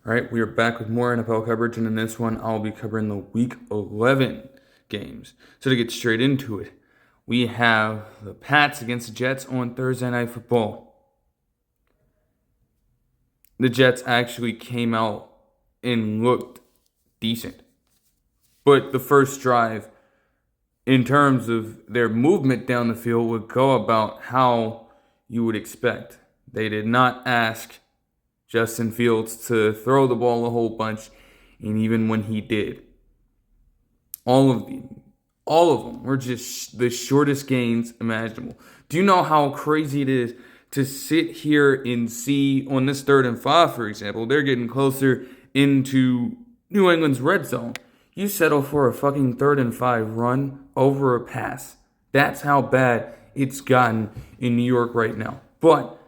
All right, we are back with more NFL coverage, and in this one, I'll be covering the Week 11 games. So to get straight into it, we have the Pats against the Jets on Thursday Night Football. The Jets actually came out and looked decent. But the first drive, in terms of their movement down the field, would go about how you would expect. They did not ask Justin Fields to throw the ball a whole bunch, and even when he did, all of them were just the shortest gains imaginable. Do you know how crazy it is to sit here and see on this 3rd and 5, for example, they're getting closer into New England's red zone. You settle for a fucking 3rd and 5 run over a pass. That's how bad it's gotten in New York right now. But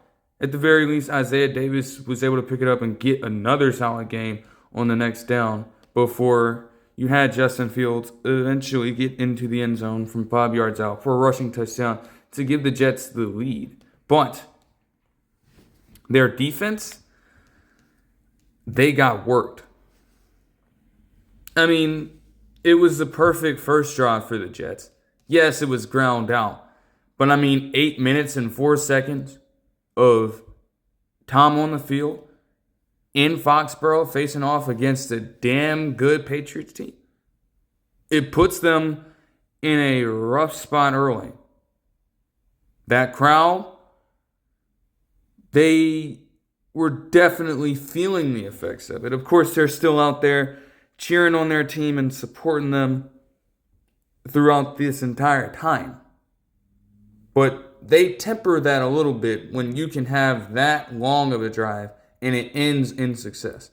at the very least, Isaiah Davis was able to pick it up and get another solid game on the next down before you had Justin Fields eventually get into the end zone from 5 yards out for a rushing touchdown to give the Jets the lead. But their defense, they got worked. I mean, it was the perfect first drive for the Jets. Yes, it was ground out. But 8 minutes and 4 seconds of Tom on the field in Foxborough facing off against a damn good Patriots team. It puts them in a rough spot early. That crowd, they were definitely feeling the effects of it. Of course, they're still out there cheering on their team and supporting them throughout this entire time. But they temper that a little bit when you can have that long of a drive and it ends in success.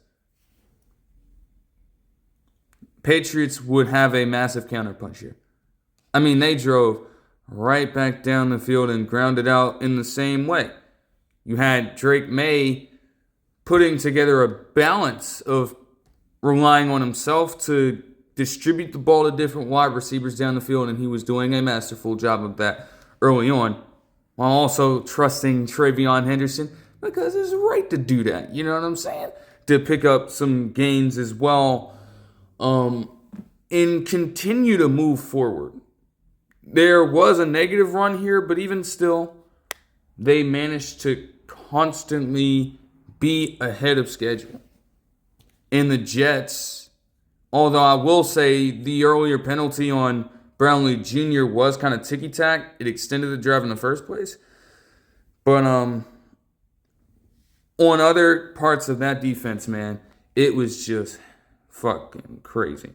Patriots would have a massive counterpunch here. They drove right back down the field and grounded out in the same way. You had Drake May putting together a balance of relying on himself to distribute the ball to different wide receivers down the field, and he was doing a masterful job of that early on, while also trusting Travion Henderson because it's right to do that. You know what I'm saying? To pick up some gains as well and continue to move forward. There was a negative run here, but even still, they managed to constantly be ahead of schedule. And the Jets, although I will say the earlier penalty on Brownlee Jr. was kind of ticky-tack. It extended the drive in the first place. But on other parts of that defense, man, it was just fucking crazy.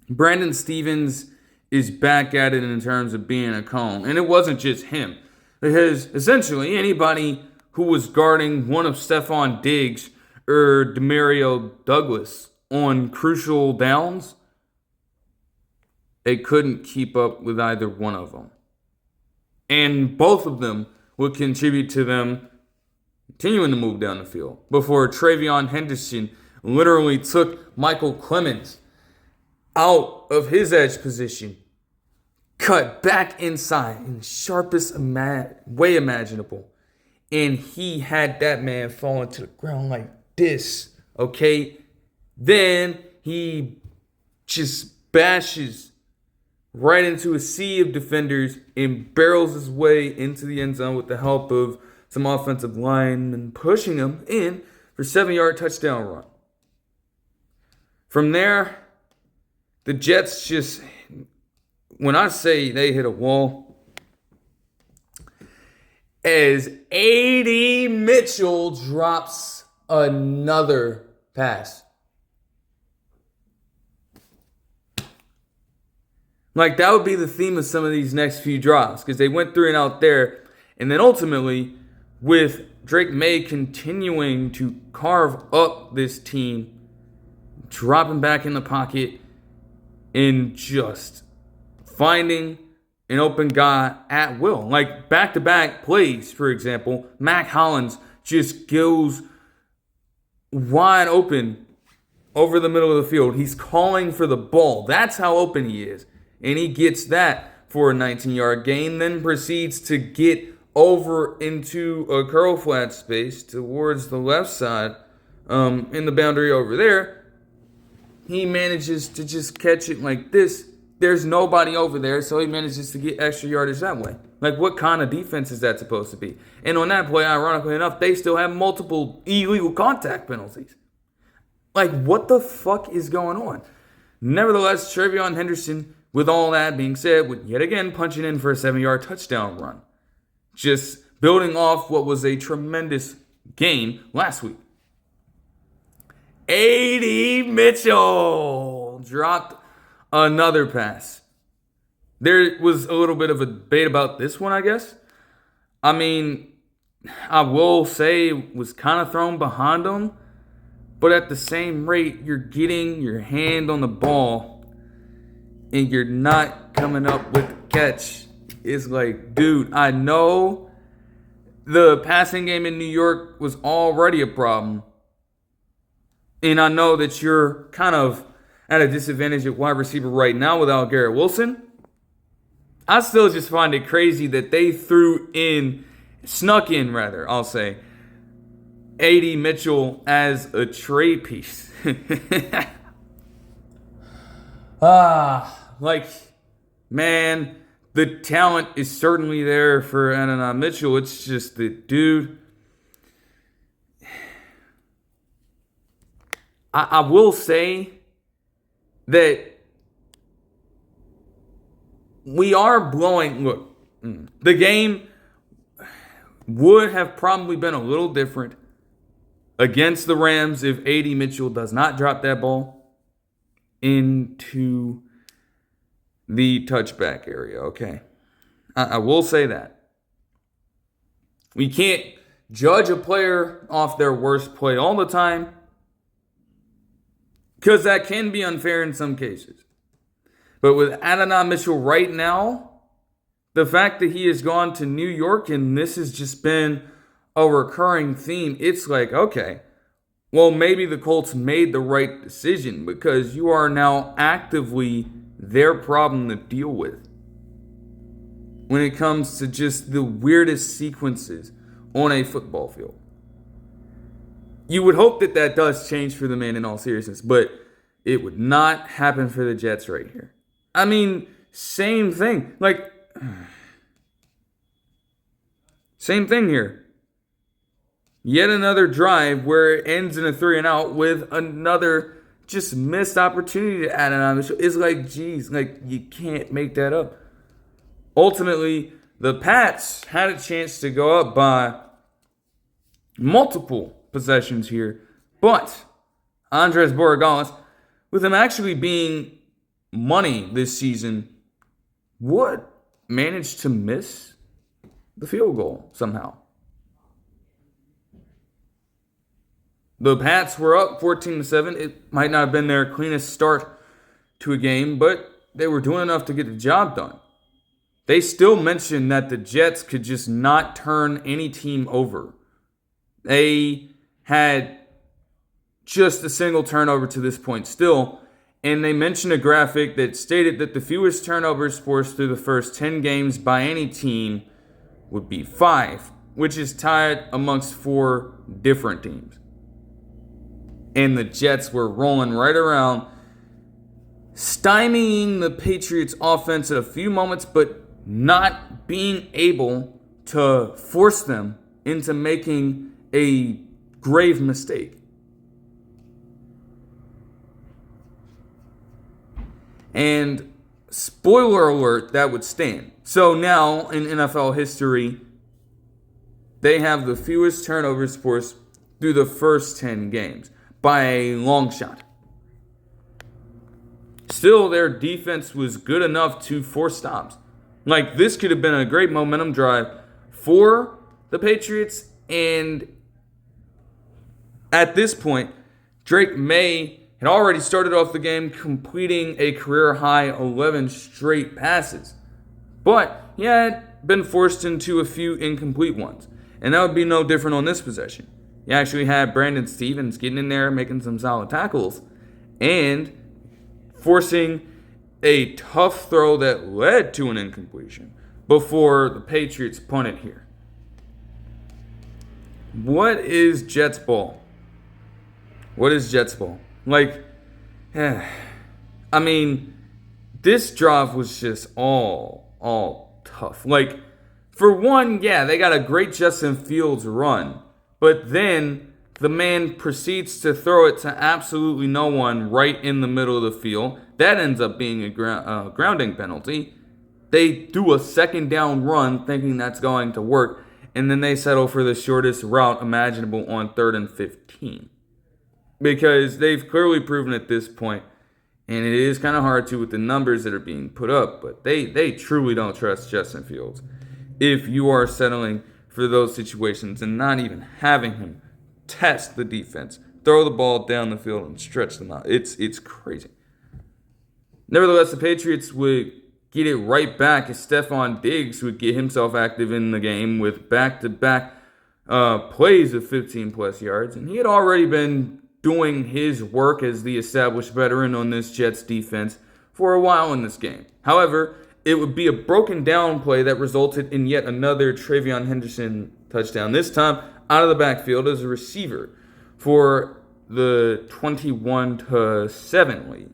Brandon Stevens is back at it in terms of being a cone. And it wasn't just him. Because essentially anybody who was guarding one of Stephon Diggs or Demario Douglas on crucial downs, they couldn't keep up with either one of them. And both of them would contribute to them continuing to move down the field before Travion Henderson literally took Michael Clemens out of his edge position, cut back inside in the sharpest way imaginable, and he had that man falling to the ground like this, okay? Then he just bashes right into a sea of defenders and barrels his way into the end zone with the help of some offensive linemen pushing him in for a 7-yard touchdown run. From there, the Jets just, when I say they hit a wall, as A.D. Mitchell drops another pass. That would be the theme of some of these next few drives because they went 3 and out there. And then ultimately, with Drake May continuing to carve up this team, dropping back in the pocket, and just finding an open guy at will. Back-to-back plays, for example, Mac Hollins just goes wide open over the middle of the field. He's calling for the ball. That's how open he is. And he gets that for a 19-yard gain, then proceeds to get over into a curl flat space towards the left side in the boundary over there. He manages to just catch it like this. There's nobody over there, so he manages to get extra yardage that way. Like, what kind of defense is that supposed to be? And on that play, ironically enough, they still have multiple illegal contact penalties. Like, what the fuck is going on? Nevertheless, Trevion Henderson, with all that being said, would yet again punching in for a 7-yard touchdown run. Just building off what was a tremendous game last week. A.D. Mitchell dropped another pass. There was a little bit of a debate about this one, I guess. I mean, I will say it was kind of thrown behind him. But at the same rate, you're getting your hand on the ball and you're not coming up with the catch. It's like, dude, I know the passing game in New York was already a problem. And I know that you're kind of at a disadvantage at wide receiver right now without Garrett Wilson. I still just find it crazy that they snuck in, I'll say, A.D. Mitchell as a trade piece. Man, the talent is certainly there for A.D. Mitchell. It's just that, dude, I will say that we are blowing. Look, the game would have probably been a little different against the Rams if A.D. Mitchell does not drop that ball into the touchback area, okay? I will say that. We can't judge a player off their worst play all the time because that can be unfair in some cases. But with A.D. Mitchell right now, the fact that he has gone to New York and this has just been a recurring theme, it's like, okay, well, maybe the Colts made the right decision because you are now actively their problem to deal with when it comes to just the weirdest sequences on a football field. You would hope that that does change for the man in all seriousness, but it would not happen for the Jets right here. I mean, same thing. Same thing here. Yet another drive where it ends in a 3-and-out with another just missed opportunity to add on. It's like, geez, you can't make that up. Ultimately, the Pats had a chance to go up by multiple possessions here, but Andres Borregales, with him actually being money this season, would manage to miss the field goal somehow. The Pats were up 14-7. It might not have been their cleanest start to a game, but they were doing enough to get the job done. They still mentioned that the Jets could just not turn any team over. They had just a single turnover to this point still, and they mentioned a graphic that stated that the fewest turnovers forced through the first 10 games by any team would be 5, which is tied amongst 4 different teams. And the Jets were rolling right around, stymieing the Patriots' offense at a few moments, but not being able to force them into making a grave mistake. And spoiler alert, that would stand. So now in NFL history, they have the fewest turnovers forced through the first 10 games by a long shot. Still, their defense was good enough to force stops. This could have been a great momentum drive for the Patriots. And at this point, Drake May had already started off the game completing a career-high 11 straight passes. But he had been forced into a few incomplete ones. And that would be no different on this possession. You actually had Brandon Stevens getting in there, making some solid tackles, and forcing a tough throw that led to an incompletion before the Patriots punted here. What is Jets ball? What is Jets ball? Like, I mean, this drive was just all tough. Like, for one, yeah, they got a great Justin Fields run, but then the man proceeds to throw it to absolutely no one right in the middle of the field. That ends up being a grounding penalty. They do a second down run thinking that's going to work, and then they settle for the shortest route imaginable on 3rd and 15. Because they've clearly proven at this point, and it is kind of hard to with the numbers that are being put up, but they truly don't trust Justin Fields. If you are settling for those situations and not even having him test the defense, throw the ball down the field and stretch them out, it's crazy. Nevertheless, the Patriots would get it right back as Stephon Diggs would get himself active in the game with back-to-back plays of 15-plus yards, and he had already been doing his work as the established veteran on this Jets defense for a while in this game. However, it would be a broken down play that resulted in yet another Travion Henderson touchdown, this time out of the backfield as a receiver for the 21-7 lead.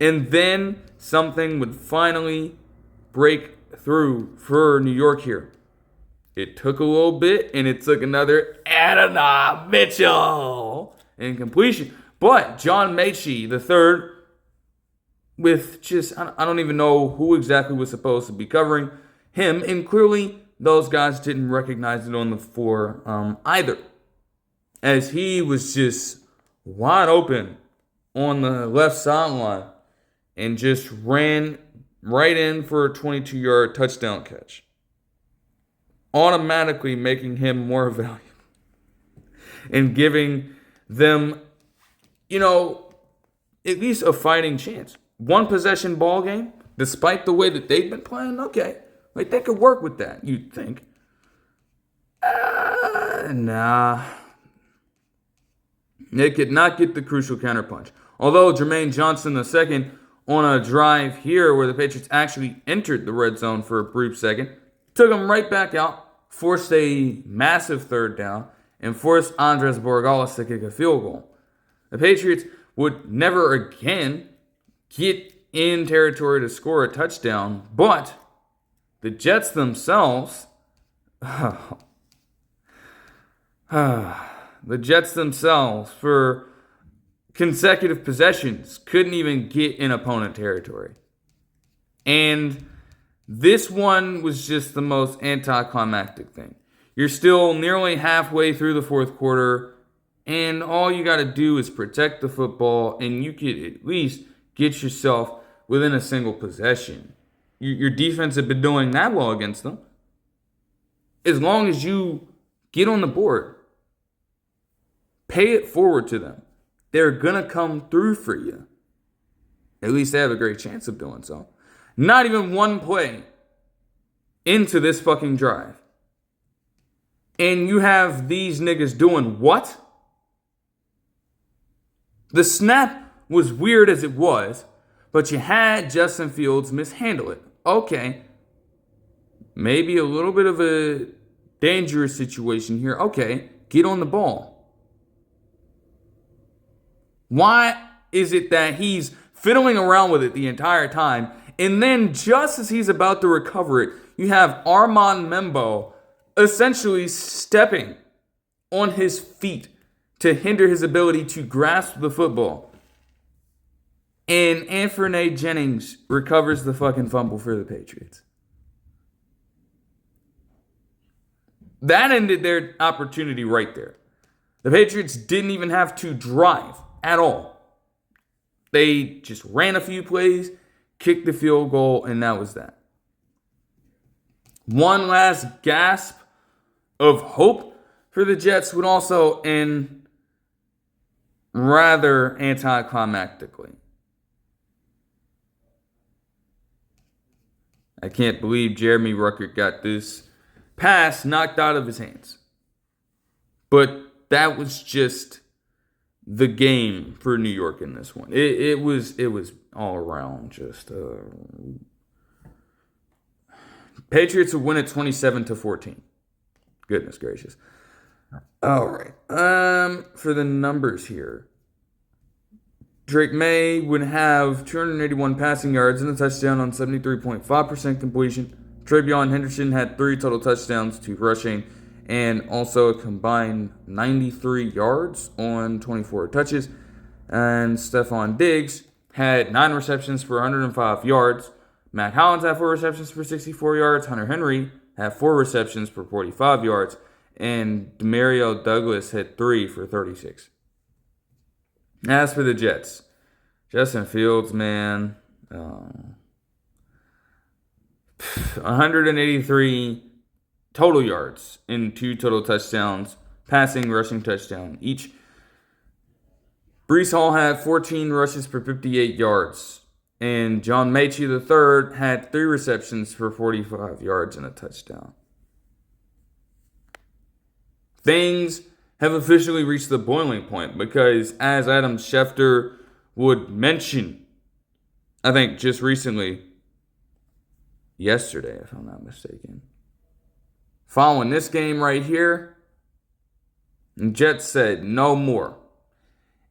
And then something would finally break through for New York here. It took a little bit, and it took another Adonai Mitchell incompletion. But John Mechie, the third, with just, I don't even know who exactly was supposed to be covering him. And clearly, those guys didn't recognize it on the floor either, as he was just wide open on the left sideline and just ran right in for a 22-yard touchdown catch, automatically making him more valuable and giving them, at least a fighting chance. One possession ball game, despite the way that they've been playing, okay. Like, they could work with that, you'd think. Nah. They could not get the crucial counterpunch. Although Jermaine Johnson II, on a drive here where the Patriots actually entered the red zone for a brief second, took them right back out, forced a massive third down, and forced Andres Borregales to kick a field goal. The Patriots would never again get in territory to score a touchdown, but the Jets themselves, for consecutive possessions, couldn't even get in opponent territory. And this one was just the most anticlimactic thing. You're still nearly halfway through the fourth quarter, and all you got to do is protect the football, and you could at least get yourself within a single possession. Your defense had been doing that well against them. As long as you get on the board, pay it forward to them, they're going to come through for you. At least they have a great chance of doing so. Not even one play into this fucking drive, and you have these niggas doing what? The snap was weird as it was, but you had Justin Fields mishandle it. Okay. Maybe a little bit of a dangerous situation here. Okay, get on the ball. Why is it that he's fiddling around with it the entire time, and then just as he's about to recover it, you have Armand Membo essentially stepping on his feet to hinder his ability to grasp the football. And Anfernee Jennings recovers the fucking fumble for the Patriots. That ended their opportunity right there. The Patriots didn't even have to drive at all. They just ran a few plays, kicked the field goal, and that was that. One last gasp of hope for the Jets would also end rather anticlimactically. I can't believe Jeremy Ruckert got this pass knocked out of his hands. But that was just the game for New York in this one. It was all around just Patriots would win it 27-14. Goodness gracious. All right. For the numbers here, Drake May would have 281 passing yards and a touchdown on 73.5% completion. Travion Henderson had 3 total touchdowns, 2 rushing, and also a combined 93 yards on 24 touches. And Stephon Diggs had 9 receptions for 105 yards. Matt Hollins had 4 receptions for 64 yards. Hunter Henry had 4 receptions for 45 yards. And Demario Douglas had 3 for 36. As for the Jets, Justin Fields, man, 183 total yards and 2 total touchdowns, passing, rushing touchdown each. Breece Hall had 14 rushes for 58 yards, and John Mechie III had 3 receptions for 45 yards and a touchdown. Things have officially reached the boiling point because, as Adam Schefter would mention, I think just recently, yesterday, if I'm not mistaken, following this game right here, the Jets said no more.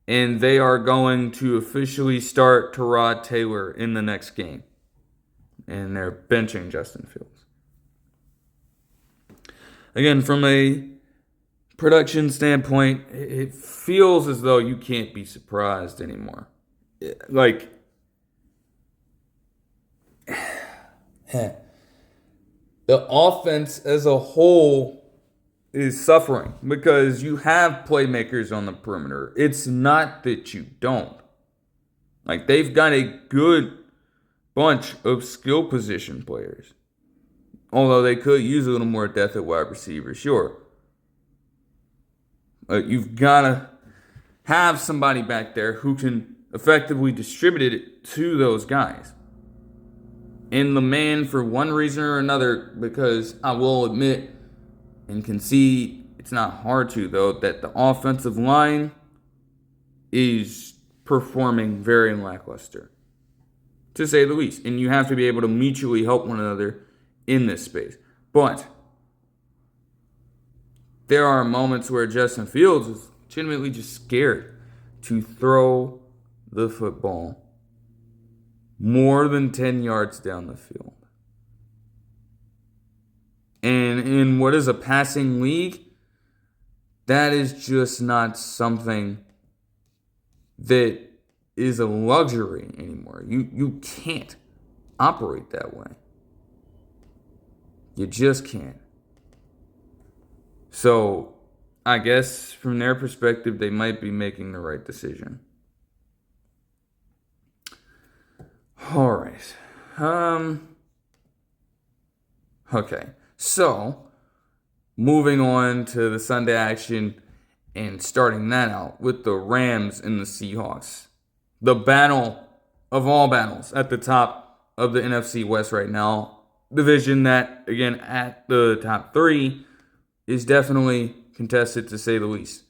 And they are going to officially start Tyrod Taylor in the next game. And they're benching Justin Fields. Again, from a production standpoint, it feels as though you can't be surprised anymore. Like, the offense as a whole is suffering because you have playmakers on the perimeter. It's not that you don't. Like, they've got a good bunch of skill position players. Although they could use a little more depth at wide receiver, sure. You've got to have somebody back there who can effectively distribute it to those guys. And the man, for one reason or another, because I will admit and concede, it's not hard to, though, that the offensive line is performing very lackluster, to say the least. And you have to be able to mutually help one another in this space. But there are moments where Justin Fields is legitimately just scared to throw the football more than 10 yards down the field. And in what is a passing league, that is just not something that is a luxury anymore. You can't operate that way. You just can't. So, I guess from their perspective, they might be making the right decision. All right. Okay. So, moving on to the Sunday action and starting that out with the Rams and the Seahawks. The battle of all battles at the top of the NFC West right now. Division that, again, at the top 3 is definitely contested, to say the least.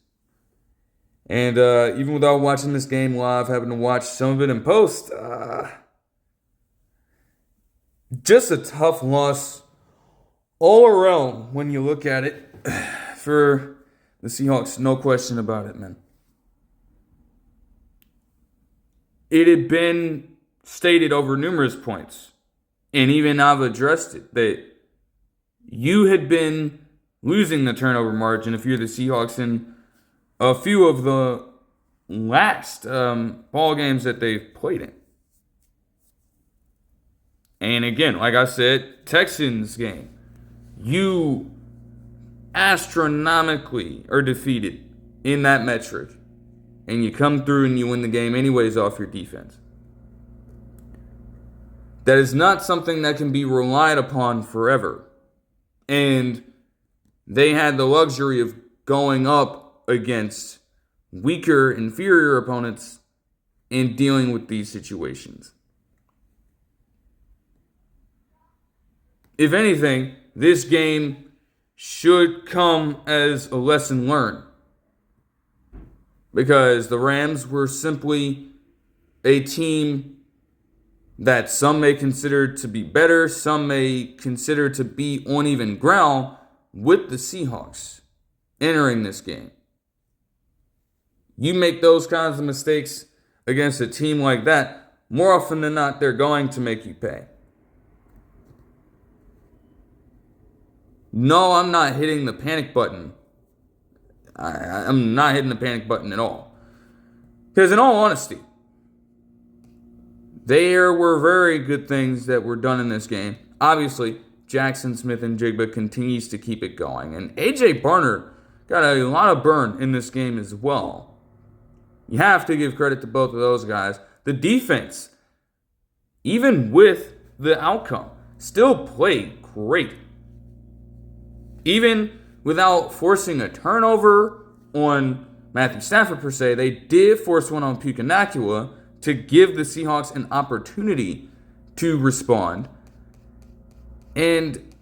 And even without watching this game live, having to watch some of it in post, just a tough loss all around when you look at it for the Seahawks. No question about it, man. It had been stated over numerous points, and even I've addressed it, that you had been losing the turnover margin if you're the Seahawks in a few of the last ball games that they've played in. And again, like I said, Texans game, you astronomically are defeated in that metric. And you come through and you win the game anyways off your defense. That is not something that can be relied upon forever. And they had the luxury of going up against weaker, inferior opponents and dealing with these situations. If anything, this game should come as a lesson learned. Because the Rams were simply a team that some may consider to be better, some may consider to be on even ground with the Seahawks entering this game. You make those kinds of mistakes against a team like that, more often than not, they're going to make you pay. No, I'm not hitting the panic button. I'm not hitting the panic button at all. Because in all honesty, there were very good things that were done in this game. Obviously, Jackson Smith-Njigba continues to keep it going. And A.J. Barner got a lot of burn in this game as well. You have to give credit to both of those guys. The defense, even with the outcome, still played great. Even without forcing a turnover on Matthew Stafford per se, they did force one on Pukanakua to give the Seahawks an opportunity to respond. And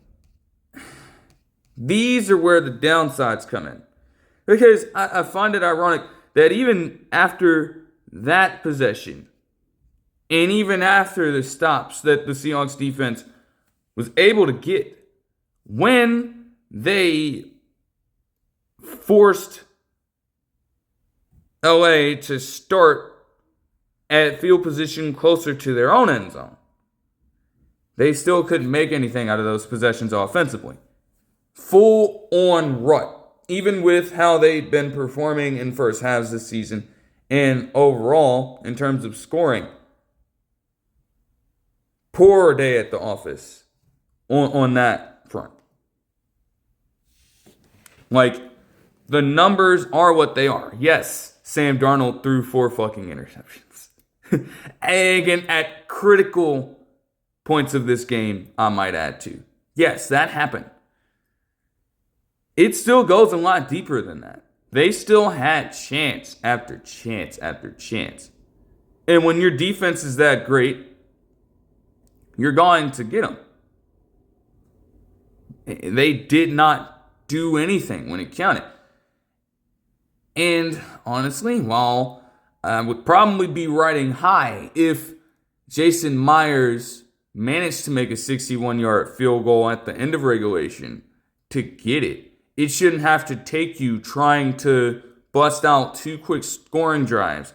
these are where the downsides come in. Because I find it ironic that even after that possession, and even after the stops that the Seahawks defense was able to get, when they forced LA to start at field position closer to their own end zone, they still couldn't make anything out of those possessions offensively. Full on rut. Even with how they've been performing in first halves this season and overall in terms of scoring. Poor day at the office on that front. Like, the numbers are what they are. Yes, Sam Darnold threw 4 fucking interceptions. And again, at critical points of this game, I might add too. Yes, that happened. It still goes a lot deeper than that. They still had chance after chance after chance. And when your defense is that great, you're going to get them. They did not do anything when it counted. And honestly, while I would probably be riding high if Jason Myers managed to make a 61-yard field goal at the end of regulation to get it, it shouldn't have to take you trying to bust out 2 quick scoring drives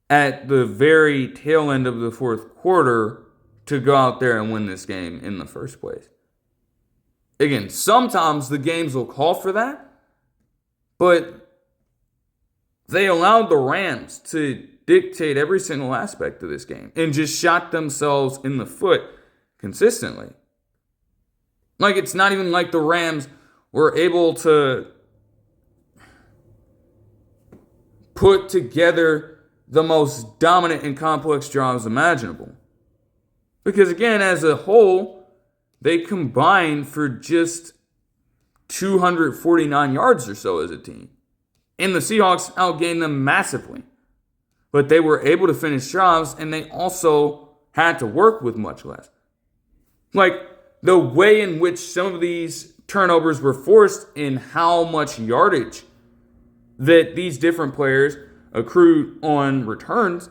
at the very tail end of the fourth quarter to go out there and win this game in the first place. Again, sometimes the games will call for that, but they allowed the Rams to dictate every single aspect of this game and just shot themselves in the foot consistently. Like, it's not even like the Rams were able to put together the most dominant and complex drives imaginable. Because again, as a whole, they combined for just 249 yards or so as a team. And the Seahawks outgained them massively. But they were able to finish drives, and they also had to work with much less. Like, the way in which some of these turnovers were forced and how much yardage that these different players accrued on returns,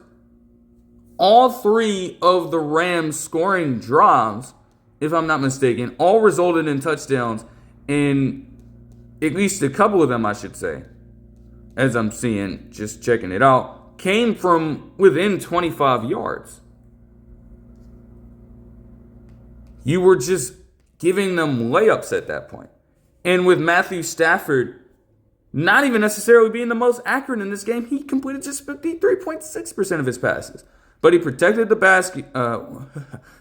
all 3 of the Rams scoring drives, if I'm not mistaken, all resulted in touchdowns, and at least a couple of them, I should say, as I'm seeing, just checking it out, came from within 25 yards. You were just giving them layups at that point. And with Matthew Stafford not even necessarily being the most accurate in this game, he completed just 53.6% of his passes. But he protected the basket.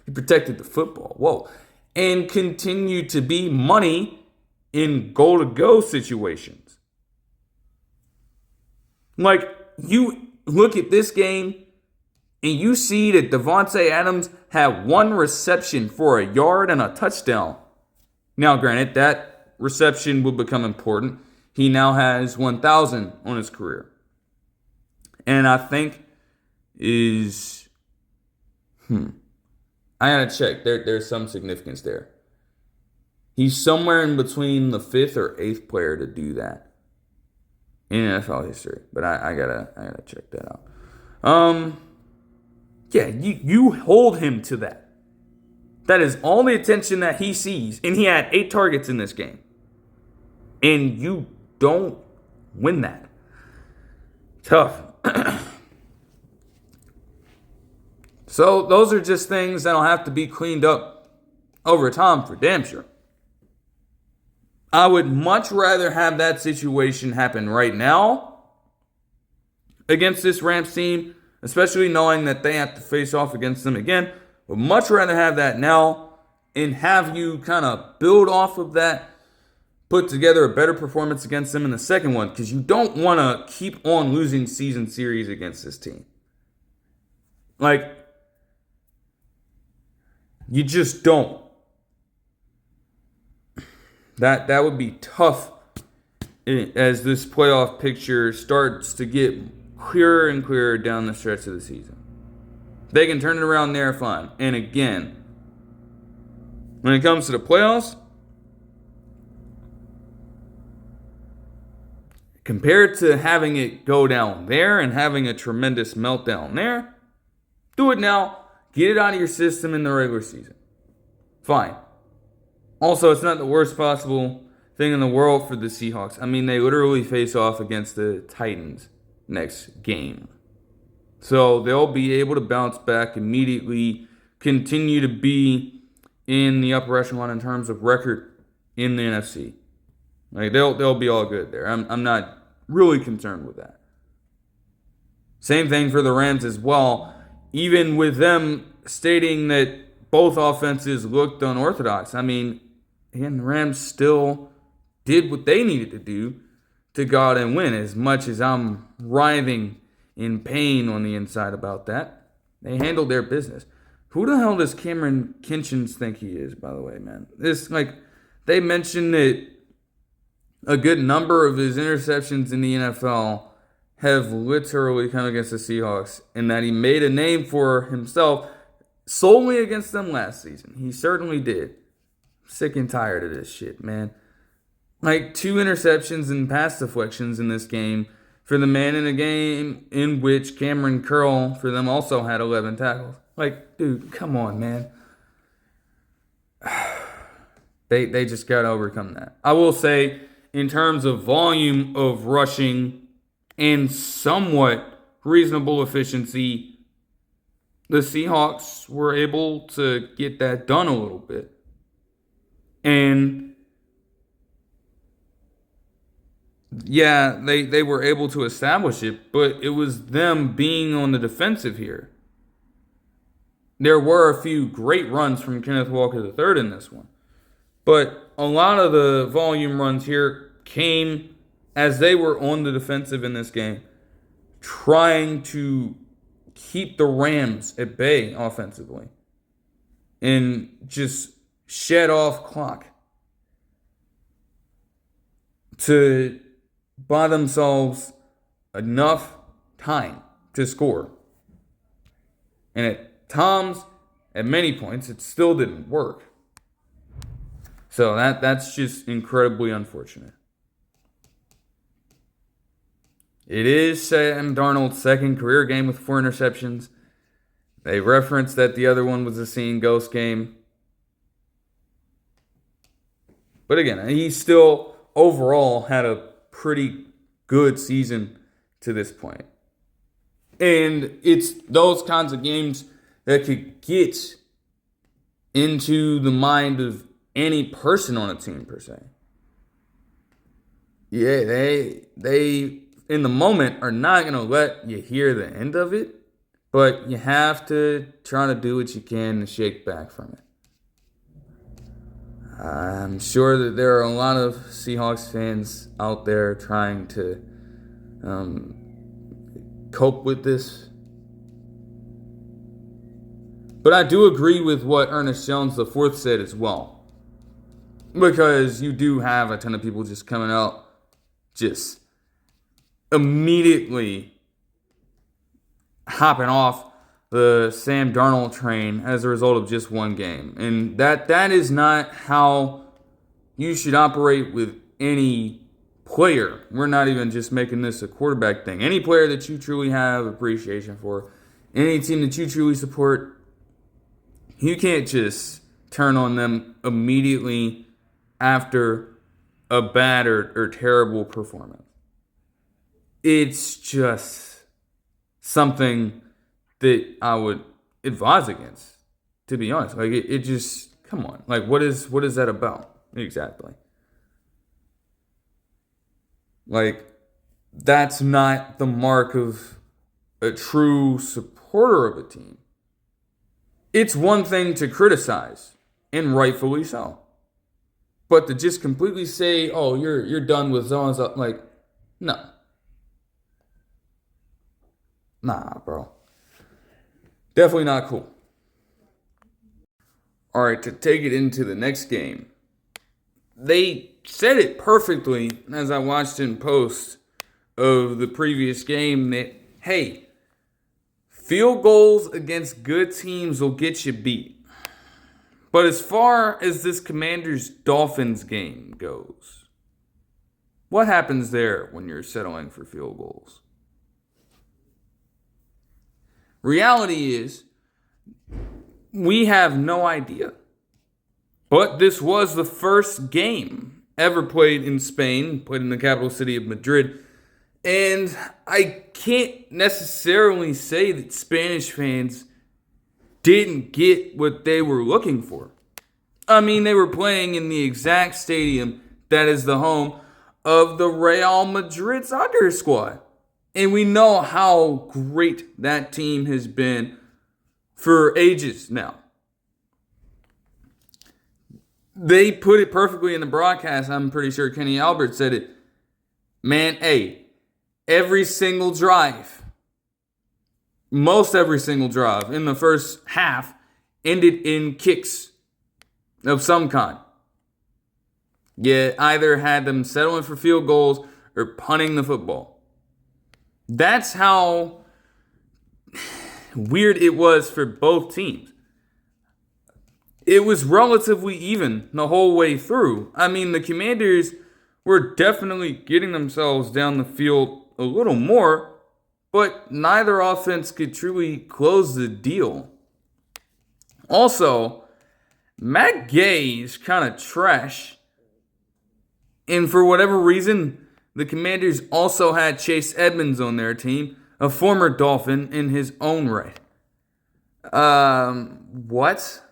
He protected the football. Whoa. And continued to be money in goal-to-go situations. Like, you look at this game and you see that Devontae Adams had 1 reception for a yard and a touchdown. Now, granted, that reception will become important. He now has 1,000 on his career. And I think is... I gotta check. There's some significance there. He's somewhere in between the 5th or 8th player to do that in NFL history. But I gotta check that out. Yeah, you hold him to that. That is all the attention that he sees. And he had 8 targets in this game. And you don't win that. Tough. So those are just things that'll have to be cleaned up over time for damn sure. I would much rather have that situation happen right now against this Rams team, especially knowing that they have to face off against them again. Would much rather have that now and have you kind of build off of that, put together a better performance against them in the second one, because you don't want to keep on losing season series against this team. Like, you just don't. That would be tough as this playoff picture starts to get clearer and clearer down the stretch of the season. They can turn it around there, fine. And again, when it comes to the playoffs, compared to having it go down there and having a tremendous meltdown there, do it now. Get it out of your system in the regular season. Fine. Also, it's not the worst possible thing in the world for the Seahawks. I mean, they literally face off against the Titans next game. So they'll be able to bounce back immediately, continue to be in the upper echelon in terms of record in the NFC. Like, they'll be all good there. I'm not really concerned with that. Same thing for the Rams as well. Even with them stating that both offenses looked unorthodox. I mean, again, the Rams still did what they needed to do to go out and win. As much as I'm writhing in pain on the inside about that, they handled their business. Who the hell does Cameron Kinchins think he is, by the way, man? They mentioned that a good number of his interceptions in the NFL have literally come against the Seahawks, and that he made a name for himself solely against them last season. He certainly did. Sick and tired of this shit, man. Like, 2 interceptions and pass deflections in this game for the man in a game in which Cameron Curl for them also had 11 tackles. Like, dude, come on, man. They just got to overcome that. I will say, in terms of volume of rushing and somewhat reasonable efficiency, the Seahawks were able to get that done a little bit. And yeah, they were able to establish it, but it was them being on the defensive here. There were a few great runs from Kenneth Walker III in this one. But a lot of the volume runs here came as they were on the defensive in this game, trying to keep the Rams at bay offensively and just shed off clock to buy themselves enough time to score. And at many points, it still didn't work. So that's just incredibly unfortunate. It is Sam Darnold's second career game with 4 interceptions. They referenced that the other one was a seeing ghost game. But again, he still overall had a pretty good season to this point. And it's those kinds of games that could get into the mind of any person on a team, per se. Yeah, they in the moment are not going to let you hear the end of it, but you have to try to do what you can to shake back from it. I'm sure that there are a lot of Seahawks fans out there trying to cope with this. But I do agree with what Ernest Jones IV said as well. Because you do have a ton of people just coming out, just immediately hopping off the Sam Darnold train as a result of just one game. And that is not how you should operate with any player. We're not even just making this a quarterback thing. Any player that you truly have appreciation for, any team that you truly support, you can't just turn on them immediately after a bad or terrible performance. It's just something that I would advise against, to be honest. Like, it just, come on. Like, what is that about? Exactly. Like, that's not the mark of a true supporter of a team. It's one thing to criticize, and rightfully so. But to just completely say, oh, you're done with zones, like, no. Nah, bro. Definitely not cool. All right, to take it into the next game. They said it perfectly as I watched in post of the previous game that, hey, field goals against good teams will get you beat. But as far as this Commanders-Dolphins game goes, what happens there when you're settling for field goals? Reality is, we have no idea. But this was the first game ever played in Spain, played in the capital city of Madrid. And I can't necessarily say that Spanish fans didn't get what they were looking for. I mean, they were playing in the exact stadium that is the home of the Real Madrid soccer squad. And we know how great that team has been for ages now. They put it perfectly in the broadcast. I'm pretty sure Kenny Albert said it. Man, hey, every single drive, most every single drive in the first half ended in kicks of some kind. You either had them settling for field goals or punting the football. That's how weird it was for both teams. It was relatively even the whole way through. I mean, the Commanders were definitely getting themselves down the field a little more, but neither offense could truly close the deal. Also, Matt Gay is kind of trash. And for whatever reason, the Commanders also had Chase Edmonds on their team, a former Dolphin in his own right. What?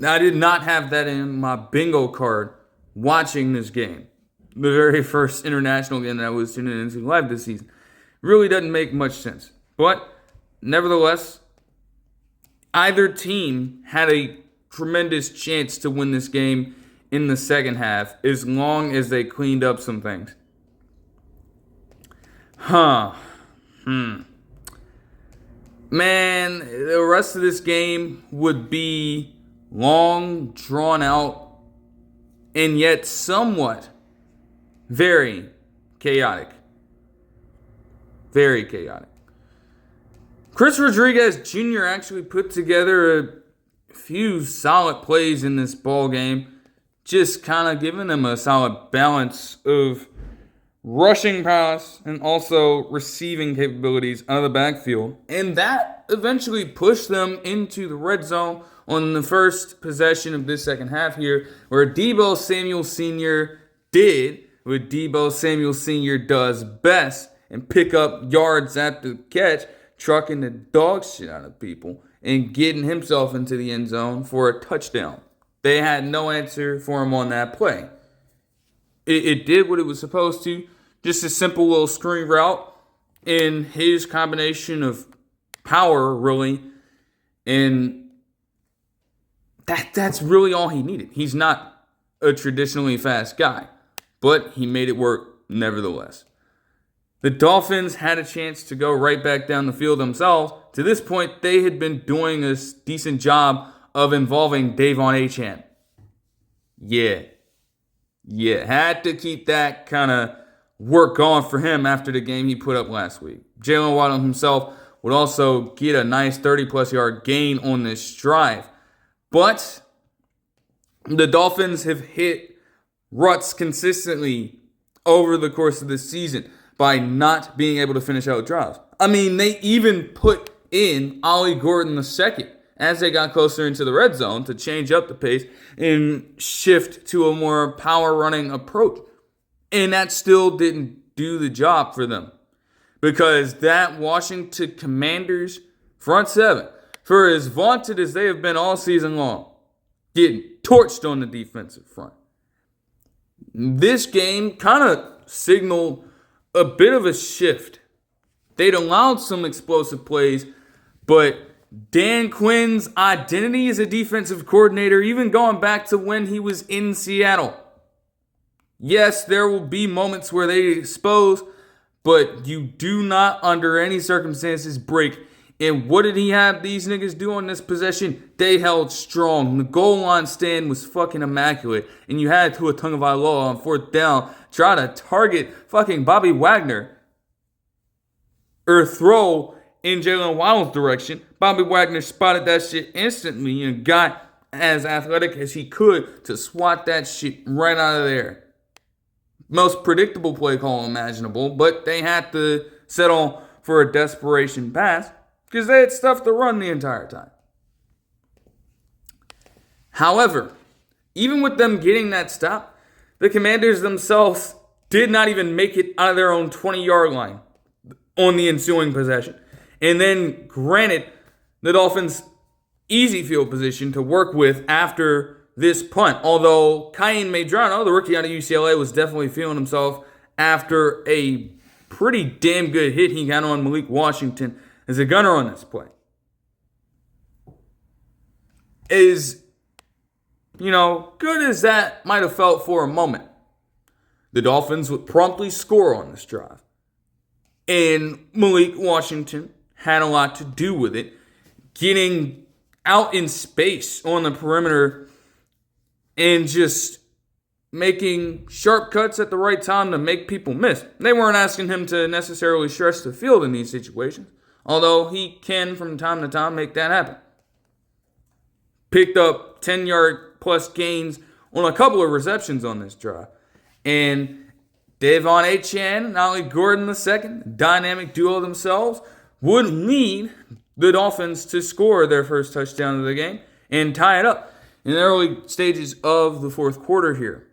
I did not have that in my bingo card watching this game. The very first international game that I was tuning into live this season. Really doesn't make much sense. But, nevertheless, either team had a tremendous chance to win this game in the second half as long as they cleaned up some things. Man, the rest of this game would be long, drawn out, and yet somewhat very chaotic. Very chaotic. Chris Rodriguez Jr. actually put together a few solid plays in this ball game, just kind of giving them a solid balance of rushing pass and also receiving capabilities out of the backfield. And that eventually pushed them into the red zone on the first possession of this second half here, where Deebo Samuel Sr. did what Deebo Samuel Sr. does best and pick up yards at the catch, trucking the dog shit out of people and getting himself into the end zone for a touchdown. They had no answer for him on that play. It did what it was supposed to. Just a simple little screen route in his combination of power, really. And that's really all he needed. He's not a traditionally fast guy, but he made it work nevertheless. The Dolphins had a chance to go right back down the field themselves. To this point, they had been doing a decent job of involving Davon Achane. Yeah, had to keep that kind of work going for him after the game he put up last week. Jalen Waddle himself would also get a nice 30-plus yard gain on this drive. But the Dolphins have hit ruts consistently over the course of this season by not being able to finish out drives. I mean, they even put in Ollie Gordon II as they got closer into the red zone to change up the pace and shift to a more power-running approach. And that still didn't do the job for them. Because that Washington Commanders front seven, for as vaunted as they have been all season long, getting torched on the defensive front. This game kind of signaled a bit of a shift. They'd allowed some explosive plays, but Dan Quinn's identity as a defensive coordinator, even going back to when he was in Seattle. Yes, there will be moments where they expose, but you do not, under any circumstances, break. And what did he have these niggas do on this possession? They held strong. The goal line stand was fucking immaculate. And you had Tua Tagovailoa on fourth down try to target fucking Bobby Wagner or throw in Jalen Waddle's direction. Bobby Wagner spotted that shit instantly and got as athletic as he could to swat that shit right out of there. Most predictable play call imaginable, but they had to settle for a desperation pass because they had stuff to run the entire time. However, even with them getting that stop, the Commanders themselves did not even make it out of their own 20-yard line on the ensuing possession. And then, granted, the Dolphins' easy field position to work with after this punt. Although Kyan Medrano, the rookie out of UCLA, was definitely feeling himself after a pretty damn good hit he got on Malik Washington as a gunner on this play. As, good as that might have felt for a moment, the Dolphins would promptly score on this drive. And Malik Washington had a lot to do with it, getting out in space on the perimeter and just making sharp cuts at the right time to make people miss. They weren't asking him to necessarily stretch the field in these situations, although he can from time to time make that happen. Picked up 10-yard plus gains on a couple of receptions on this drive. And Devon Achane and Ollie Gordon II, dynamic duo themselves, would lead the Dolphins to score their first touchdown of the game and tie it up in the early stages of the fourth quarter here.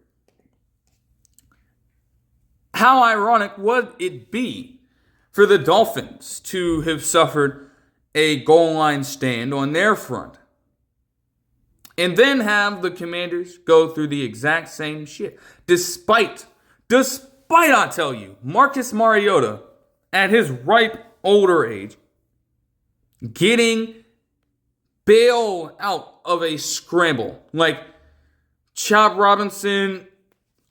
How ironic would it be for the Dolphins to have suffered a goal line stand on their front and then have the Commanders go through the exact same shit? Despite, I tell you, Marcus Mariota, at his ripe older age, getting bailed out of a scramble. Like Chop Robinson,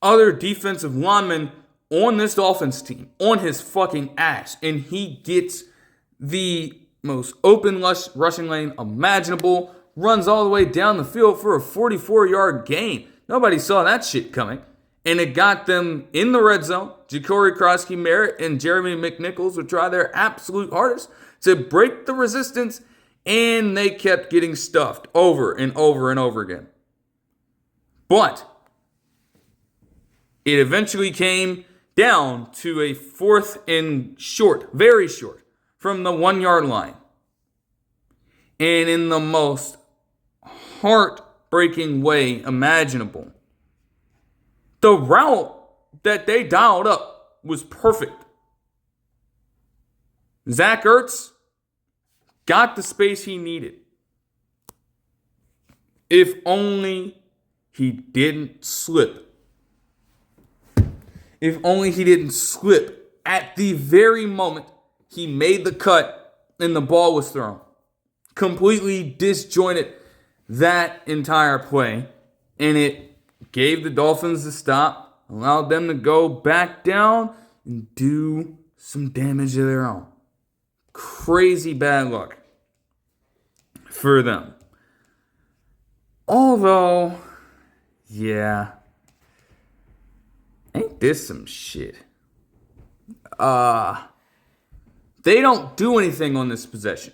other defensive linemen on this Dolphins team, on his fucking ass. And he gets the most open rushing lane imaginable, runs all the way down the field for a 44-yard gain. Nobody saw that shit coming. And it got them in the red zone. Ja'Cory Krosky-Merritt and Jeremy McNichols would try their absolute hardest to break the resistance, and they kept getting stuffed over and over and over again. But it eventually came down to a fourth and short, very short, from the 1-yard line. And in the most heartbreaking way imaginable, the route that they dialed up was perfect. Zach Ertz got the space he needed. If only he didn't slip. If only he didn't slip at the very moment he made the cut and the ball was thrown. Completely disjointed that entire play, and it gave the Dolphins the stop, allowed them to go back down and do some damage of their own. Crazy bad luck for them. Although, yeah, ain't this some shit? They don't do anything on this possession.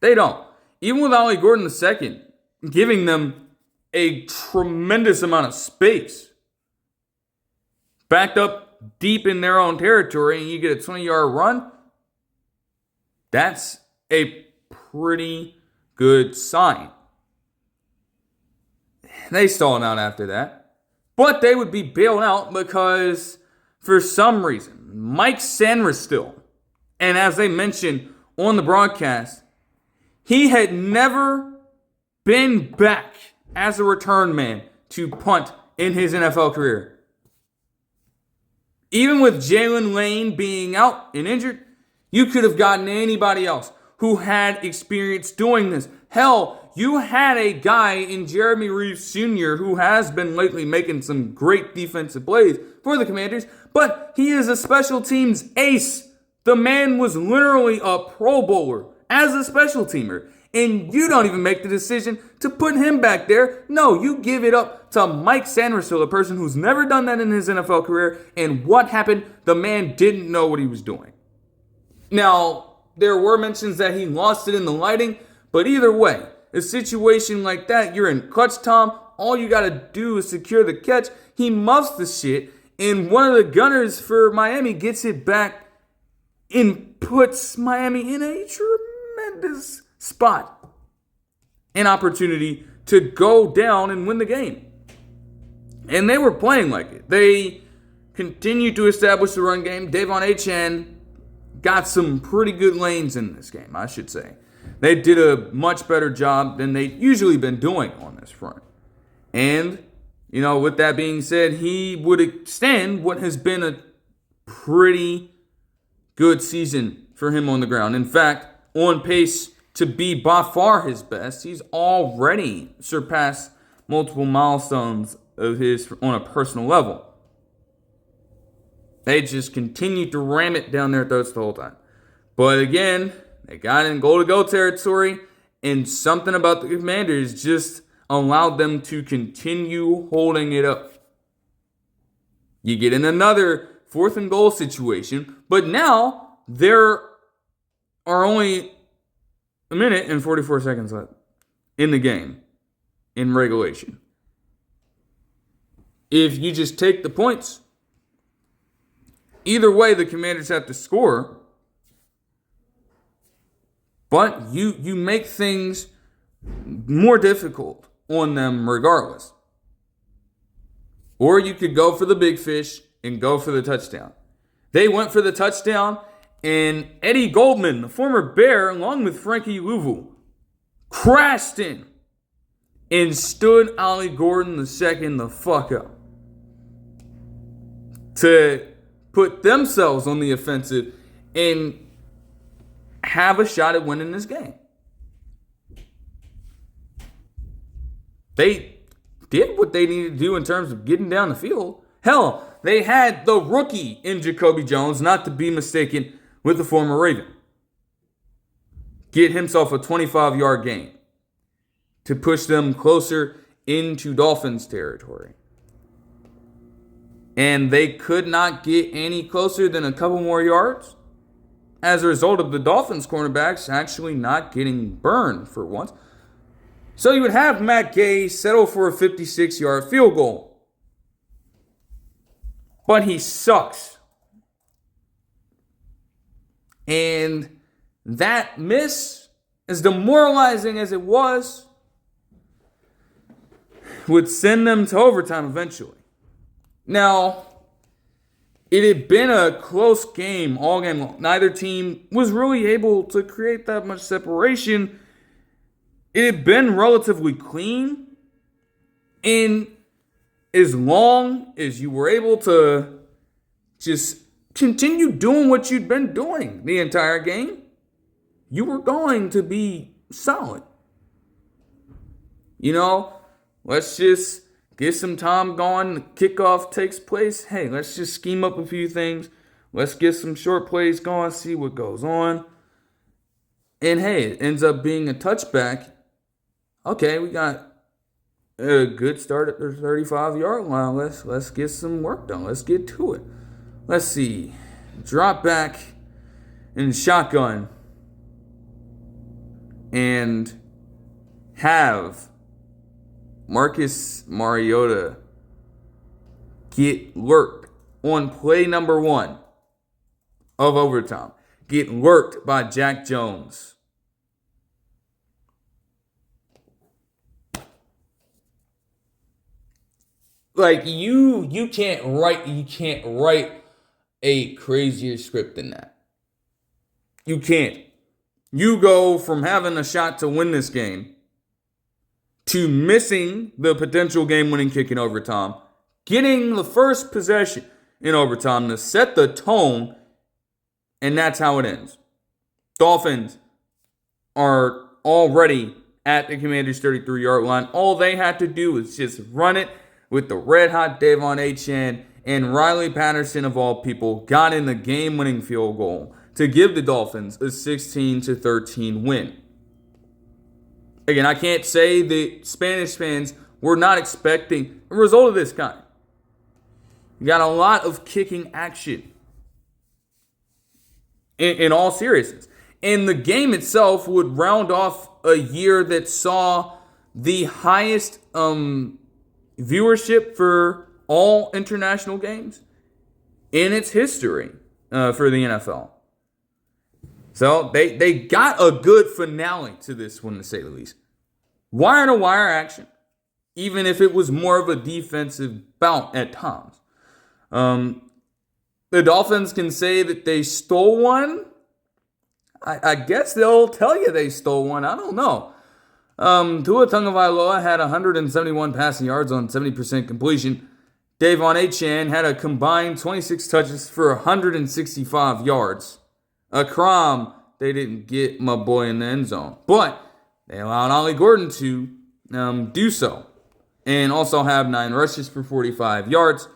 They don't. Even with Ollie Gordon II giving them a tremendous amount of space, backed up deep in their own territory, and you get a 20-yard run, that's a pretty good sign. They stalled out after that. But they would be bailed out because, for some reason, Mike Sanderson, and as they mentioned on the broadcast, He had never been back as a return man to punt in his NFL career. Even with Jalen Lane being out and injured, you could have gotten anybody else who had experience doing this. Hell, you had a guy in Jeremy Reeves Sr. who has been lately making some great defensive plays for the Commanders, but he is a special teams ace. The man was literally a Pro Bowler as a special teamer, and you don't even make the decision to put him back there. No, you give it up to Mike Sanderson, a person who's never done that in his NFL career, and what happened? The man didn't know what he was doing. Now, there were mentions that he lost it in the lighting, but either way, a situation like that, you're in clutch time, all you gotta do is secure the catch. He muffs the shit, and one of the gunners for Miami gets it back and puts Miami in a tremendous spot. An opportunity to go down and win the game. And they were playing like it. They continued to establish the run game. Davon Achane got some pretty good lanes in this game, I should say. They did a much better job than they've usually been doing on this front. And, with that being said, he would extend what has been a pretty good season for him on the ground. In fact, on pace to be by far his best. He's already surpassed multiple milestones of his on a personal level. They just continued to ram it down their throats the whole time. But again, they got in goal-to-go territory, and something about the Commanders just allowed them to continue holding it up. You get in another 4th and goal situation, but now there are only a minute and 44 seconds left in the game in regulation. If you just take the points, either way the Commanders have to score, but you make things more difficult on them regardless. Or you could go for the big fish and go for the touchdown. They went for the touchdown, and Eddie Goldman, the former Bear, along with Frankie Louvu, crashed in and stood Ollie Gordon II the fuck up to put themselves on the offensive and have a shot at winning this game. They did what they needed to do in terms of getting down the field. Hell, they had the rookie in Jacoby Jones, not to be mistaken with the former Raven, get himself a 25-yard gain to push them closer into Dolphins territory. And they could not get any closer than a couple more yards as a result of the Dolphins cornerbacks actually not getting burned for once. So you would have Matt Gay settle for a 56-yard field goal. But he sucks. And that miss, as demoralizing as it was, would send them to overtime eventually. Now, it had been a close game all game long. Neither team was really able to create that much separation. It had been relatively clean. And as long as you were able to just continue doing what you'd been doing the entire game, you were going to be solid. Let's just get some time going. The kickoff takes place. Hey, let's just scheme up a few things. Let's get some short plays going, see what goes on. And hey, it ends up being a touchback. Okay, we got a good start at the 35-yard line. Let's get some work done. Let's get to it. Let's see. Drop back and shotgun. And have Marcus Mariota get lurked on play number 1 of overtime. Get lurked by Jack Jones. Like you can't write a crazier script than that. You can't. You go from having a shot to win this game to missing the potential game-winning kick in overtime, getting the first possession in overtime to set the tone, and that's how it ends. Dolphins are already at the Commanders' 33-yard line. All they had to do was just run it with the red-hot Devon Achane, and Riley Patterson, of all people, got in the game-winning field goal to give the Dolphins a 16-13 win. Again, I can't say the Spanish fans were not expecting a result of this kind. You got a lot of kicking action in all seriousness. And the game itself would round off a year that saw the highest viewership for all international games in its history for the NFL. So they got a good finale to this one, to say the least. Wire-to-wire action, even if it was more of a defensive bout at times. The Dolphins can say that they stole one. I guess they'll tell you they stole one. I don't know. Tua Tagovailoa had 171 passing yards on 70% completion. Devon Achane had a combined 26 touches for 165 yards. A crime they didn't get my boy in the end zone. But they allowed Ollie Gordon to do so. And also have 9 rushes for 45 yards.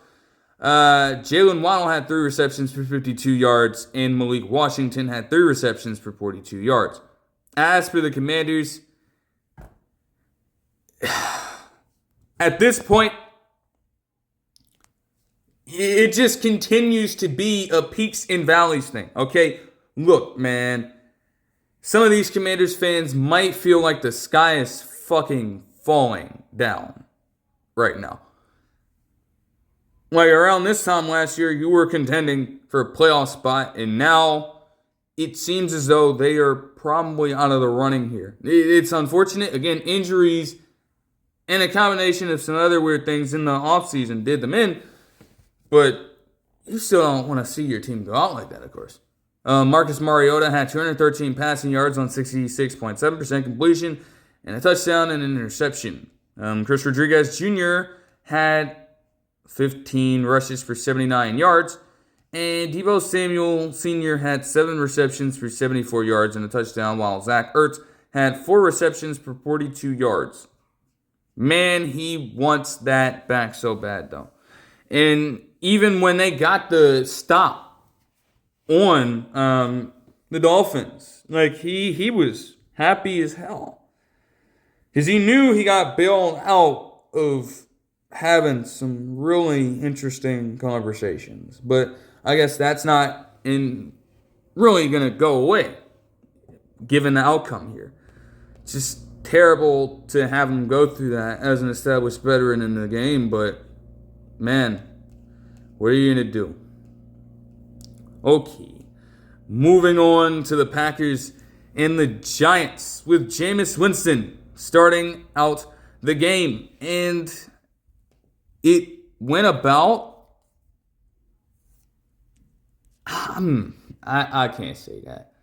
Jalen Waddle had 3 receptions for 52 yards. And Malik Washington had 3 receptions for 42 yards. As for the Commanders, at this point, it just continues to be a peaks and valleys thing, okay? Look, man, some of these Commanders fans might feel like the sky is fucking falling down right now. Like around this time last year, you were contending for a playoff spot, and now it seems as though they are probably out of the running here. It's unfortunate. Again, injuries and a combination of some other weird things in the offseason did them in, but you still don't want to see your team go out like that, of course. Marcus Mariota had 213 passing yards on 66.7% completion and a touchdown and an interception. Chris Rodriguez Jr. had 15 rushes for 79 yards, and Deebo Samuel Sr. had 7 receptions for 74 yards and a touchdown, while Zach Ertz had 4 receptions for 42 yards. Man, he wants that back so bad, though. And even when they got the stop on the Dolphins, like he was happy as hell. Because he knew he got bailed out of having some really interesting conversations. But I guess that's not really going to go away, given the outcome here. It's just terrible to have him go through that as an established veteran in the game, but man, what are you going to do? Okay, moving on to the Packers and the Giants with Jameis Winston starting out the game. And it went about, I can't say that.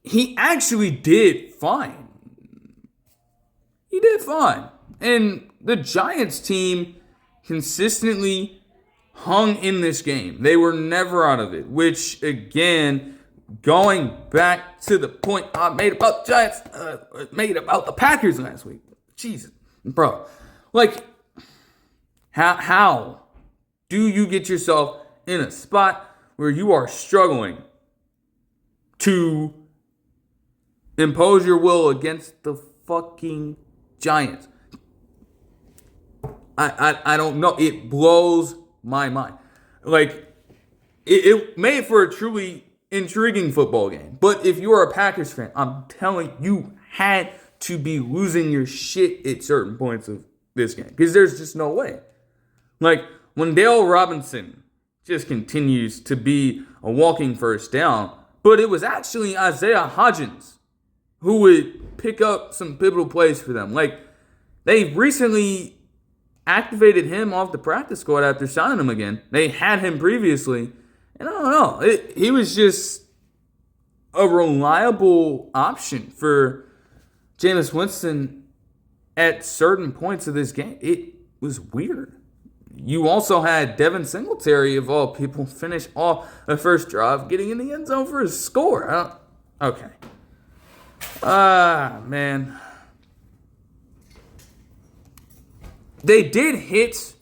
He actually did fine. He did fine. And the Giants team consistently hung in this game. They were never out of it, which, again, going back to the point I made about the Giants, made about the Packers last week. Jesus, bro. Like, how do you get yourself in a spot where you are struggling to impose your will against the fucking Giants? I don't know. It blows my mind. Like, it made for a truly intriguing football game. But if you are a Packers fan, I'm telling you, had to be losing your shit at certain points of this game. Because there's just no way. Like, when Dale Robinson just continues to be a walking first down, but it was actually Isaiah Hodgins who would pick up some pivotal plays for them. Like, they recently activated him off the practice squad after signing him again. They had him previously. And I don't know. He was just a reliable option for Jameis Winston at certain points of this game. It was weird. You also had Devin Singletary, of all people, finish off the first drive, getting in the end zone for a score. Okay. Man. They did hit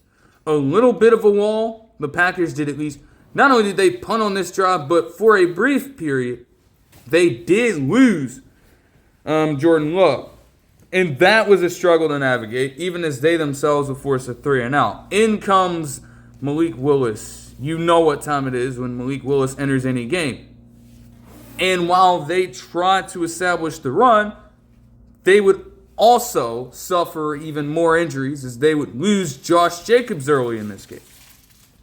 a little bit of a wall. The Packers did, at least. Not only did they punt on this drive, but for a brief period, they did lose Jordan Love. And that was a struggle to navigate, even as they themselves were forced a 3-and-out. In comes Malik Willis. You know what time it is when Malik Willis enters any game. And while they tried to establish the run, they would also suffer even more injuries as they would lose Josh Jacobs early in this game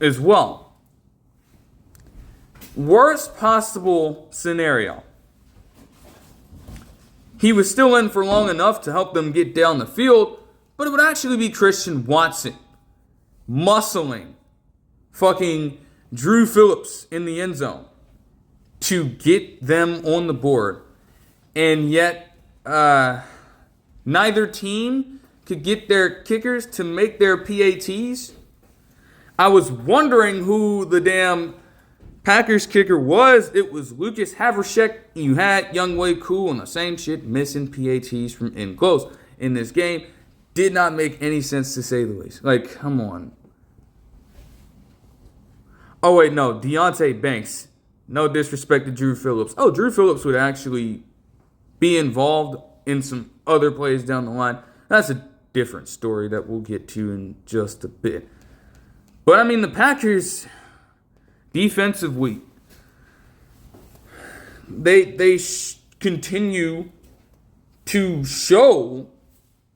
as well. Worst possible scenario. He was still in for long enough to help them get down the field, but it would actually be Christian Watson muscling fucking Drew Phillips in the end zone to get them on the board. And yet, neither team could get their kickers to make their PATs. I was wondering who the damn Packers kicker was. It was Lucas Havershek. You had Younghoe Koo on the same shit, missing PATs from in close in this game. Did not make any sense, to say the least. Like, come on. Oh, wait, no. Deontay Banks. No disrespect to Drew Phillips. Oh, Drew Phillips would actually be involved in some other plays down the line. That's a different story that we'll get to in just a bit. But, I mean, the Packers, defensively, they continue to show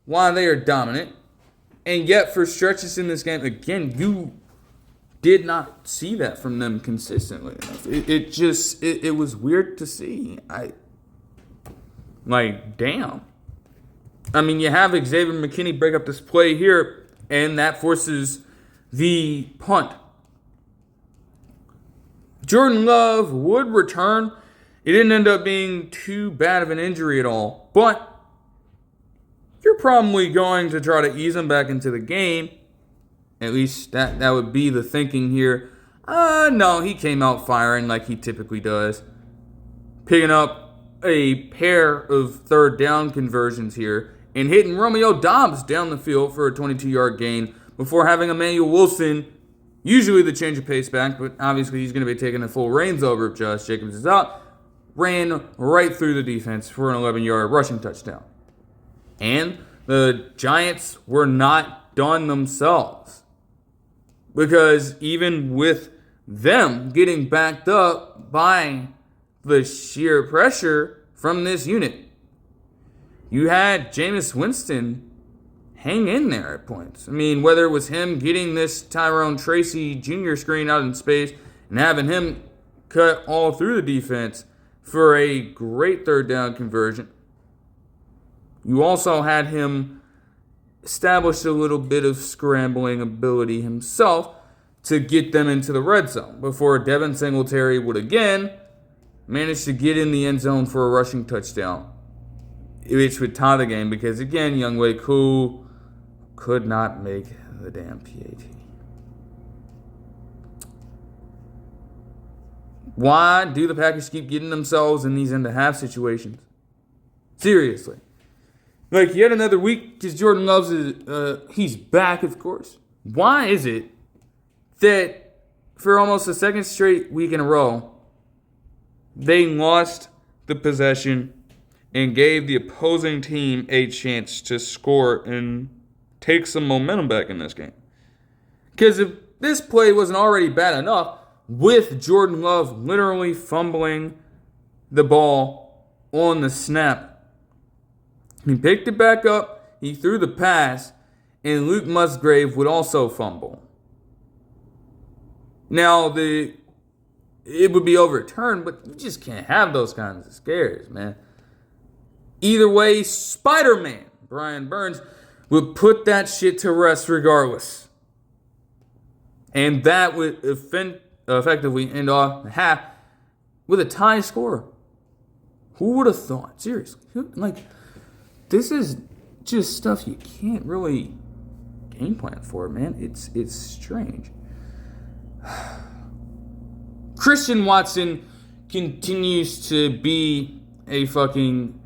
why they are dominant. And yet, for stretches in this game, again, you did not see that from them consistently enough. It was weird to see. Damn. I mean, you have Xavier McKinney break up this play here, and that forces the punt. Jordan Love would return. It didn't end up being too bad of an injury at all, but you're probably going to try to ease him back into the game. At least that would be the thinking here. No, he came out firing like he typically does. Picking up a pair of third down conversions here and hitting Romeo Doubs down the field for a 22-yard gain before having Emmanuel Wilson, usually the change of pace back, but obviously he's going to be taking the full reins over if Josh Jacobs is out, ran right through the defense for an 11-yard rushing touchdown. And the Giants were not done themselves, because even with them getting backed up by the sheer pressure from this unit, you had Jameis Winston hang in there at points. I mean, whether it was him getting this Tyrone Tracy Jr. screen out in space and having him cut all through the defense for a great third down conversion. You also had him establish a little bit of scrambling ability himself to get them into the red zone before Devin Singletary would again manage to get in the end zone for a rushing touchdown, which would tie the game because, again, Younghoe Koo could not make the damn PAT. Why do the Packers keep getting themselves in these end-of-half situations? Seriously. Like, yet another week, because Jordan Love's he's back, of course. Why is it that for almost a second straight week in a row, they lost the possession and gave the opposing team a chance to score and take some momentum back in this game? Because if this play wasn't already bad enough, with Jordan Love literally fumbling the ball on the snap, he picked it back up, he threw the pass, and Luke Musgrave would also fumble. Now, it would be overturned, but you just can't have those kinds of scares, man. Either way, Spider-Man, Brian Burns, would put that shit to rest regardless. And that would effectively end off the half with a tie score. Who would have thought? Seriously. Like, this is just stuff you can't really game plan for, man. It's strange. Christian Watson continues to be a fucking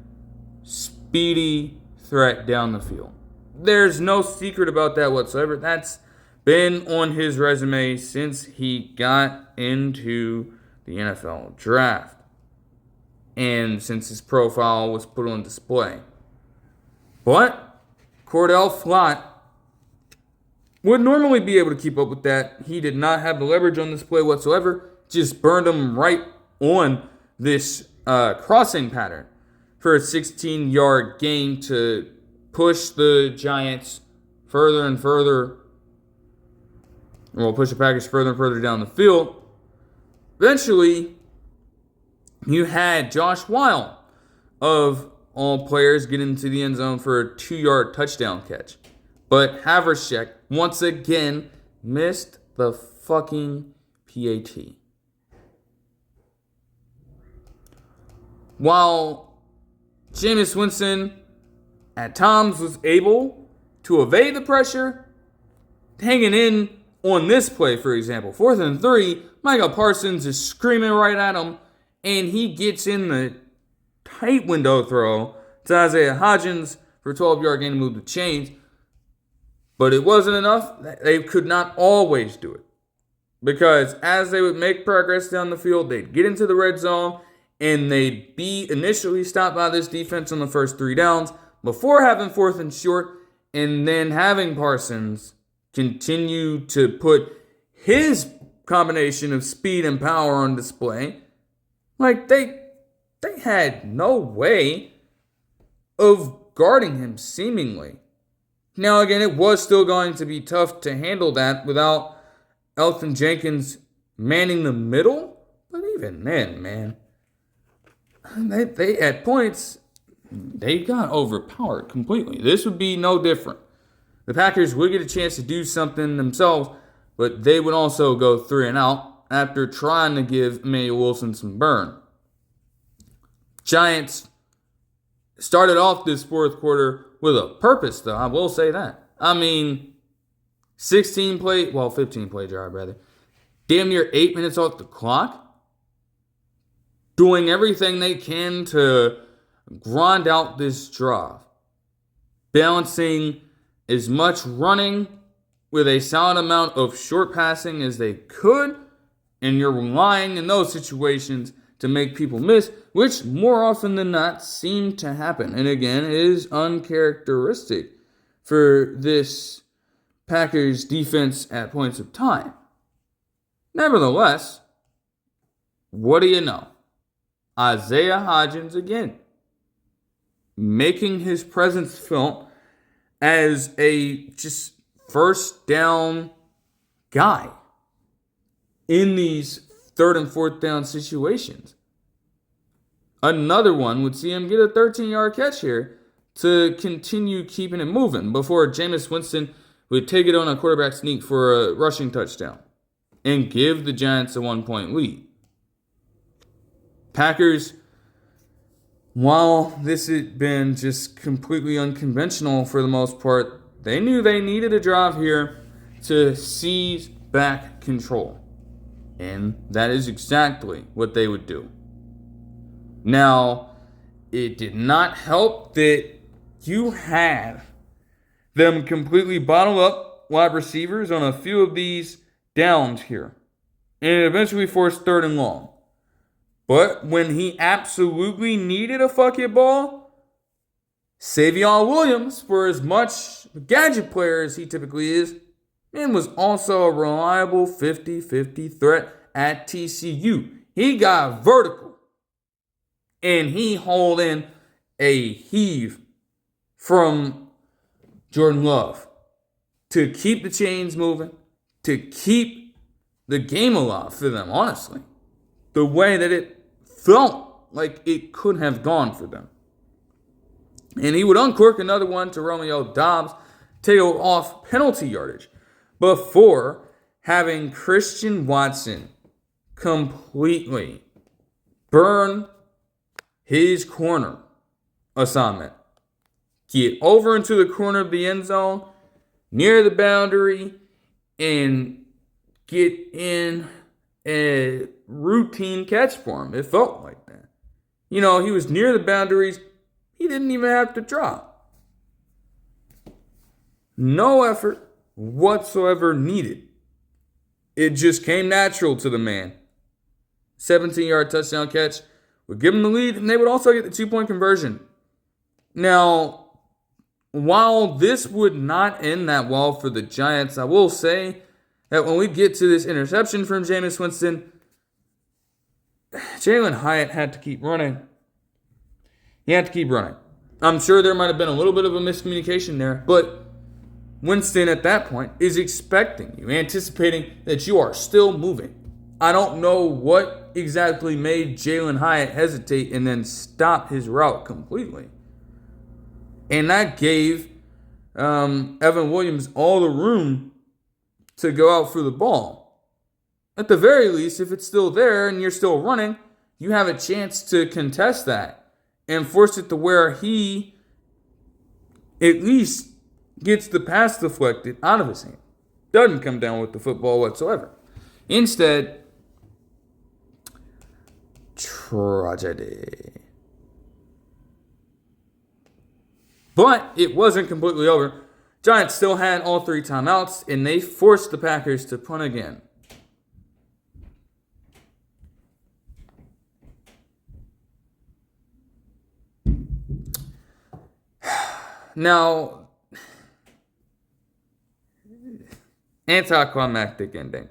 speedy threat down the field. There's no secret about that whatsoever. That's been on his resume since he got into the NFL draft and since his profile was put on display. But Cordell Flott would normally be able to keep up with that. He did not have the leverage on display whatsoever. Just burned him right on this crossing pattern for a 16-yard gain to push the Giants further and further. Well, push the Packers further and further down the field. Eventually, you had Josh Weil, of all players, get into the end zone for a 2-yard touchdown catch. But Havershek, once again, missed the fucking PAT. While Jameis Winston at times was able to evade the pressure, hanging in on this play, for example, 4th and 3, Micah Parsons is screaming right at him, and he gets in the tight window throw to Isaiah Hodgins for a 12-yard gain to move the chains. But it wasn't enough. They could not always do it. Because as they would make progress down the field, they'd get into the red zone, and they'd be initially stopped by this defense on the first 3 downs before having 4th and short, and then having Parsons continue to put his combination of speed and power on display. Like, they had no way of guarding him, seemingly. Now, again, it was still going to be tough to handle that without Elgton Jenkins manning the middle. But even then, man, they at points, they got overpowered completely. This would be no different. The Packers would get a chance to do something themselves, but they would also go 3 and out after trying to give Emmanuel Wilson some burn. Giants started off this fourth quarter with a purpose, though. I will say that. I mean, 15 play drive, rather. Damn near 8 minutes off the clock. Doing everything they can to grind out this drive. Balancing as much running with a solid amount of short passing as they could. And you're relying in those situations to make people miss, which more often than not seem to happen. And again, is uncharacteristic for this Packers defense at points of time. Nevertheless, what do you know? Isaiah Hodgins again, making his presence felt as a just first down guy in these 3rd and 4th down situations. Another one would see him get a 13-yard catch here to continue keeping it moving before Jameis Winston would take it on a quarterback sneak for a rushing touchdown and give the Giants a 1-point lead. Packers, while this had been just completely unconventional for the most part, they knew they needed a drive here to seize back control. And that is exactly what they would do. Now, it did not help that you had them completely bottle up wide receivers on a few of these downs here. And it eventually forced 3rd and long. But when he absolutely needed a fuck it ball, Savion Williams, for as much gadget player as he typically is, and was also a reliable 50-50 threat at TCU. He got vertical. And he hauled in a heave from Jordan Love to keep the chains moving, to keep the game alive for them, honestly. The way that it felt like it could have gone for them. And he would uncork another one to Romeo Doubs, tail off penalty yardage, before having Christian Watson completely burn his corner assignment. Get over into the corner of the end zone, near the boundary, and get in a routine catch for him. It felt like that. He was near the boundaries. He didn't even have to drop. No effort whatsoever needed. It just came natural to the man. 17-yard touchdown catch would give him the lead, and they would also get the 2-point conversion. Now, while this would not end that well for the Giants, I will say that when we get to this interception from Jameis Winston, Jalin Hyatt had to keep running. He had to keep running. I'm sure there might have been a little bit of a miscommunication there, but Winston at that point is expecting you, anticipating that you are still moving. I don't know what exactly made Jalin Hyatt hesitate and then stop his route completely. And that gave Evan Williams all the room to go out for the ball. At the very least, if it's still there and you're still running, you have a chance to contest that and force it to where he at least gets the pass deflected out of his hand. Doesn't come down with the football whatsoever. Instead, tragedy. But it wasn't completely over. Giants still had all 3 timeouts, and they forced the Packers to punt again. Now, anticlimactic ending.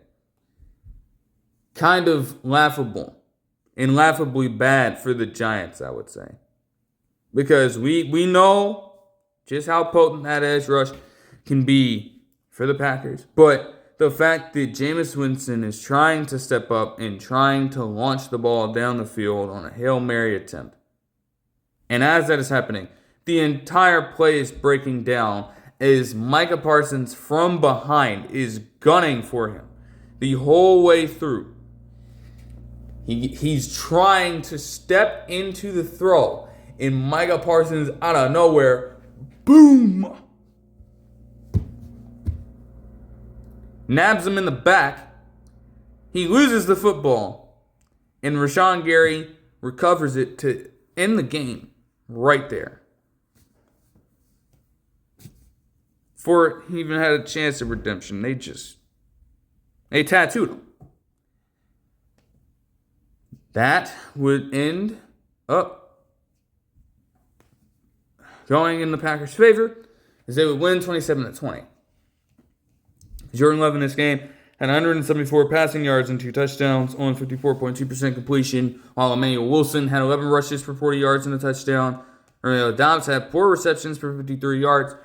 Kind of laughable and laughably bad for the Giants, I would say. Because we know just how potent that edge rush can be for the Packers. But the fact that Jameis Winston is trying to step up and trying to launch the ball down the field on a Hail Mary attempt. And as that is happening, the entire play is breaking down as Micah Parsons from behind is gunning for him the whole way through. He's trying to step into the throw, and Micah Parsons out of nowhere, boom, nabs him in the back. He loses the football, and Rashawn Gary recovers it to end the game right there. Before he even had a chance of redemption, they tattooed him. That would end up going in the Packers' favor as they would win 27-20. Jordan Love in this game had 174 passing yards and 2 touchdowns on 54.2% completion, while Emmanuel Wilson had 11 rushes for 40 yards and a touchdown. Romeo Doubs had 4 receptions for 53 yards,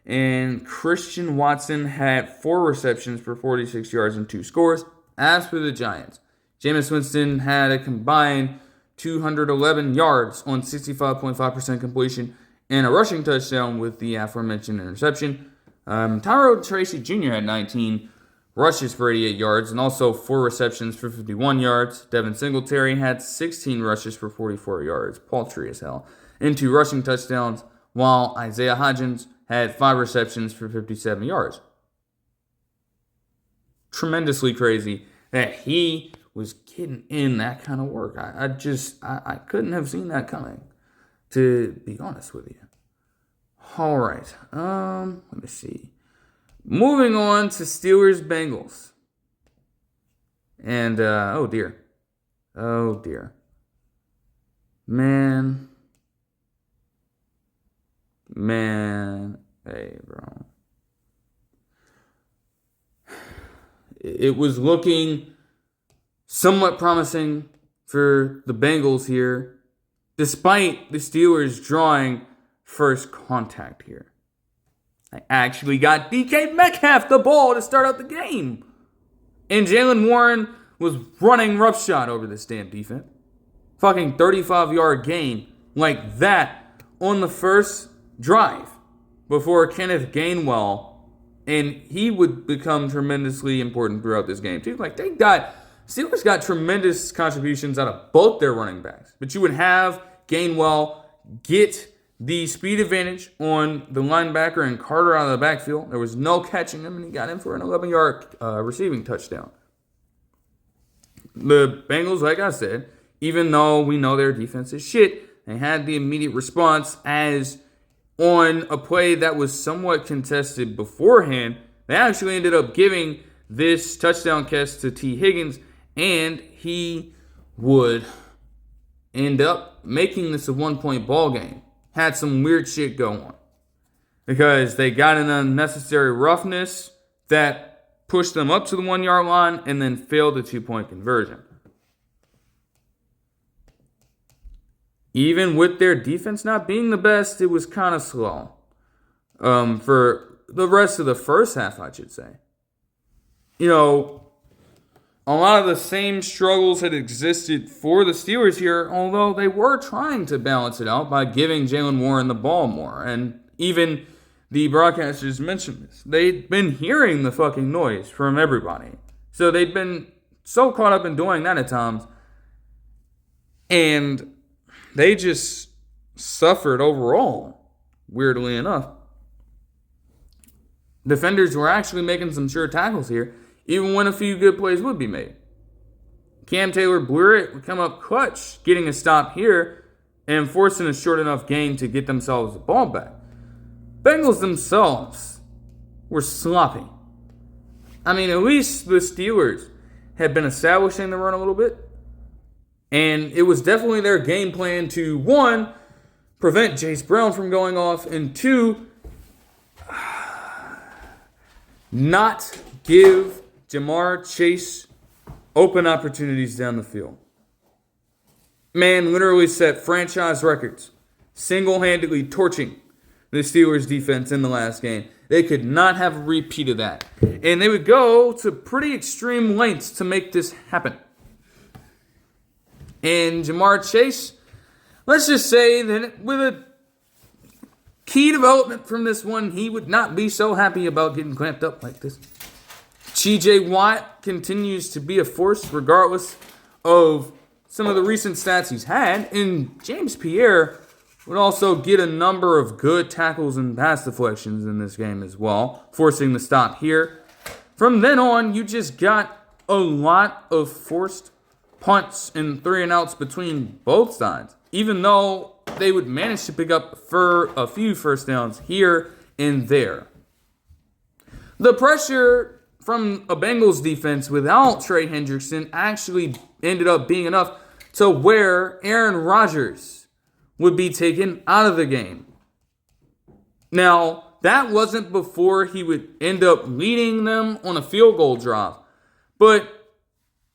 and Christian Watson had 4 receptions for 46 yards and 2 scores. As for the Giants, Jameis Winston had a combined 211 yards on 65.5% completion and a rushing touchdown with the aforementioned interception. Tyrell Tracy Jr. had 19 rushes for 88 yards and also 4 receptions for 51 yards. Devin Singletary had 16 rushes for 44 yards, paltry as hell, and 2 rushing touchdowns, while Isaiah Hodgins had 5 receptions for 57 yards. Tremendously crazy that he was getting in that kind of work. I couldn't have seen that coming, to be honest with you. All right. Let me see. Moving on to Steelers-Bengals. And, oh dear. Man, hey, bro. It was looking somewhat promising for the Bengals here, despite the Steelers drawing first contact here. I actually got DK Metcalf the ball to start out the game. And Jaylen Warren was running roughshod over this damn defense. Fucking 35-yard gain like that on the first drive before Kenneth Gainwell. And he would become tremendously important throughout this game, too. Steelers got tremendous contributions out of both their running backs. But you would have Gainwell get the speed advantage on the linebacker and Carter out of the backfield. There was no catching him, and he got in for an 11-yard receiving touchdown. The Bengals, like I said, even though we know their defense is shit, they had the immediate response as on a play that was somewhat contested beforehand, they actually ended up giving this touchdown catch to T. Higgins, and he would end up making this a 1-point ball game. Had some weird shit go on because they got an unnecessary roughness that pushed them up to the 1-yard line and then failed the 2-point conversion. Even with their defense not being the best, it was kind of slow for the rest of the first half, I should say. You know, a lot of the same struggles had existed for the Steelers here, although they were trying to balance it out by giving Jaylen Warren the ball more. And even the broadcasters mentioned this. They'd been hearing the fucking noise from everybody. So they'd been so caught up in doing that at times. And they just suffered overall, weirdly enough. Defenders were actually making some sure tackles here, even when a few good plays would be made. Cam Taylor-Britt would come up clutch, getting a stop here and forcing a short enough gain to get themselves the ball back. Bengals themselves were sloppy. I mean, at least the Steelers had been establishing the run a little bit. And it was definitely their game plan to, 1, prevent Chase Brown from going off, and 2, not give Jamar Chase open opportunities down the field. Man literally set franchise records, single-handedly torching the Steelers defense in the last game. They could not have a repeat of that. And they would go to pretty extreme lengths to make this happen. And Jamar Chase, let's just say that with a key development from this one, he would not be so happy about getting clamped up like this. T.J. Watt continues to be a force regardless of some of the recent stats he's had. And James Pierre would also get a number of good tackles and pass deflections in this game as well, forcing the stop here. From then on, you just got a lot of forced punts and 3-and-outs between both sides, even though they would manage to pick up for a few first downs here and there. The pressure from a Bengals defense without Trey Hendrickson actually ended up being enough to where Aaron Rodgers would be taken out of the game. Now, that wasn't before he would end up leading them on a field goal drive, but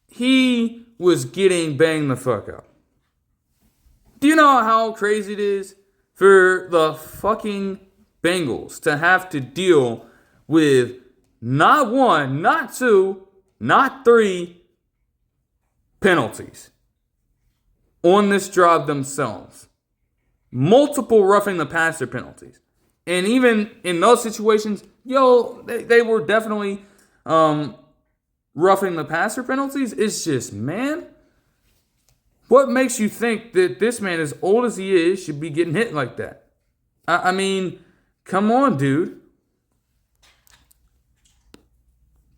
he was getting banged the fuck up. Do you know how crazy it is for the fucking Bengals to have to deal with not 1, not 2, not 3 penalties on this drive themselves? Multiple roughing the passer penalties. And even in those situations, they were definitely roughing the passer penalties. It's just, man, what makes you think that this man, as old as he is, should be getting hit like that? I mean, come on, dude.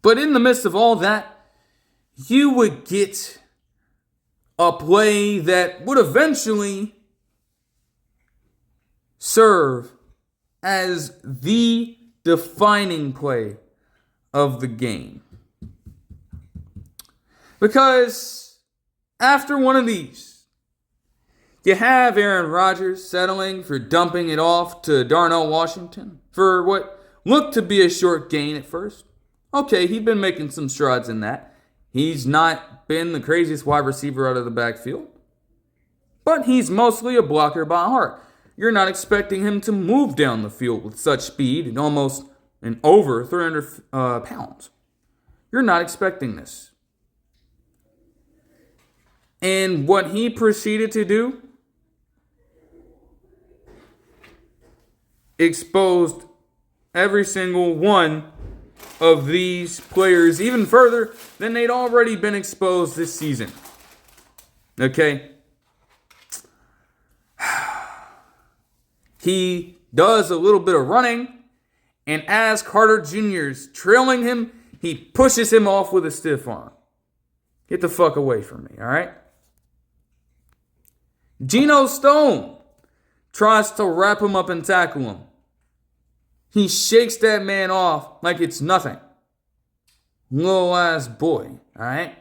But in the midst of all that, you would get a play that would eventually serve as the defining play of the game. Because after one of these, you have Aaron Rodgers settling for dumping it off to Darnell Washington for what looked to be a short gain at first. Okay, he'd been making some strides in that. He's not been the craziest wide receiver out of the backfield, but he's mostly a blocker by heart. You're not expecting him to move down the field with such speed and almost and over 300 pounds. You're not expecting this. And what he proceeded to do exposed every single one of these players even further than they'd already been exposed this season. Okay? He does a little bit of running, and as Carter Jr. is trailing him, he pushes him off with a stiff arm. Get the fuck away from me, all right? Geno Stone tries to wrap him up and tackle him. He shakes that man off like it's nothing. Little ass boy, all right?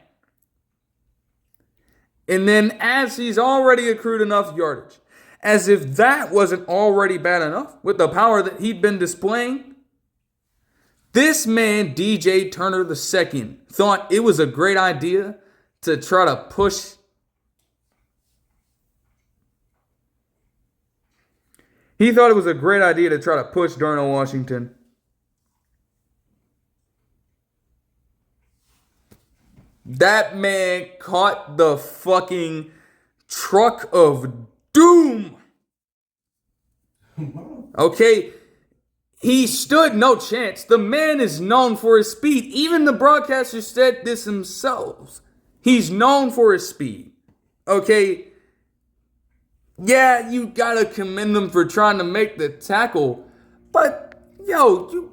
And then as he's already accrued enough yardage, as if that wasn't already bad enough with the power that he'd been displaying, this man, DJ Turner II, thought it was a great idea to try to push. He thought it was a great idea to try to push Darnell Washington. That man caught the fucking truck of doom. Okay, he stood no chance. The man is known for his speed. Even the broadcasters said this themselves. He's known for his speed. Okay, yeah, you gotta commend them for trying to make the tackle, but yo,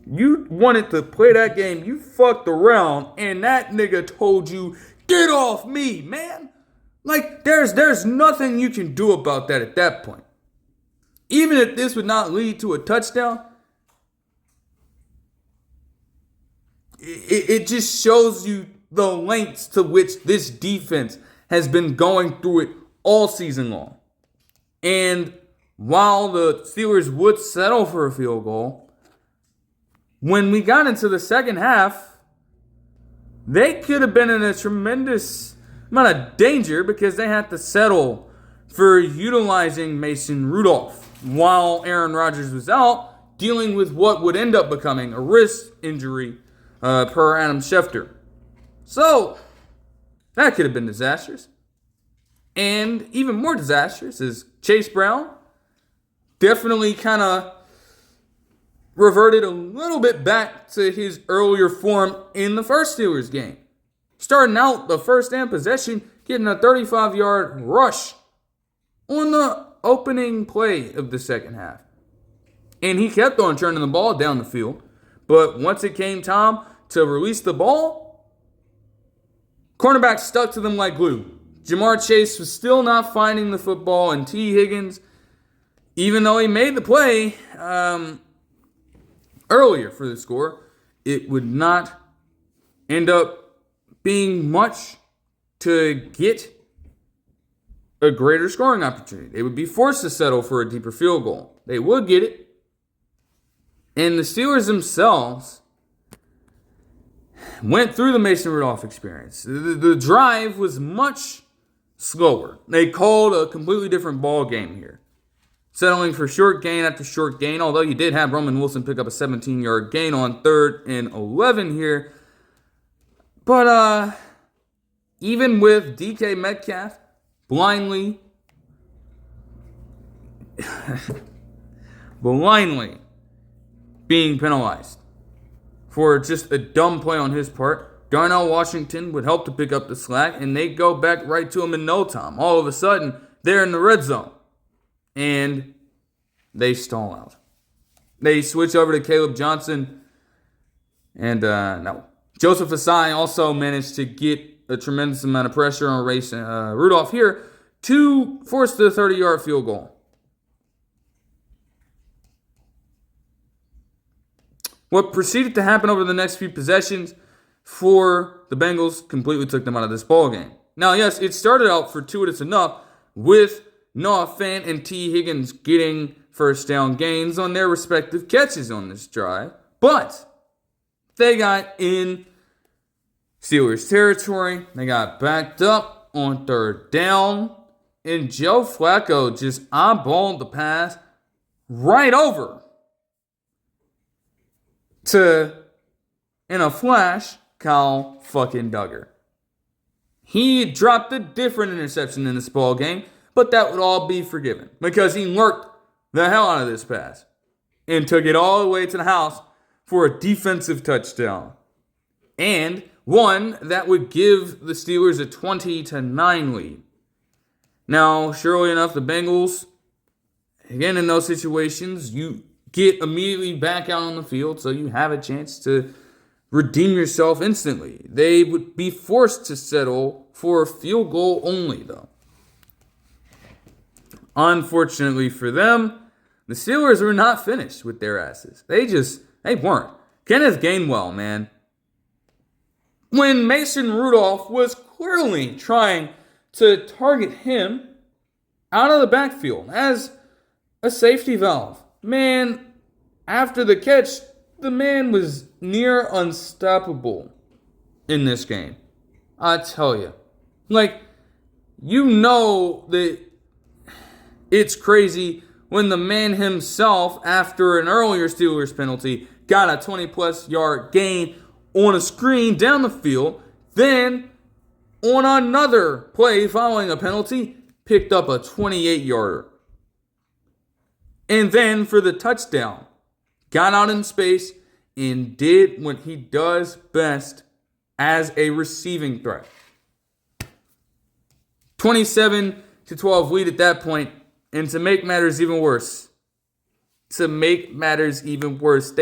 you wanted to play that game, you fucked around, and that nigga told you, get off me, man. Like, there's nothing you can do about that at that point. Even if this would not lead to a touchdown, it just shows you the lengths to which this defense has been going through it all season long. And while the Steelers would settle for a field goal, when we got into the second half, they could have been in a tremendous amount of danger because they had to settle for utilizing Mason Rudolph while Aaron Rodgers was out, dealing with what would end up becoming a wrist injury per Adam Schefter. So, that could have been disastrous. And even more disastrous is Chase Brown definitely kind of reverted a little bit back to his earlier form in the first Steelers game. Starting out the first damn possession, getting a 35-yard rush on the opening play of the second half. And he kept on turning the ball down the field. But once it came time to release the ball, cornerback stuck to them like glue. Jamar Chase was still not finding the football, and T. Higgins, even though he made the play earlier for the score, it would not end up being much to get a greater scoring opportunity. They would be forced to settle for a deeper field goal. They would get it. And the Steelers themselves went through the Mason Rudolph experience. The drive was much slower. They called a completely different ball game here, settling for short gain after short gain, although you did have Roman Wilson pick up a 17-yard gain on 3rd and 11 here. But even with DK Metcalf blindly being penalized for just a dumb play on his part, Darnell Washington would help to pick up the slack, and they go back right to him in no time. All of a sudden, they're in the red zone, and they stall out. They switch over to Caleb Johnson, and no. Joseph Asai also managed to get a tremendous amount of pressure on Rudolph here to force the 30-yard field goal. What proceeded to happen over the next few possessions for the Bengals completely took them out of this ball game. Now, yes, it started out fortuitous enough with Noah Fant and T. Higgins getting first down gains on their respective catches on this drive, but they got in Steelers territory. They got backed up on 3rd down, and Joe Flacco just eyeballed the pass right over to, in a flash, Kyle fucking Duggar. He dropped a different interception in this ball game, but that would all be forgiven because he lurked the hell out of this pass and took it all the way to the house for a defensive touchdown. And one that would give the Steelers a 20-9 lead. Now, surely enough, the Bengals again, in those situations, you get immediately back out on the field so you have a chance to redeem yourself instantly. They would be forced to settle for a field goal only, though. Unfortunately for them, the Steelers were not finished with their asses. They weren't. Kenneth Gainwell, man. When Mason Rudolph was clearly trying to target him out of the backfield as a safety valve, man, after the catch, the man was near unstoppable in this game. I tell you. Like, you know that it's crazy when the man himself, after an earlier Steelers penalty, got a 20-plus yard gain on a screen down the field, then on another play following a penalty, picked up a 28-yarder. And then for the touchdown, got out in space and did what he does best as a receiving threat. 27-12 lead at that point. And to make matters even worse, they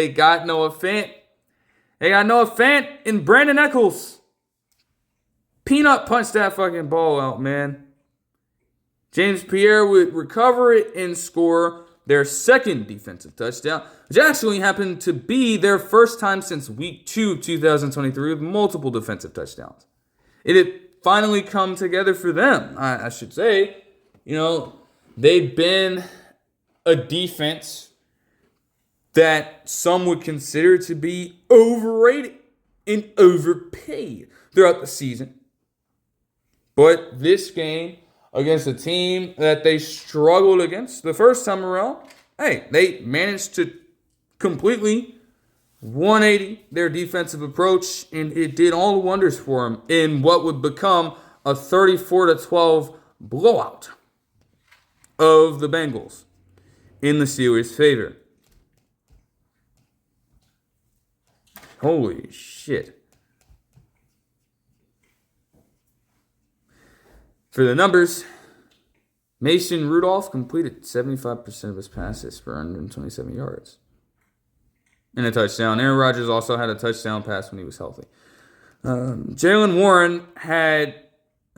got Noah Fant. They got Noah Fant and Brandon Echols. Peanut punched that fucking ball out, man. James Pierre would recover it and score their second defensive touchdown, which actually happened to be their first time since week 2 of 2023 with multiple defensive touchdowns. It had finally come together for them, I should say. You know, they've been a defense that some would consider to be overrated and overpaid throughout the season. But this game against a team that they struggled against the first time around, hey, they managed to completely 180 their defensive approach, and it did all the wonders for them in what would become a 34-12 blowout of the Bengals in the Steelers' favor. Holy shit. For the numbers, Mason Rudolph completed 75% of his passes for 127 yards and a touchdown. Aaron Rodgers also had a touchdown pass when he was healthy. Jaylen Warren had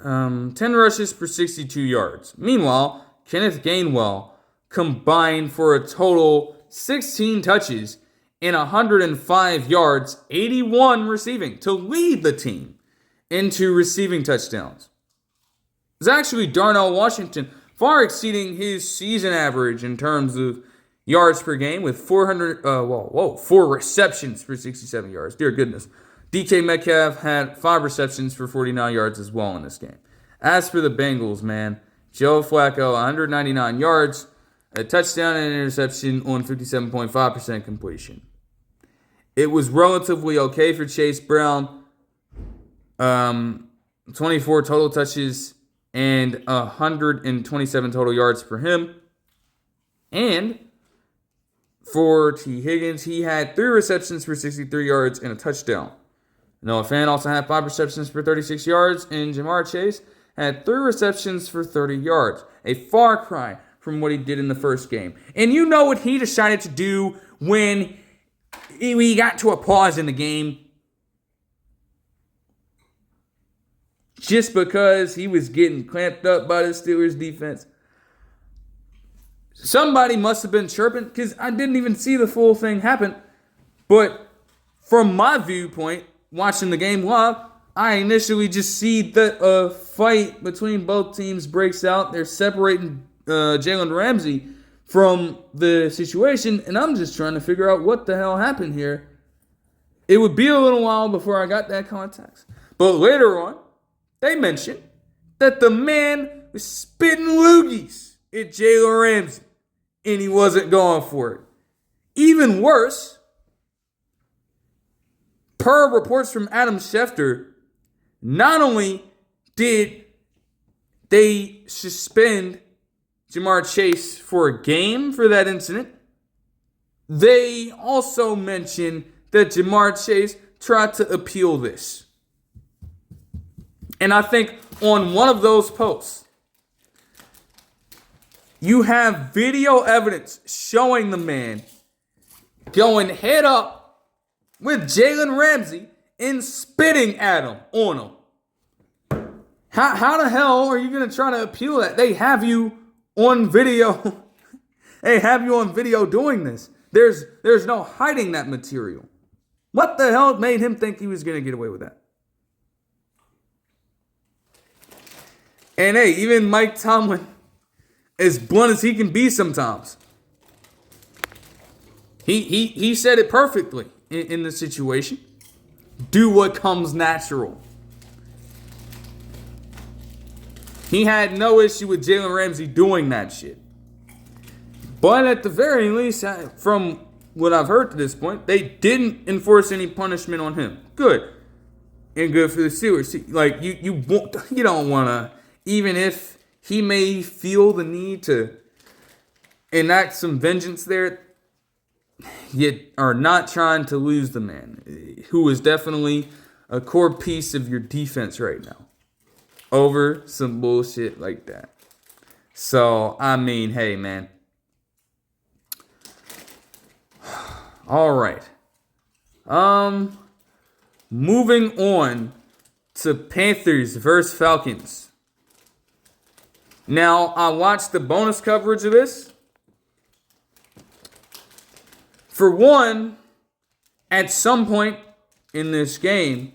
10 rushes for 62 yards. Meanwhile, Kenneth Gainwell combined for a total 16 touches and 105 yards, 81 receiving, to lead the team into receiving touchdowns. It's actually Darnell Washington far exceeding his season average in terms of yards per game with 4 receptions for 67 yards. Dear goodness. DK Metcalf had 5 receptions for 49 yards as well in this game. As for the Bengals, man, Joe Flacco, 199 yards, a touchdown and an interception on 57.5% completion. It was relatively okay for Chase Brown. 24 total touches and 127 total yards for him. And for T. Higgins, he had 3 receptions for 63 yards and a touchdown. Noah Fant also had 5 receptions for 36 yards, and Jamar Chase had 3 receptions for 30 yards. A far cry from what he did in the first game. And you know what he decided to do when we got to a pause in the game? Just because he was getting clamped up by the Steelers defense. Somebody must have been chirping because I didn't even see the full thing happen. But from my viewpoint, watching the game live, I initially just see that a fight between both teams breaks out. They're separating Jalen Ramsey from the situation, and I'm just trying to figure out what the hell happened here. It would be a little while before I got that context. But later on, they mentioned that the man was spitting loogies at Jalen Ramsey, and he wasn't going for it. Even worse, per reports from Adam Schefter, not only did they suspend Jamar Chase for a game for that incident, they also mentioned that Jamar Chase tried to appeal this. And I think on one of those posts, You have video evidence showing the man going head up with Jalen Ramsey and spitting at him, on him. How the hell are you going to try to appeal that? They have you on video. They have you on video doing this. There's no hiding that material. What the hell made him think he was going to get away with that? And hey, even Mike Tomlin, as blunt as he can be sometimes, he said it perfectly in the situation. Do what comes natural. He had no issue with Jalen Ramsey doing that shit. But at the very least, from what I've heard to this point, they didn't enforce any punishment on him. Good. And good for the Steelers. Like, you don't want to, even if he may feel the need to enact some vengeance there, you are not trying to lose the man, who is definitely a core piece of your defense right now, over some bullshit like that. So, I mean, hey, man. All right. Moving on to Panthers versus Falcons. Now, I watched the bonus coverage of this. For one, at some point in this game,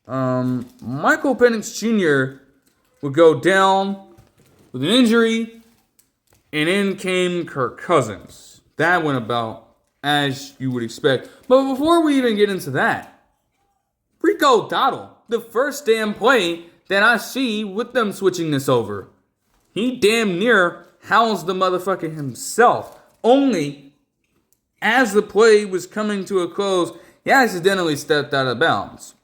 Michael Penix Jr. would go down with an injury, and in came Kirk Cousins. That went about as you would expect. But before we even get into that, Rico Dowdle, the first damn play that I see with them switching this over, he damn near housed the motherfucker himself. Only as the play was coming to a close, he accidentally stepped out of bounds.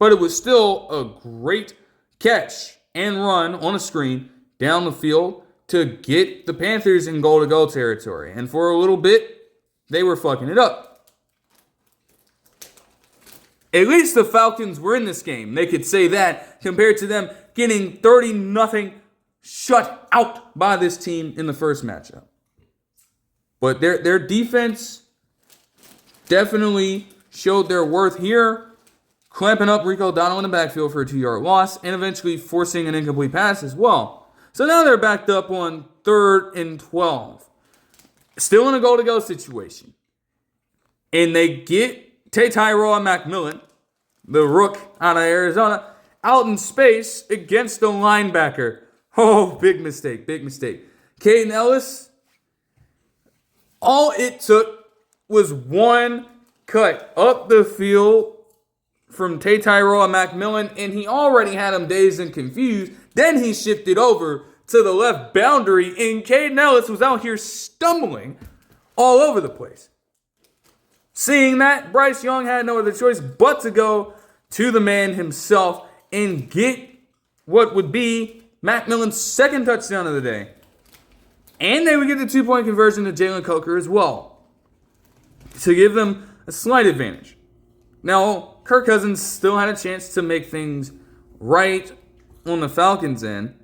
But it was still a great catch and run on a screen down the field to get the Panthers in goal-to-goal territory. And for a little bit, they were fucking it up. At least the Falcons were in this game. They could say that compared to them getting 30-0 shut out by this team in the first matchup. But their defense definitely showed their worth here, clamping up Rico Dowdle in the backfield for a 2-yard loss and eventually forcing an incomplete pass as well. So now they're backed up on 3rd and 12. Still in a goal-to-go situation. And they get Tyrone McMillan, the rook out of Arizona, out in space against the linebacker. Oh, big mistake, big mistake. Caden Ellis, all it took was one cut up the field from Tyrone McMillan, and he already had him dazed and confused. Then he shifted over to the left boundary, and Caden Ellis was out here stumbling all over the place. Seeing that, Bryce Young had no other choice but to go to the man himself and get what would be McMillan's second touchdown of the day. And they would get the 2-point conversion to Jalen Coker as well, to give them a slight advantage. Now, Kirk Cousins still had a chance to make things right on the Falcons' end,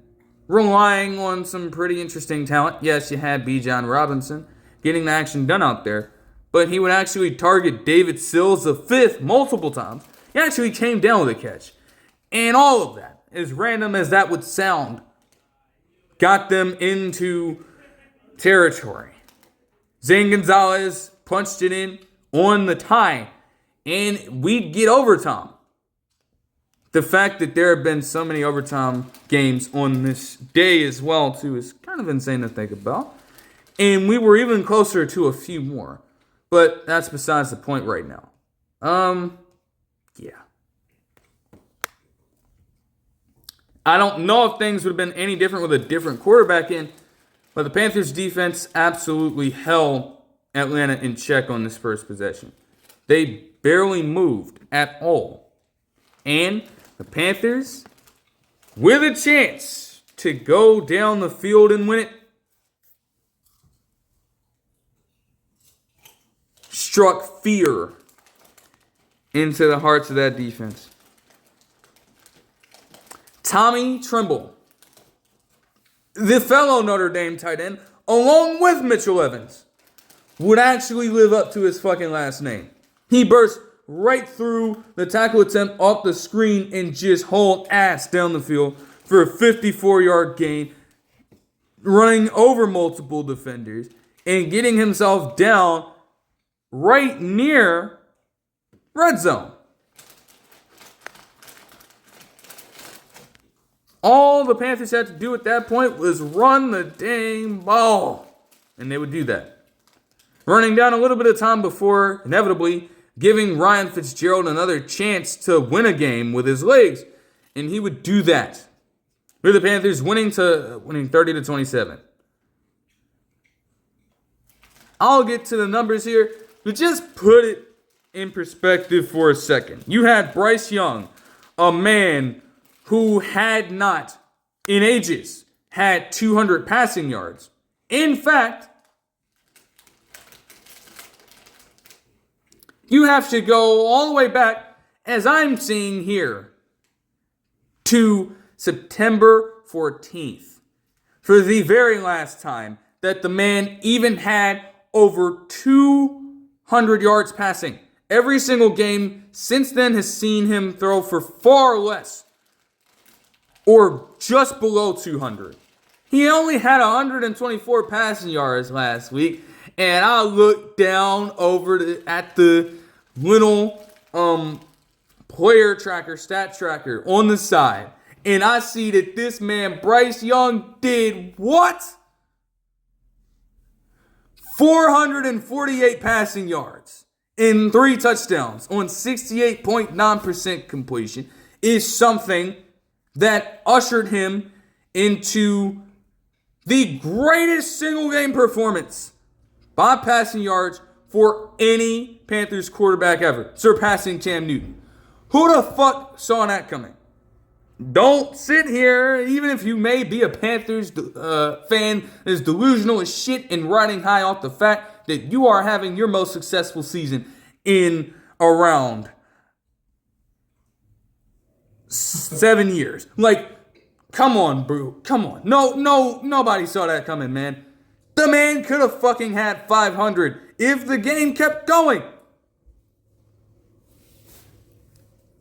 relying on some pretty interesting talent. Yes, you had Bijan Robinson getting the action done out there, but he would actually target David Sills the fifth multiple times. He actually came down with a catch. And all of that, as random as that would sound, got them into territory. Zane Gonzalez punched it in on the tie, and we'd get overtime. The fact that there have been so many overtime games on this day as well, too, is kind of insane to think about. And we were even closer to a few more. But that's besides the point right now. Yeah. I don't know if things would have been any different with a different quarterback in, but the Panthers defense absolutely held Atlanta in check on this first possession. They barely moved at all. And the Panthers, with a chance to go down the field and win it, struck fear into the hearts of that defense. Tommy Tremble, the fellow Notre Dame tight end, along with Mitchell Evans, would actually live up to his fucking last name. He burst right through the tackle attempt off the screen and just hauled ass down the field for a 54-yard gain, running over multiple defenders and getting himself down right near red zone. All the Panthers had to do at that point was run the dang ball. And they would do that. Running down a little bit of time before, inevitably, giving Ryan Fitzgerald another chance to win a game with his legs. And he would do that. With the Panthers winning 30-27. I'll get to the numbers here, but just put it in perspective for a second. You had Bryce Young, a man who had not, in ages, had 200 passing yards. In fact, you have to go all the way back, as I'm seeing here, to September 14th, for the very last time that the man even had over 200 yards passing. Every single game since then has seen him throw for far less, or just below 200. He only had 124 passing yards last week, and I looked down at the little player tracker, stat tracker on the side, and I see that this man, Bryce Young, did what? 448 passing yards and 3 touchdowns on 68.9% completion is something that ushered him into the greatest single game performance by passing yards for any Panthers quarterback ever, surpassing Cam Newton. Who the fuck saw that coming? Don't sit here, even if you may be a Panthers fan that is delusional as shit and riding high off the fact that you are having your most successful season in around 7 years. Like, come on, bro. Come on. Nobody saw that coming, man. The man could have fucking had 500 if the game kept going.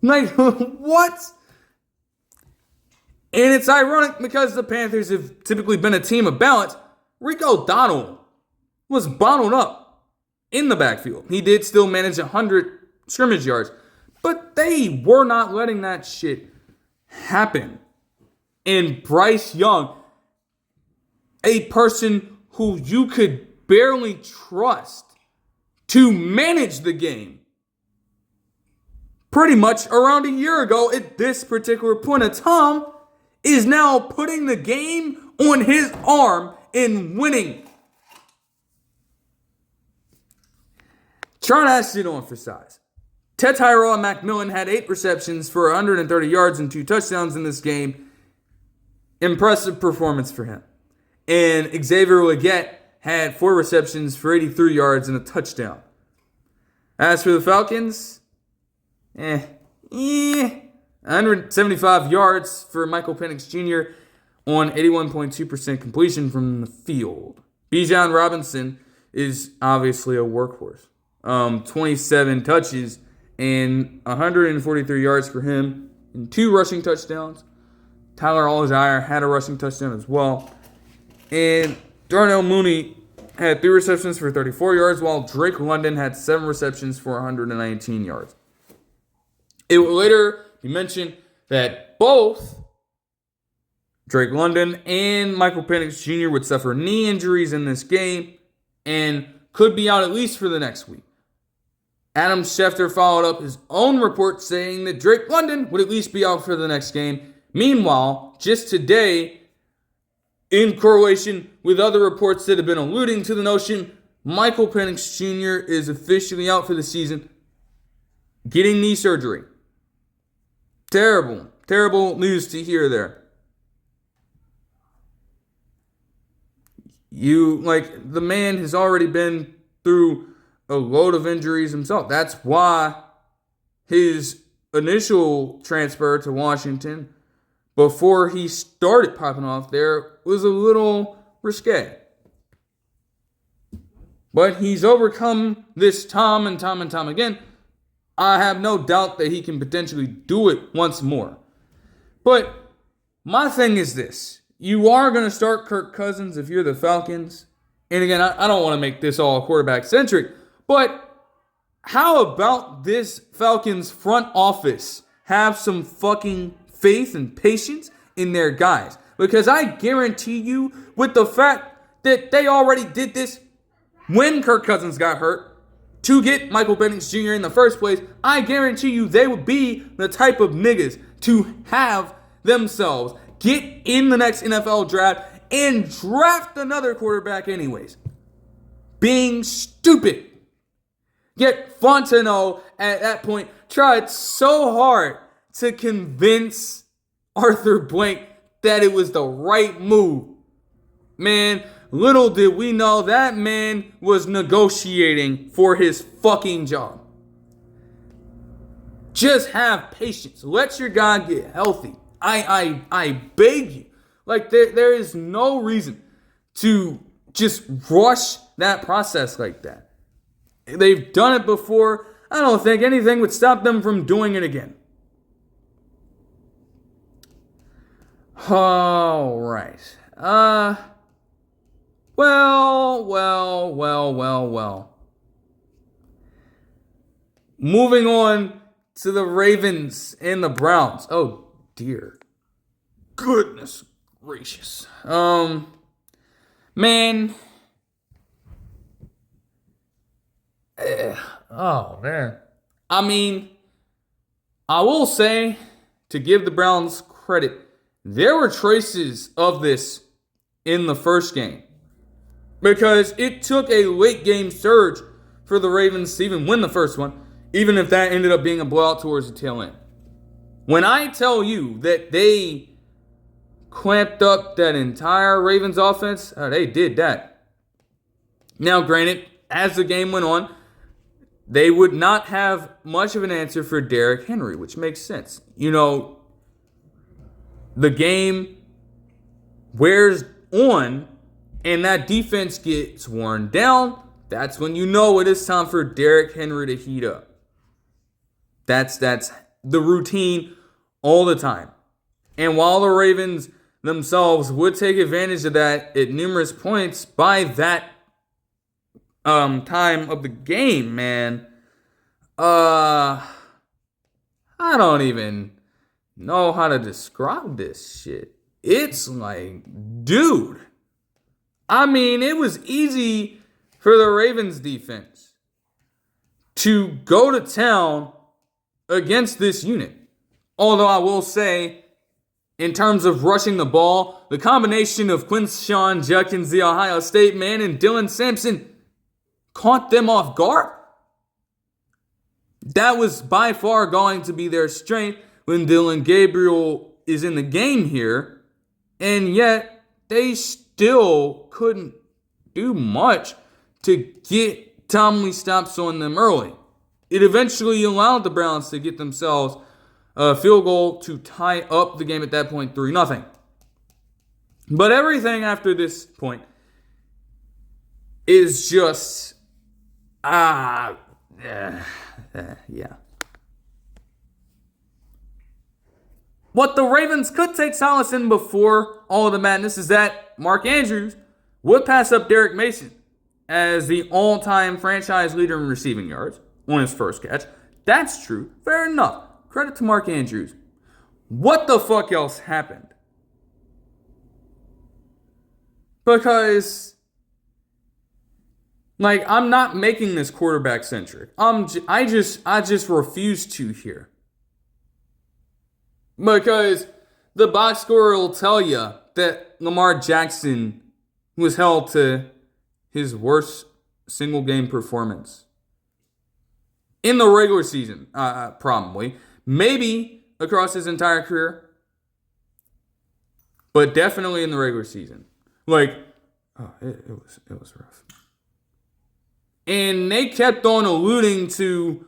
Like, what? And it's ironic because the Panthers have typically been a team of balance. Rico Donnell was bottled up in the backfield. He did still manage 100 scrimmage yards, but they were not letting that shit happen. And Bryce Young, a person who you could barely trust to manage the game, pretty much around a year ago at this particular point of time, is now putting the game on his arm and winning. Try that shit on for size. Ted Tyrell and McMillan had 8 receptions for 130 yards and 2 touchdowns in this game. Impressive performance for him. And Xavier Legette had 4 receptions for 83 yards and a touchdown. As for the Falcons, 175 yards for Michael Penix Jr. on 81.2% completion from the field. Bijan Robinson is obviously a workhorse. 27 touches and 143 yards for him and 2 rushing touchdowns. Tyler Allgeier had a rushing touchdown as well. And Darnell Mooney had 3 receptions for 34 yards, while Drake London had 7 receptions for 119 yards. It will later be mentioned that both Drake London and Michael Penix Jr. would suffer knee injuries in this game and could be out at least for the next week. Adam Schefter followed up his own report saying that Drake London would at least be out for the next game. Meanwhile, just today, in correlation with other reports that have been alluding to the notion, Michael Penix Jr. is officially out for the season, getting knee surgery. Terrible news to hear there. The man has already been through a load of injuries himself. That's why his initial transfer to Washington before he started popping off there was a little risque. But he's overcome this time and time again. I have no doubt that he can potentially do it once more. But my thing is this. You are going to start Kirk Cousins if you're the Falcons. And again, I don't want to make this all quarterback-centric, but how about this Falcons front office have some fucking faith and patience in their guys? Because I guarantee you, with the fact that they already did this when Kirk Cousins got hurt to get Michael Penix Jr. in the first place, I guarantee you they would be the type of niggas to have themselves get in the next NFL draft and draft another quarterback anyways. Being stupid. Yet Fontenot at that point tried so hard to convince Arthur Blank that it was the right move. Man, little did we know that man was negotiating for his fucking job. Just have patience. Let your guy get healthy. I beg you. Like, there is no reason to just rush that process like that. They've done it before. I don't think anything would stop them from doing it again. All right. Well. Moving on to the Ravens and the Browns. Oh, dear. Goodness gracious. Man. Oh, man. I mean, I will say, to give the Browns credit, there were traces of this in the first game. Because it took a late game surge for the Ravens to even win the first one, even if that ended up being a blowout towards the tail end. When I tell you that they clamped up that entire Ravens offense, they did that. Now, granted, as the game went on, they would not have much of an answer for Derrick Henry, which makes sense. You know, the game wears on and that defense gets worn down. That's when you know it is time for Derrick Henry to heat up. That's the routine all the time. And while the Ravens themselves would take advantage of that at numerous points by that time of the game, man, I don't even know how to describe this shit. It's like, dude, I mean, it was easy for the Ravens defense to go to town against this unit. Although I will say, in terms of rushing the ball, the combination of Quinshon Judkins, the Ohio State man, and Dylan Sampson caught them off guard. That was by far going to be their strength when Dylan Gabriel is in the game here. And yet, they still couldn't do much to get timely stops on them early. It eventually allowed the Browns to get themselves a field goal to tie up the game at that point 3-0. But everything after this point is just, yeah. What the Ravens could take solace in before all of the madness is that Mark Andrews would pass up Derek Mason as the all-time franchise leader in receiving yards on his first catch. That's true. Fair enough. Credit to Mark Andrews. What the fuck else happened? Because, like, I'm not making this quarterback centric. I just refuse to here. Because the box score will tell you that Lamar Jackson was held to his worst single game performance in the regular season, probably. Maybe across his entire career, but definitely in the regular season. Like, it was rough. And they kept on alluding to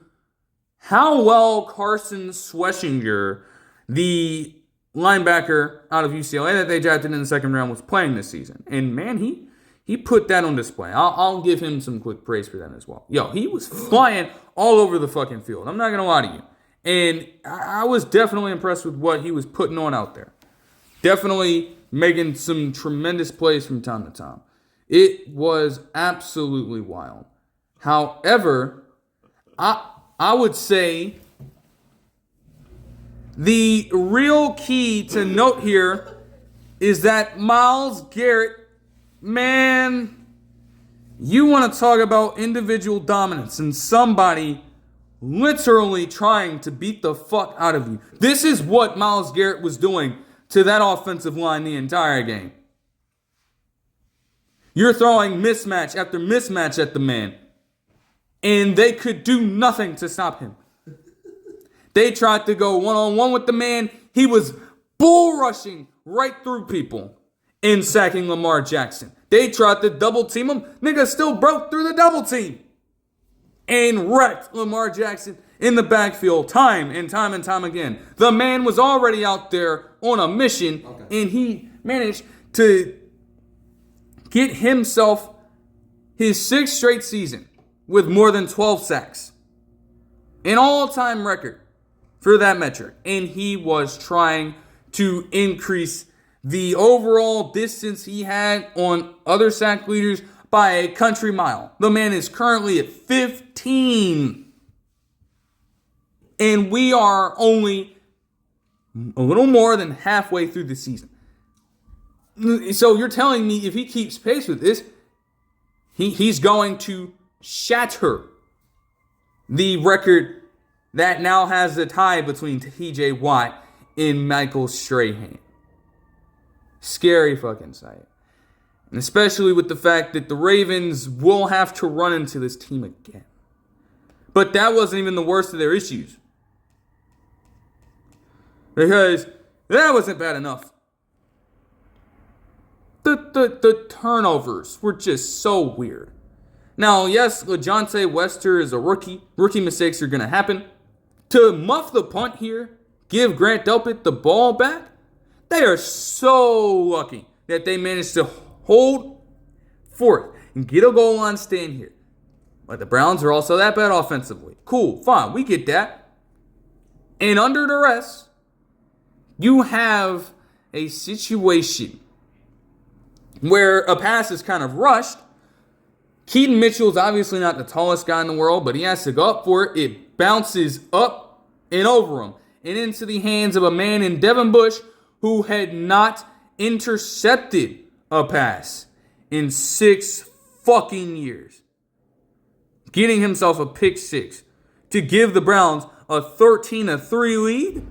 how well Carson Schwarzenegger, the linebacker out of UCLA that they drafted in the second round was playing this season. And man, he put that on display. I'll give him some quick praise for that as well. Yo, he was flying all over the fucking field. I'm not going to lie to you. And I was definitely impressed with what he was putting on out there. Definitely making some tremendous plays from time to time. It was absolutely wild. However, I would say the real key to note here is that Myles Garrett, man, you want to talk about individual dominance and somebody literally trying to beat the fuck out of you. This is what Myles Garrett was doing to that offensive line the entire game. You're throwing mismatch after mismatch at the man, and they could do nothing to stop him. They tried to go one-on-one with the man. He was bull rushing right through people and sacking Lamar Jackson. They tried to double team him. Nigga still broke through the double team and wrecked Lamar Jackson in the backfield time and time again. The man was already out there on a mission, and he managed to get himself his 6th straight season with more than 12 sacks. An all-time record for that metric. And he was trying to increase the overall distance he had on other sack leaders by a country mile. The man is currently at 15. And we are only a little more than halfway through the season. So you're telling me if he keeps pace with this, he's going to shatter the record that now has the tie between TJ Watt and Michael Strahan. Scary fucking sight. And especially with the fact that the Ravens will have to run into this team again. But that wasn't even the worst of their issues. Because that wasn't bad enough. The turnovers were just so weird. Now, yes, LeJohntay Wester is a rookie. Rookie mistakes are going to happen. To muff the punt here, give Grant Delpit the ball back, they are so lucky that they managed to hold forth and get a goal line stand here. But the Browns are also that bad offensively. Cool, fine, we get that. And under duress, you have a situation where a pass is kind of rushed. Keaton Mitchell's obviously not the tallest guy in the world, but he has to go up for it. It bounces up and over him and into the hands of a man in Devin Bush who had not intercepted a pass in 6 fucking years. Getting himself a pick 6 to give the Browns a 13-3 lead.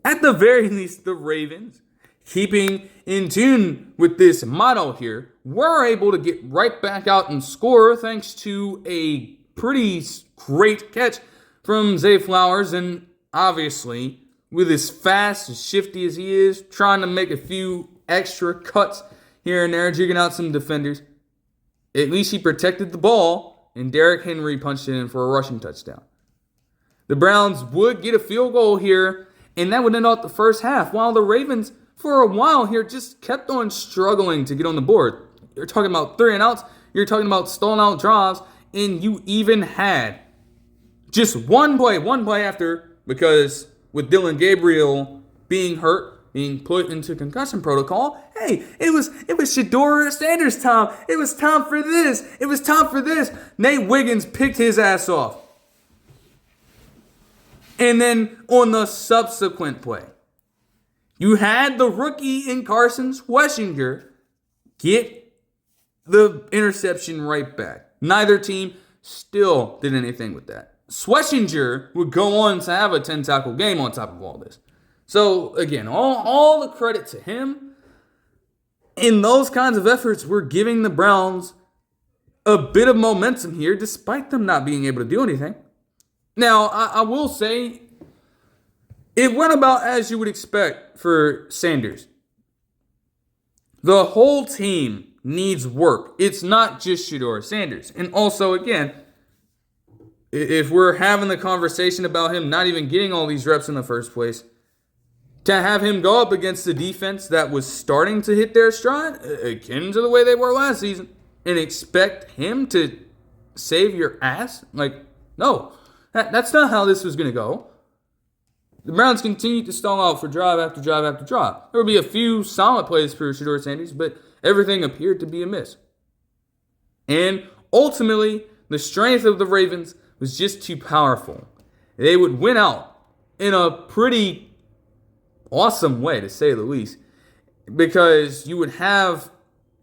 At the very least, the Ravens, keeping in tune with this motto here, were able to get right back out and score thanks to a pretty great catch from Zay Flowers. And obviously, with as fast as shifty as he is, trying to make a few extra cuts here and there, jigging out some defenders, at least he protected the ball, and Derrick Henry punched it in for a rushing touchdown. The Browns would get a field goal here, and that would end out the first half, while the Ravens, for a while here, just kept on struggling to get on the board. You're talking about 3 and outs, you're talking about stolen out drives, and you even had just one play after, because with Dylan Gabriel being hurt, being put into concussion protocol, hey, it was Shedeur Sanders' time. It was time for this. It was time for this. Nate Wiggins picked his ass off. And then on the subsequent play, you had the rookie in Carson Schwessinger get the interception right back. Neither team still did anything with that. Schwessinger would go on to have a 10-tackle game on top of all this. So, again, all the credit to him. In those kinds of efforts, we're giving the Browns a bit of momentum here, despite them not being able to do anything. Now, I will say, it went about as you would expect for Sanders. The whole team needs work. It's not just Shedeur Sanders. And also, again, if we're having the conversation about him not even getting all these reps in the first place, to have him go up against the defense that was starting to hit their stride, akin to the way they were last season, and expect him to save your ass? Like, no. That's not how this was going to go. The Browns continued to stall out for drive after drive after drive. There would be a few solid plays for Shedeur Sanders, but everything appeared to be a miss. And ultimately, the strength of the Ravens was just too powerful. They would win out in a pretty awesome way, to say the least, because you would have,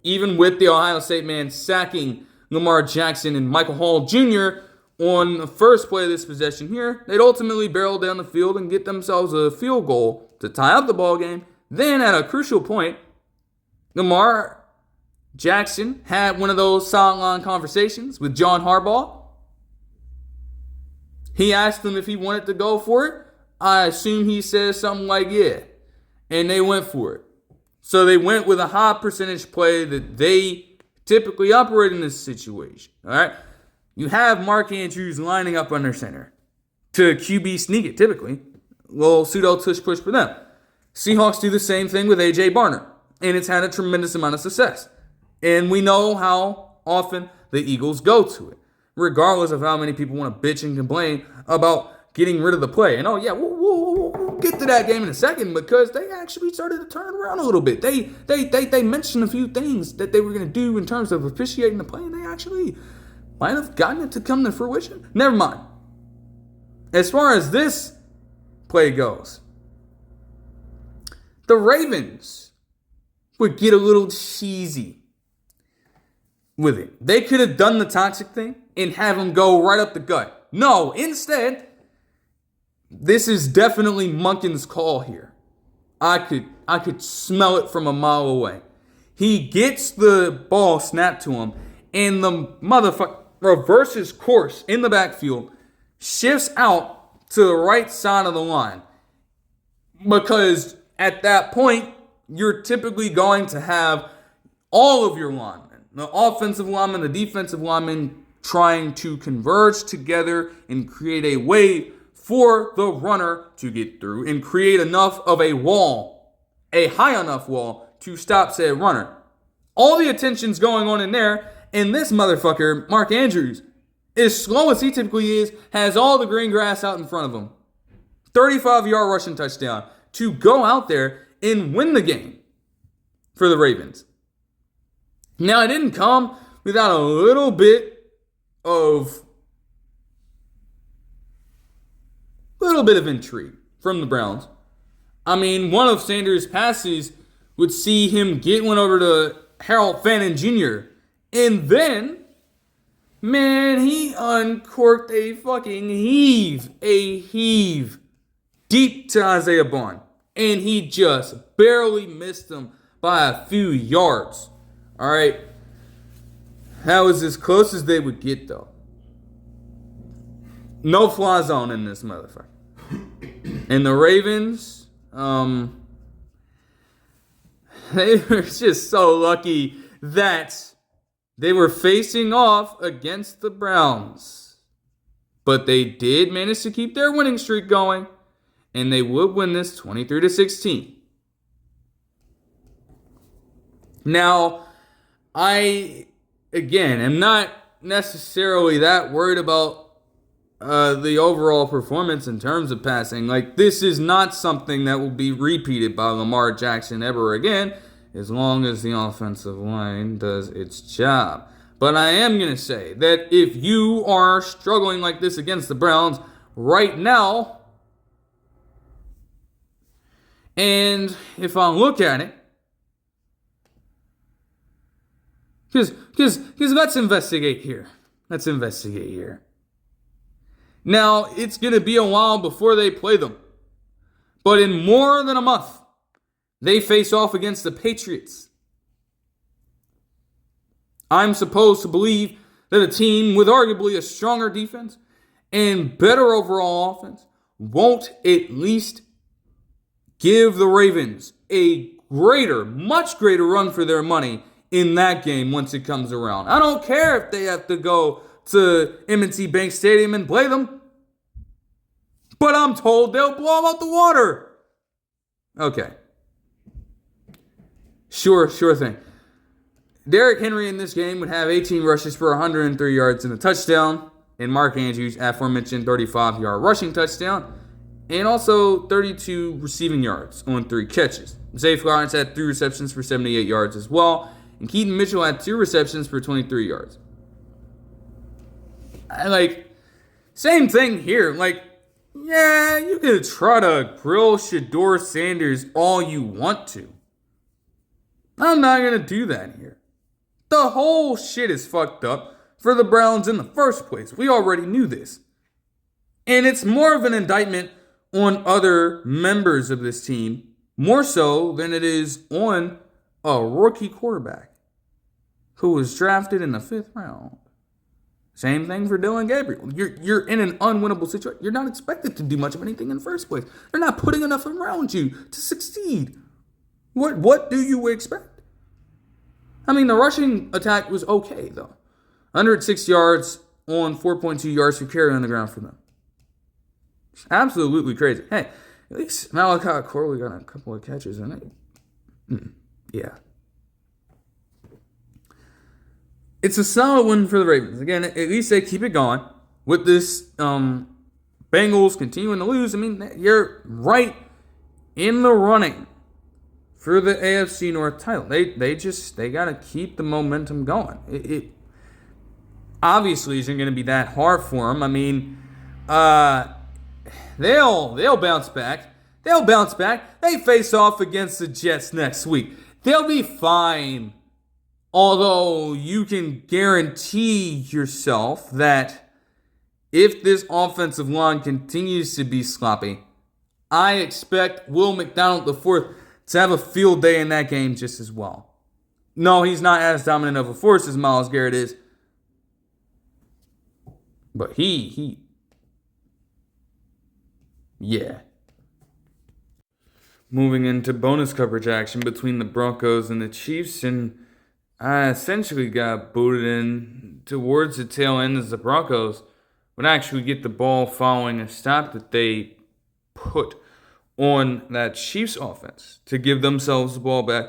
even with the Ohio State man sacking Lamar Jackson and Michael Hall Jr. on the first play of this possession here, they'd ultimately barrel down the field and get themselves a field goal to tie up the ball game. Then at a crucial point, Lamar Jackson had one of those sideline conversations with John Harbaugh. He asked him if he wanted to go for it. I assume he says something like, yeah. And they went for it. So they went with a high percentage play that they typically operate in this situation. All right? You have Mark Andrews lining up under center to QB sneak it, typically. Little pseudo tush push for them. Seahawks do the same thing with A.J. Barner, and it's had a tremendous amount of success. And we know how often the Eagles go to it, regardless of how many people want to bitch and complain about getting rid of the play. And we'll get to that game in a second, because they actually started to turn around a little bit. They mentioned a few things that they were going to do in terms of officiating the play, and they actually might have gotten it to come to fruition. Never mind. As far as this play goes, the Ravens would get a little cheesy with it. They could have done the toxic thing and have him go right up the gut. No, instead, this is definitely Monken's call here. I could smell it from a mile away. He gets the ball snapped to him, and the motherfucker reverses course in the backfield, shifts out to the right side of the line. Because at that point, you're typically going to have all of your linemen, the offensive linemen, the defensive linemen, trying to converge together and create a way for the runner to get through and create enough of a wall, a high enough wall, to stop said runner. All the attention's going on in there, and this motherfucker, Mark Andrews, as slow as he typically is, has all the green grass out in front of him. 35-yard rushing touchdown to go out there and win the game for the Ravens. Now, it didn't come without a little bit of intrigue from the Browns. I mean, one of Sanders' passes would see him get one over to Harold Fannin Jr., and then, man, he uncorked a fucking heave deep to Isaiah Bond. And he just barely missed him by a few yards. All right. That was as close as they would get, though. No fly zone in this motherfucker. And the Ravens, they were just so lucky that they were facing off against the Browns. But they did manage to keep their winning streak going, and they would win this 23-16. Now, I, again, am not necessarily that worried about the overall performance in terms of passing. Like, this is not something that will be repeated by Lamar Jackson ever again, as long as the offensive line does its job. But I am going to say that if you are struggling like this against the Browns right now, and if I look at it, because let's investigate here. Now, it's going to be a while before they play them. But in more than a month, they face off against the Patriots. I'm supposed to believe that a team with arguably a stronger defense and better overall offense won't at least give the Ravens a much greater run for their money in that game once it comes around. I don't care if they have to go to M&T Bank Stadium and play them. But I'm told they'll blow them out the water. Okay. Sure thing. Derrick Henry in this game would have 18 rushes for 103 yards and a touchdown. And Mark Andrews, aforementioned 35-yard rushing touchdown. And also 32 receiving yards on 3 catches. Zay Flowers had 3 receptions for 78 yards as well. And Keaton Mitchell had 2 receptions for 23 yards. Same thing here. Yeah, you can try to grill Shedeur Sanders all you want to. I'm not going to do that here. The whole shit is fucked up for the Browns in the first place. We already knew this. And it's more of an indictment on other members of this team, more so than it is on a rookie quarterback who was drafted in the 5th round. Same thing for Dylan Gabriel. You're in an unwinnable situation. You're not expected to do much of anything in the first place. They're not putting enough around you to succeed. What do you expect? I mean, the rushing attack was okay, though. 106 yards on 4.2 yards per carry on the ground for them. It's absolutely crazy. Hey, at least Malachi Corley got a couple of catches in it. Yeah. It's a solid win for the Ravens. Again, at least they keep it going. With this Bengals continuing to lose, I mean, you're right in the running for the AFC North title. They got to keep the momentum going. It obviously isn't going to be that hard for them. I mean, they'll bounce back. They'll bounce back. They face off against the Jets next week. They'll be fine. Although you can guarantee yourself that if this offensive line continues to be sloppy, I expect Will McDonald IV to have a field day in that game just as well. No, he's not as dominant of a force as Myles Garrett is. But yeah. Moving into bonus coverage action between the Broncos and the Chiefs, and I essentially got booted in towards the tail end as the Broncos would actually get the ball following a stop that they put on that Chiefs offense to give themselves the ball back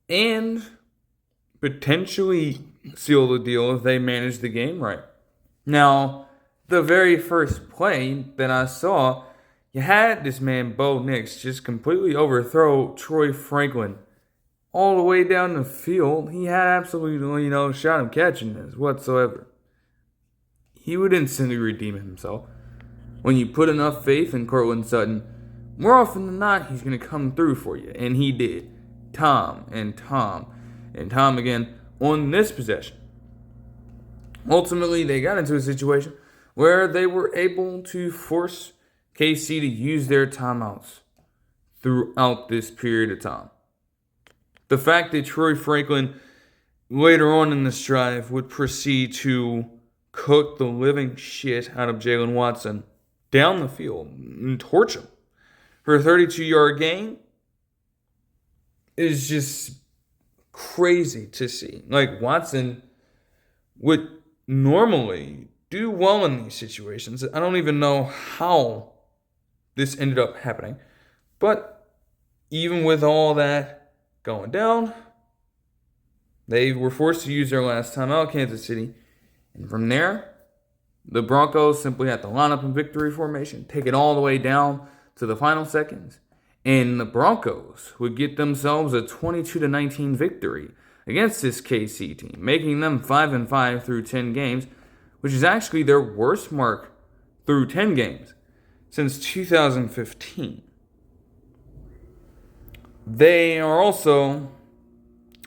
and potentially seal the deal if they manage the game right. Now, the very first play that I saw, you had this man, Bo Nix, just completely overthrow Troy Franklin all the way down the field. He had absolutely no shot of catching this whatsoever. He would instantly redeem himself. When you put enough faith in Courtland Sutton, more often than not, he's going to come through for you. And he did. Time and time again on this possession. Ultimately, they got into a situation where they were able to force KC to use their timeouts throughout this period of time. The fact that Troy Franklin later on in this drive would proceed to cook the living shit out of Jalen Watson down the field and torch him for a 32-yard gain is just crazy to see. Watson would normally do well in these situations. I don't even know how this ended up happening. But even with all that going down, they were forced to use their last timeout, Kansas City. And from there, the Broncos simply had to line up in victory formation, take it all the way down to the final seconds. And the Broncos would get themselves a 22-19 victory against this KC team, making them 5-5 through 10 games, which is actually their worst mark through 10 games since 2015. They are also,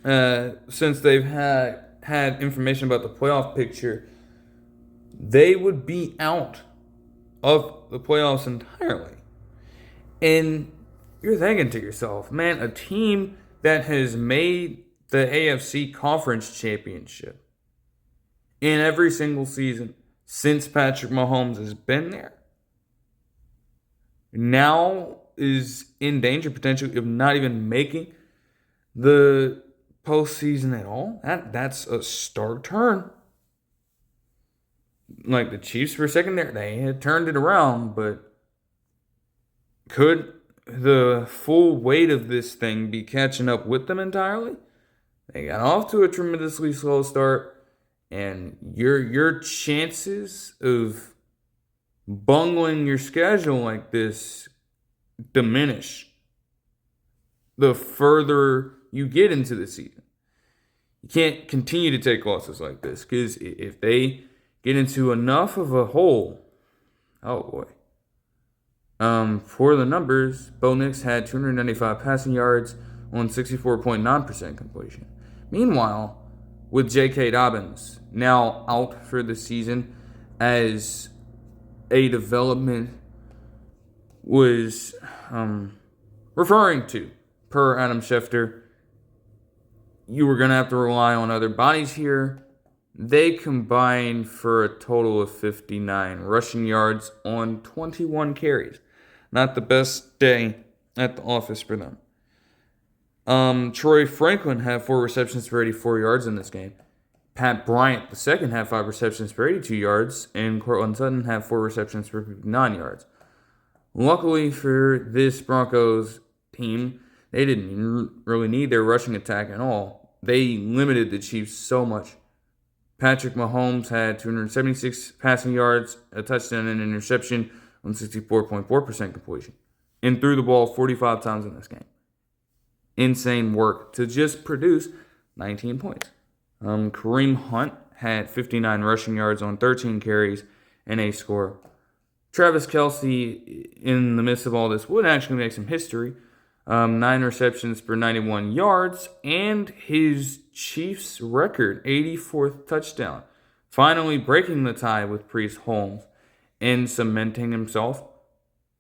since they've had information about the playoff picture, they would be out of the playoffs entirely. And you're thinking to yourself, man, a team that has made the AFC Conference Championship in every single season since Patrick Mahomes has been there, now is in danger potentially of not even making the postseason at all. That's a stark turn. The Chiefs for a second there, they had turned it around, but could the full weight of this thing be catching up with them entirely. They got off to a tremendously slow start, and your chances of bungling your schedule like this diminish the further you get into the season. You can't continue to take losses like this, because if they get into enough of a hole, oh boy. For the numbers, Bo Nix had 295 passing yards on 64.9% completion. Meanwhile, with J.K. Dobbins now out for the season, as a development was referring to, per Adam Schefter, you were going to have to rely on other bodies here. They combined for a total of 59 rushing yards on 21 carries. Not the best day at the office for them. Troy Franklin had 4 receptions for 84 yards in this game. Pat Bryant, the second, had 5 receptions for 82 yards. And Cortland Sutton had 4 receptions for 59 yards. Luckily for this Broncos team, they didn't really need their rushing attack at all. They limited the Chiefs so much. Patrick Mahomes had 276 passing yards, a touchdown, and an interception on 64.4% completion, and threw the ball 45 times in this game. Insane work to just produce 19 points. Kareem Hunt had 59 rushing yards on 13 carries and a score. Travis Kelce, in the midst of all this, would actually make some history. 9 receptions for 91 yards, and his Chiefs record, 84th touchdown. Finally breaking the tie with Priest Holmes and cementing himself,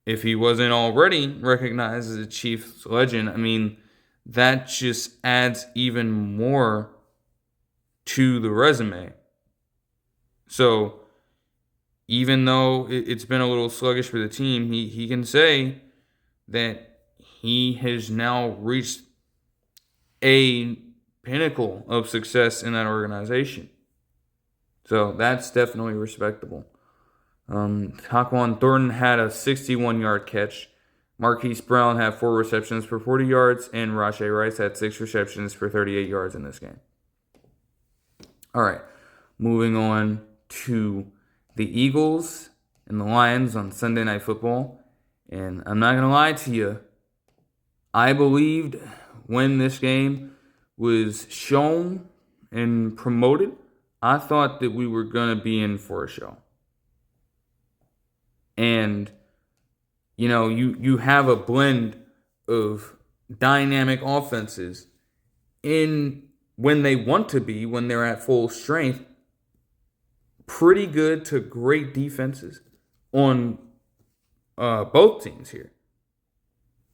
if he wasn't already recognized as a Chiefs legend. I mean, that just adds even more to the resume. So, even though it's been a little sluggish for the team, he can say that he has now reached a pinnacle of success in that organization. So that's definitely respectable. Taquan Thornton had a 61-yard catch. Marquise Brown had 4 receptions for 40 yards, and Rashee Rice had 6 receptions for 38 yards in this game. All right, moving on to the Eagles and the Lions on Sunday Night Football. And I'm not going to lie to you, I believed when this game was shown and promoted, I thought that we were going to be in for a show. And, you know, you have a blend of dynamic offenses in when they want to be, when they're at full strength, pretty good to great defenses on both teams here.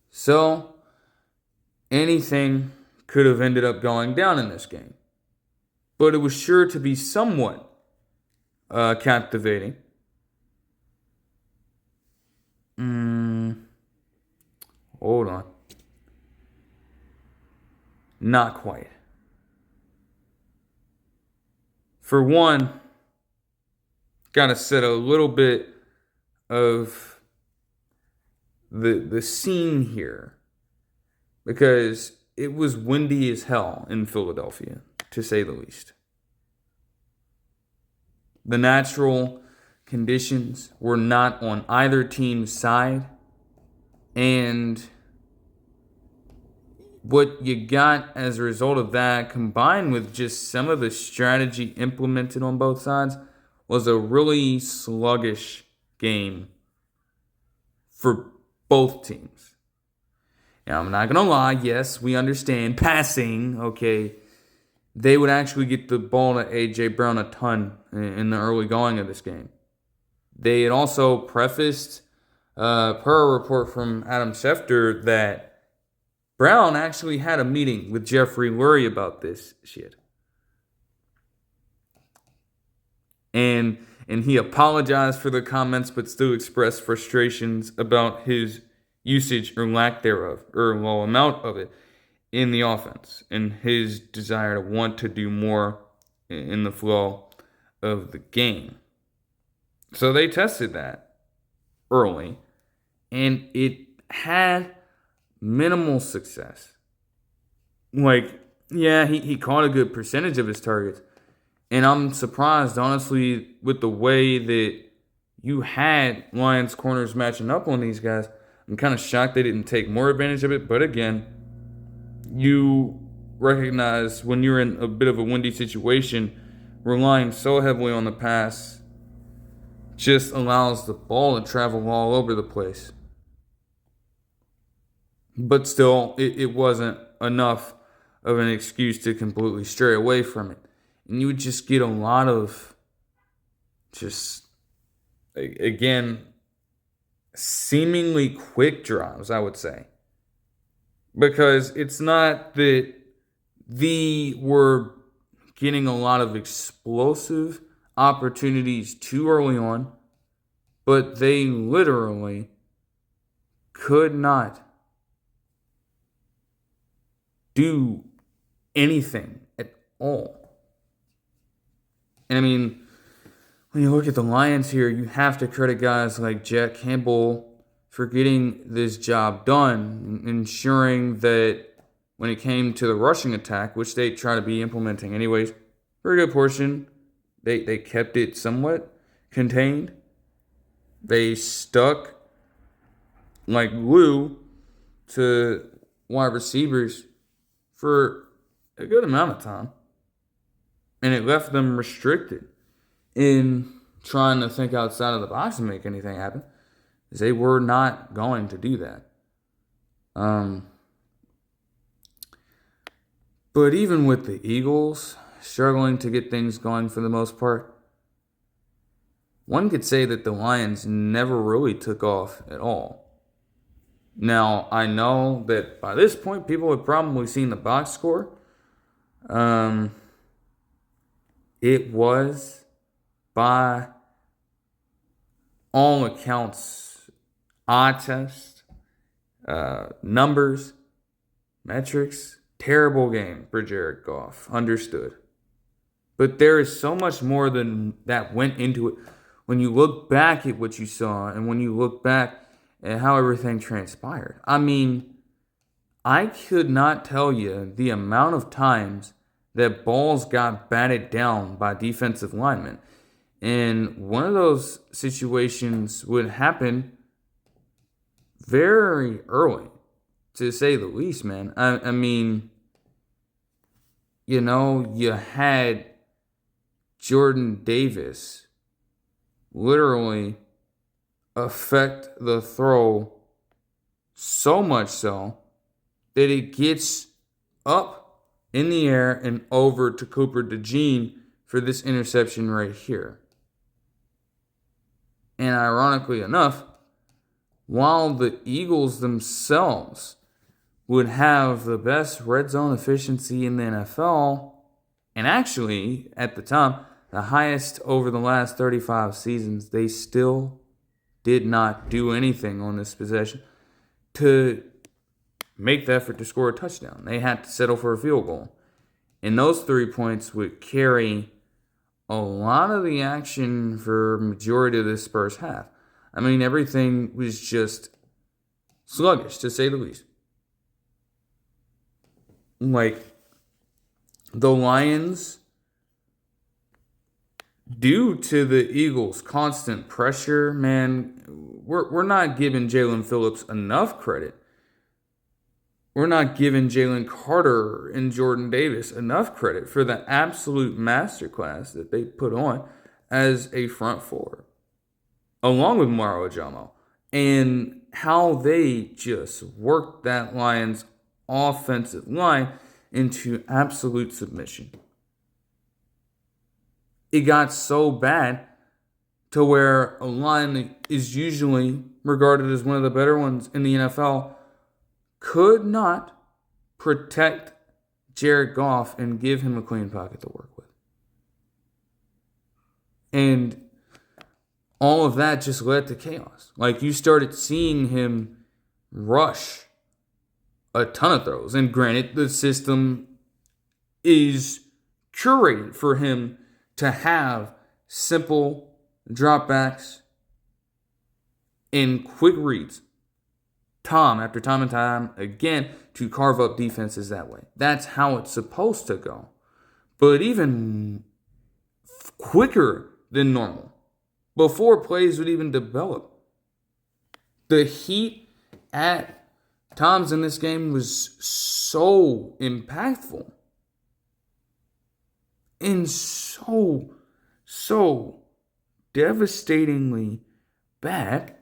So, anything could have ended up going down in this game. But it was sure to be somewhat captivating. Hold on. Not quite. For one, got to set a little bit of the scene here, because it was windy as hell in Philadelphia, to say the least. The natural conditions were not on either team's side, and what you got as a result of that, combined with just some of the strategy implemented on both sides, was a really sluggish game for both teams. Now, I'm not going to lie. Yes, we understand passing, okay. They would actually get the ball to A.J. Brown a ton in the early going of this game. They had also prefaced, per a report from Adam Schefter, that Brown actually had a meeting with Jeffrey Lurie about this shit. And he apologized for the comments, but still expressed frustrations about his usage or lack thereof, or low amount of it, in the offense, and his desire to want to do more in the flow of the game. So they tested that early, and it had minimal success. Like, yeah, he caught a good percentage of his targets. And I'm surprised, honestly, with the way that you had Lions corners matching up on these guys. I'm kind of shocked they didn't take more advantage of it. But again, you recognize when you're in a bit of a windy situation, relying so heavily on the pass just allows the ball to travel all over the place. But still, it wasn't enough of an excuse to completely stray away from it. And you would just get a lot of again, seemingly quick drives, I would say. Because it's not that they were getting a lot of explosive opportunities too early on, but they literally could not do anything at all. And I mean, when you look at the Lions here, you have to credit guys like Jack Campbell for getting this job done, ensuring that when it came to the rushing attack, which they try to be implementing anyways, for a good portion, they kept it somewhat contained. They stuck like glue to wide receivers for a good amount of time. And it left them restricted in trying to think outside of the box and make anything happen. They were not going to do that. But even with the Eagles struggling to get things going for the most part, one could say that the Lions never really took off at all. Now, I know that by this point, people have probably seen the box score. It was, by all accounts, eye test, numbers, metrics, terrible game for Jared Goff. Understood. But there is so much more than that went into it. When you look back at what you saw and when you look back at how everything transpired. I mean, I could not tell you the amount of times that balls got batted down by defensive linemen. And one of those situations would happen very early, to say the least, man. I mean, you know, you had Jordan Davis literally affect the throw so much so that it gets up in the air and over to Cooper DeJean for this interception right here. And ironically enough, while the Eagles themselves would have the best red zone efficiency in the NFL, and actually, at the time, the highest over the last 35 seasons, they still did not do anything on this possession to make the effort to score a touchdown. They had to settle for a field goal. And those 3 points would carry a lot of the action for majority of this first half. I mean, everything was just sluggish, to say the least. Like, the Lions, due to the Eagles' constant pressure, man, we're not giving Jalen Phillips enough credit. We're not giving Jalen Carter and Jordan Davis enough credit for the absolute masterclass that they put on as a front four, along with Maro Jamo, and how they just worked that Lions offensive line into absolute submission. It got so bad to where a line that is usually regarded as one of the better ones in the NFL could not protect Jared Goff and give him a clean pocket to work with. And all of that just led to chaos. Like, you started seeing him rush a ton of throws. And granted, the system is curated for him to have simple dropbacks and quick reads Tom after time and time again to carve up defenses that way. That's how it's supposed to go. But even quicker than normal, before plays would even develop. The heat at times in this game was so impactful and so devastatingly bad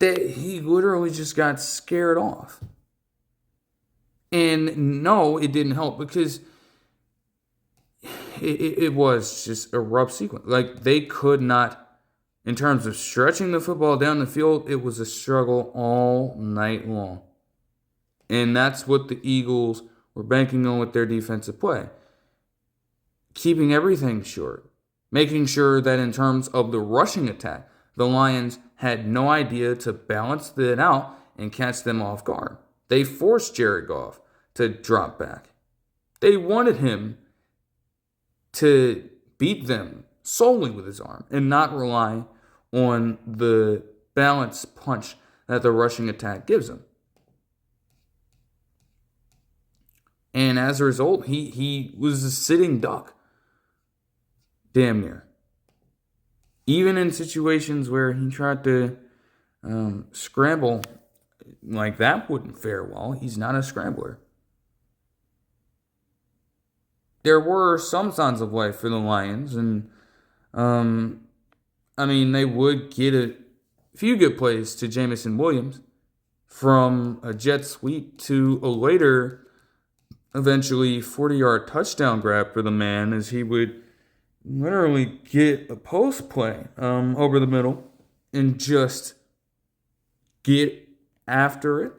that he literally just got scared off. And no, it didn't help because it was just a rough sequence. Like, they could not, in terms of stretching the football down the field, it was a struggle all night long. And that's what the Eagles were banking on with their defensive play. Keeping everything short. Making sure that in terms of the rushing attack, the Lions had no idea to balance it out and catch them off guard. They forced Jared Goff to drop back. They wanted him to beat them solely with his arm and not rely on the balance punch that the rushing attack gives him. And as a result, he was a sitting duck. Damn near. Even in situations where he tried to scramble, like, that wouldn't fare well. He's not a scrambler. There were some signs of life for the Lions, and they would get a few good plays to Jamison Williams, from a jet sweep to a later, eventually 40-yard touchdown grab for the man, as he would literally get a post play over the middle and just get after it,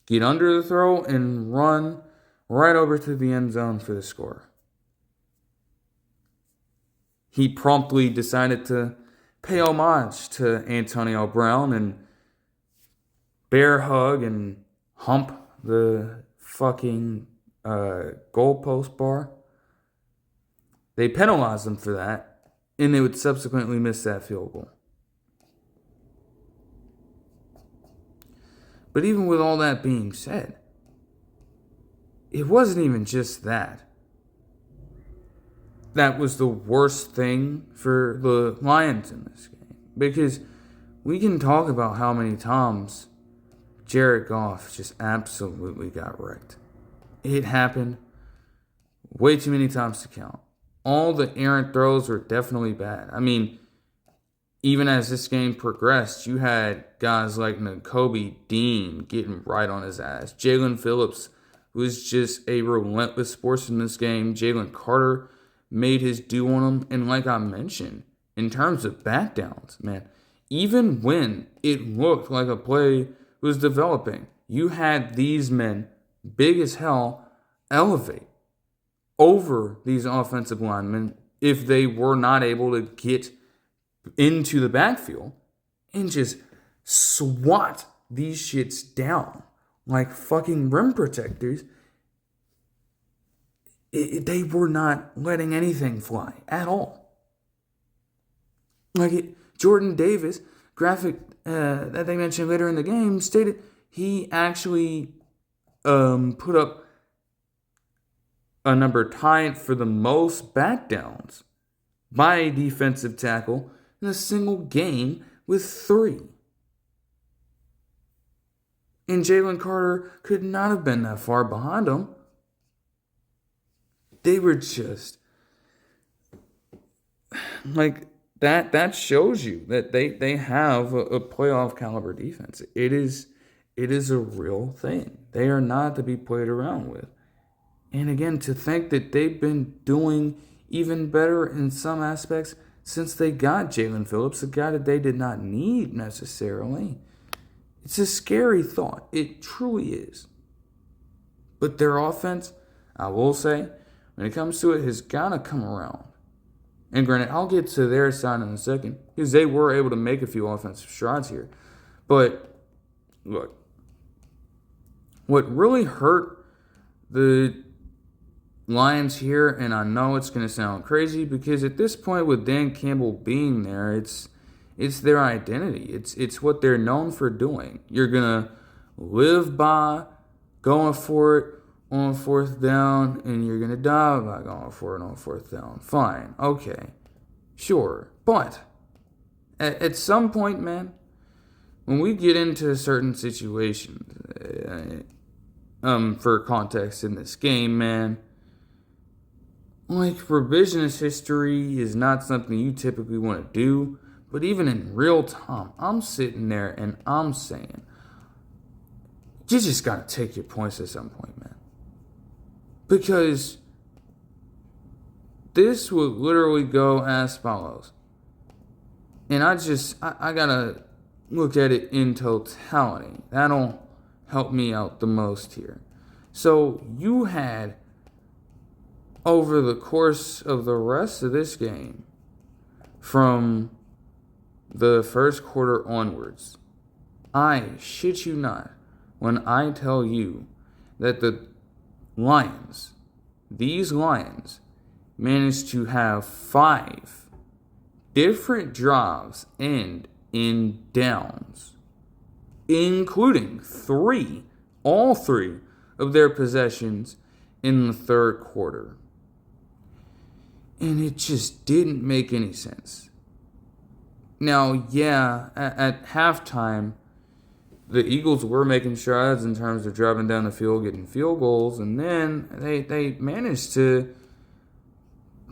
get under the throw, and run right over to the end zone for the score. He promptly decided to pay homage to Antonio Brown and bear hug and hump the fucking goalpost bar. They penalized him for that, and they would subsequently miss that field goal. But even with all that being said, it wasn't even just that. That was the worst thing for the Lions in this game. Because we can talk about how many times Jared Goff just absolutely got wrecked. It happened way too many times to count. All the errant throws were definitely bad. I mean, even as this game progressed, you had guys like Nakobe Dean getting right on his ass. Jalen Phillips was just a relentless force in this game. Jalen Carter made his due on him. And like I mentioned, in terms of back downs, man, even when it looked like a play was developing, you had these men, big as hell, elevate over these offensive linemen if they were not able to get into the backfield and just swat these shits down like fucking rim protectors. They were not letting anything fly at all. Jordan Davis, graphic that they mentioned later in the game, stated he actually put up a number tied for the most back downs by a defensive tackle in a single game with 3. And Jalen Carter could not have been that far behind him. They were just like that. That shows you that they have a playoff caliber defense. It is a real thing. They are not to be played around with. And again, to think that they've been doing even better in some aspects since they got Jalen Phillips, a guy that they did not need necessarily. It's a scary thought. It truly is. But their offense, I will say, when it comes to it, has got to come around. And granted, I'll get to their side in a second, because they were able to make a few offensive strides here. But, look, what really hurt the Lions here, and I know it's going to sound crazy, because at this point with Dan Campbell being there, it's It's their identity. It's what they're known for doing. You're gonna live by going for it on fourth down, and you're gonna die by going for it on fourth down. Fine, okay, sure, but at some point, man, when we get into certain situations, for context in this game, man, like, revisionist history is not something you typically want to do, but even in real time, I'm sitting there and I'm saying, you just got to take your points at some point, man. Because this would literally go as follows. And I got to look at it in totality. That'll help me out the most here. So you had, over the course of the rest of this game, from the first quarter onwards, I shit you not when I tell you that these Lions, managed to have 5 different drives end in downs, including all three of their possessions in the third quarter. And it just didn't make any sense. Now, yeah, at halftime, the Eagles were making strides in terms of driving down the field, getting field goals, and then they managed to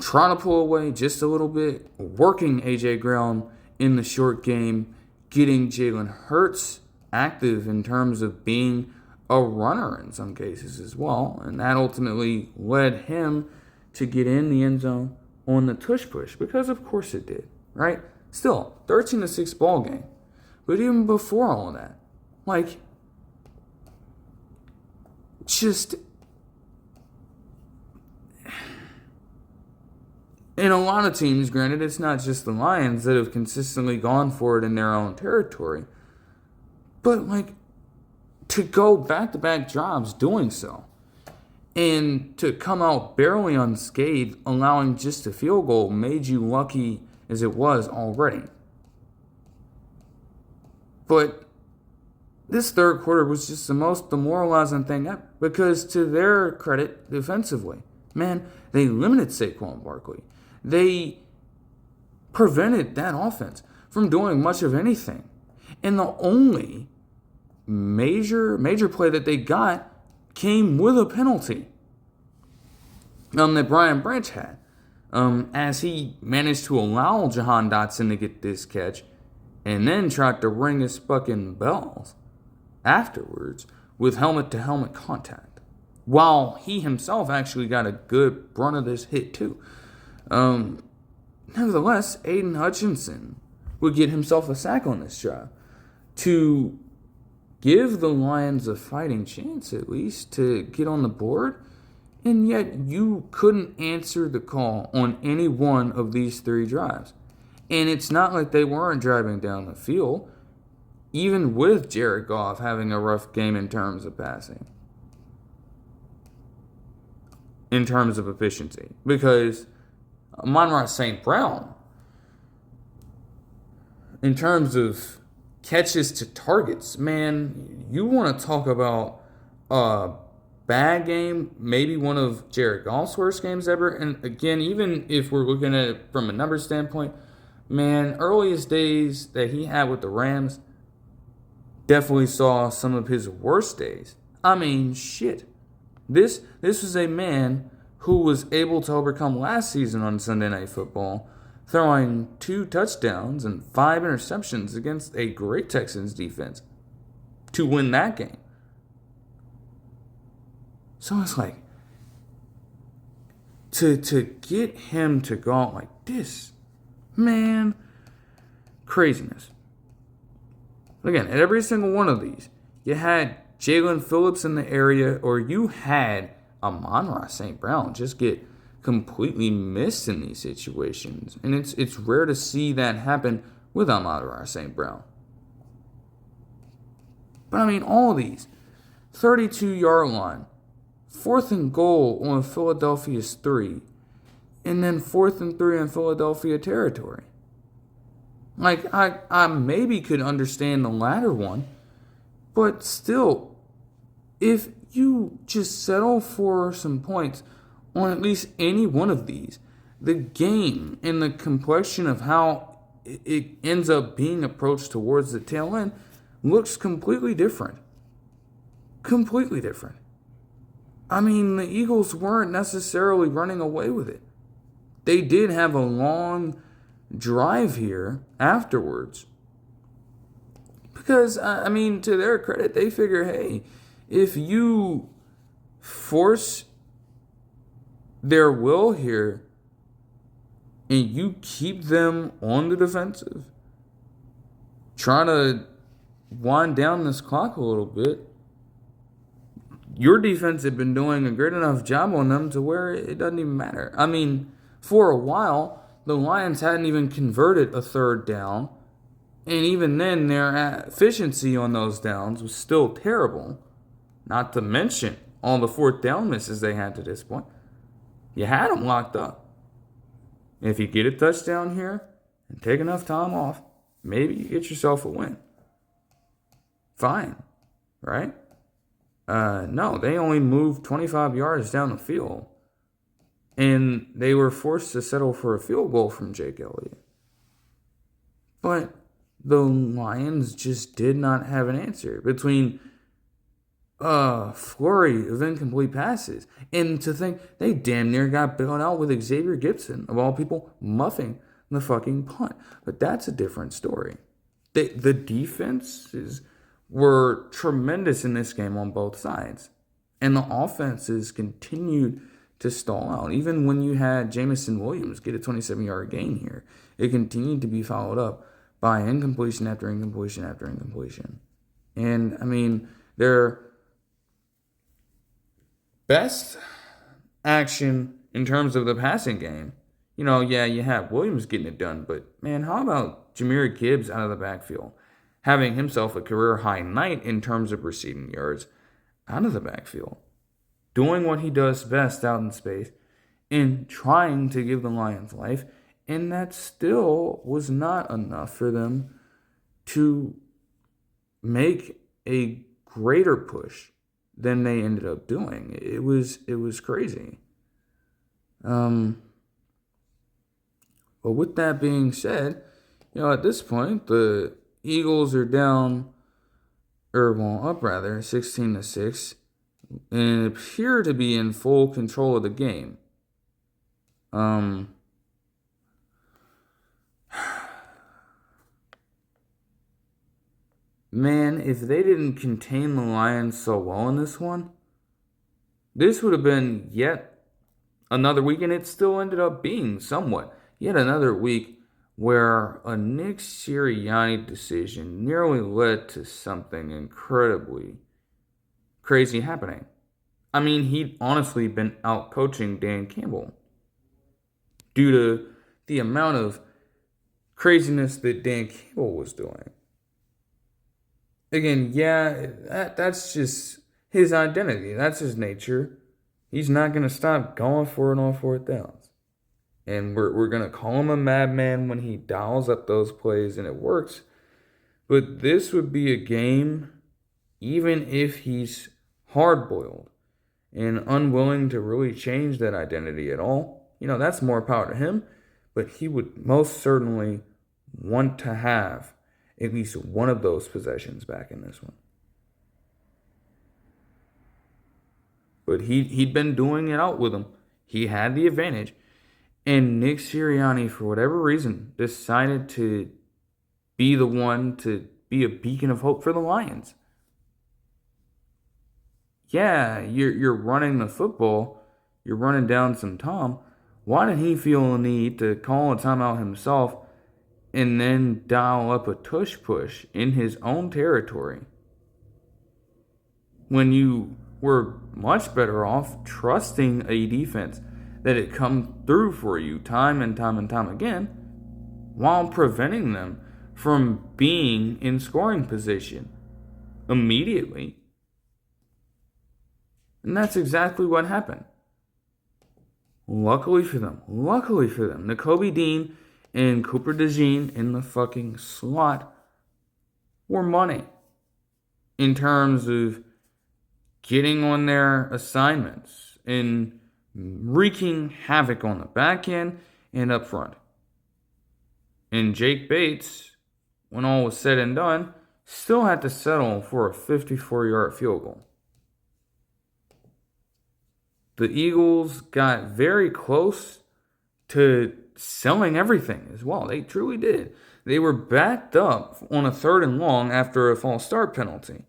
try to pull away just a little bit, working A.J. Brown in the short game, getting Jalen Hurts active in terms of being a runner in some cases as well, and that ultimately led him to get in the end zone on the tush push, because of course it did, right? Still, 13-6 ball game. But even before all of that, like, just, in a lot of teams, granted, it's not just the Lions that have consistently gone for it in their own territory, but, like, to go back-to-back drives doing so, and to come out barely unscathed, allowing just a field goal, made you lucky as it was already. But this third quarter was just the most demoralizing thing ever, because to their credit, defensively, man, they limited Saquon Barkley. They prevented that offense from doing much of anything. And the only major play that they got came with a penalty that Brian Branch had, as he managed to allow Jahan Dotson to get this catch and then tried to ring his fucking bells afterwards with helmet-to-helmet contact, while he himself actually got a good run of this hit too. Nevertheless, Aiden Hutchinson would get himself a sack on this drive to give the Lions a fighting chance, at least, to get on the board, and yet you couldn't answer the call on any one of these 3 drives. And it's not like they weren't driving down the field, even with Jared Goff having a rough game in terms of passing, in terms of efficiency. Because Amon-Ra St. Brown, in terms of catches to targets, man, you want to talk about a bad game, maybe one of Jared Goff's worst games ever. And again, even if we're looking at it from a numbers standpoint, man, earliest days that he had with the Rams definitely saw some of his worst days. I mean, shit. This was a man who was able to overcome last season on Sunday Night Football, throwing 2 touchdowns and 5 interceptions against a great Texans defense to win that game. So it's like, to get him to go out like this, man, craziness. Again, at every single one of these, you had Jalen Phillips in the area, or you had Amon-Ra St. Brown just get completely missed in these situations. And it's rare to see that happen with Amon-Ra St. Brown. But I mean, all of these, 32-yard line, 4th and goal on Philadelphia's 3, and then 4th and 3 in Philadelphia territory. Like, I maybe could understand the latter one, but still, if you just settle for some points on at least any one of these, the game and the complexion of how it ends up being approached towards the tail end looks completely different. Completely different. I mean, the Eagles weren't necessarily running away with it. They did have a long drive here afterwards. Because, I mean, to their credit, they figure, hey, if you force their will here and you keep them on the defensive, trying to wind down this clock a little bit, your defense had been doing a great enough job on them to where it doesn't even matter. I mean, for a while, the Lions hadn't even converted a third down. And even then, their efficiency on those downs was still terrible. Not to mention all the fourth down misses they had to this point. You had them locked up. If you get a touchdown here and take enough time off, maybe you get yourself a win. Fine, right? No, they only moved 25 yards down the field. And they were forced to settle for a field goal from Jake Elliott. But the Lions just did not have an answer between a flurry of incomplete passes. And to think they damn near got bailed out with Xavier Gibson, of all people, muffing the fucking punt. But that's a different story. The defenses were tremendous in this game on both sides. And the offenses continued to stall out. Even when you had Jamison Williams get a 27-yard gain here, it continued to be followed up by incompletion after incompletion after incompletion. And, I mean, their best action in terms of the passing game, you have Williams getting it done, but, man, how about Jahmyr Gibbs out of the backfield, having himself a career-high night in terms of receiving yards out of the backfield, doing what he does best out in space, and trying to give the Lions life. And that still was not enough for them to make a greater push than they ended up doing. It was crazy. But with that being said, at this point, the Eagles are down, up rather, 16-6, and appear to be in full control of the game. Man, if they didn't contain the Lions so well in this one, this would have been yet another week, and it still ended up being somewhat yet another week where a Nick Sirianni decision nearly led to something incredibly crazy happening. I mean, he'd honestly been out coaching Dan Campbell due to the amount of craziness that Dan Campbell was doing. Again, that's just his identity. That's his nature. He's not going to stop going for it on fourth downs. And we're going to call him a madman when he dials up those plays and it works. But this would be a game, even if he's hard-boiled and unwilling to really change that identity at all. That's more power to him. But he would most certainly want to have at least one of those possessions back in this one. But he'd been doing it out with him. He had the advantage. And Nick Sirianni, for whatever reason, decided to be the one to be a beacon of hope for the Lions. Yeah, you're running the football. You're running down some Tom. Why did he feel a need to call a timeout himself and then dial up a tush push in his own territory when you were much better off trusting a defense that had come through for you time and time and time again while preventing them from being in scoring position immediately? And that's exactly what happened. Luckily for them, Nakobe Dean and Cooper DeJean in the fucking slot were money in terms of getting on their assignments and wreaking havoc on the back end and up front. And Jake Bates, when all was said and done, still had to settle for a 54-yard field goal. The Eagles got very close to selling everything as well. They truly did. They were backed up on a 3rd and long after a false start penalty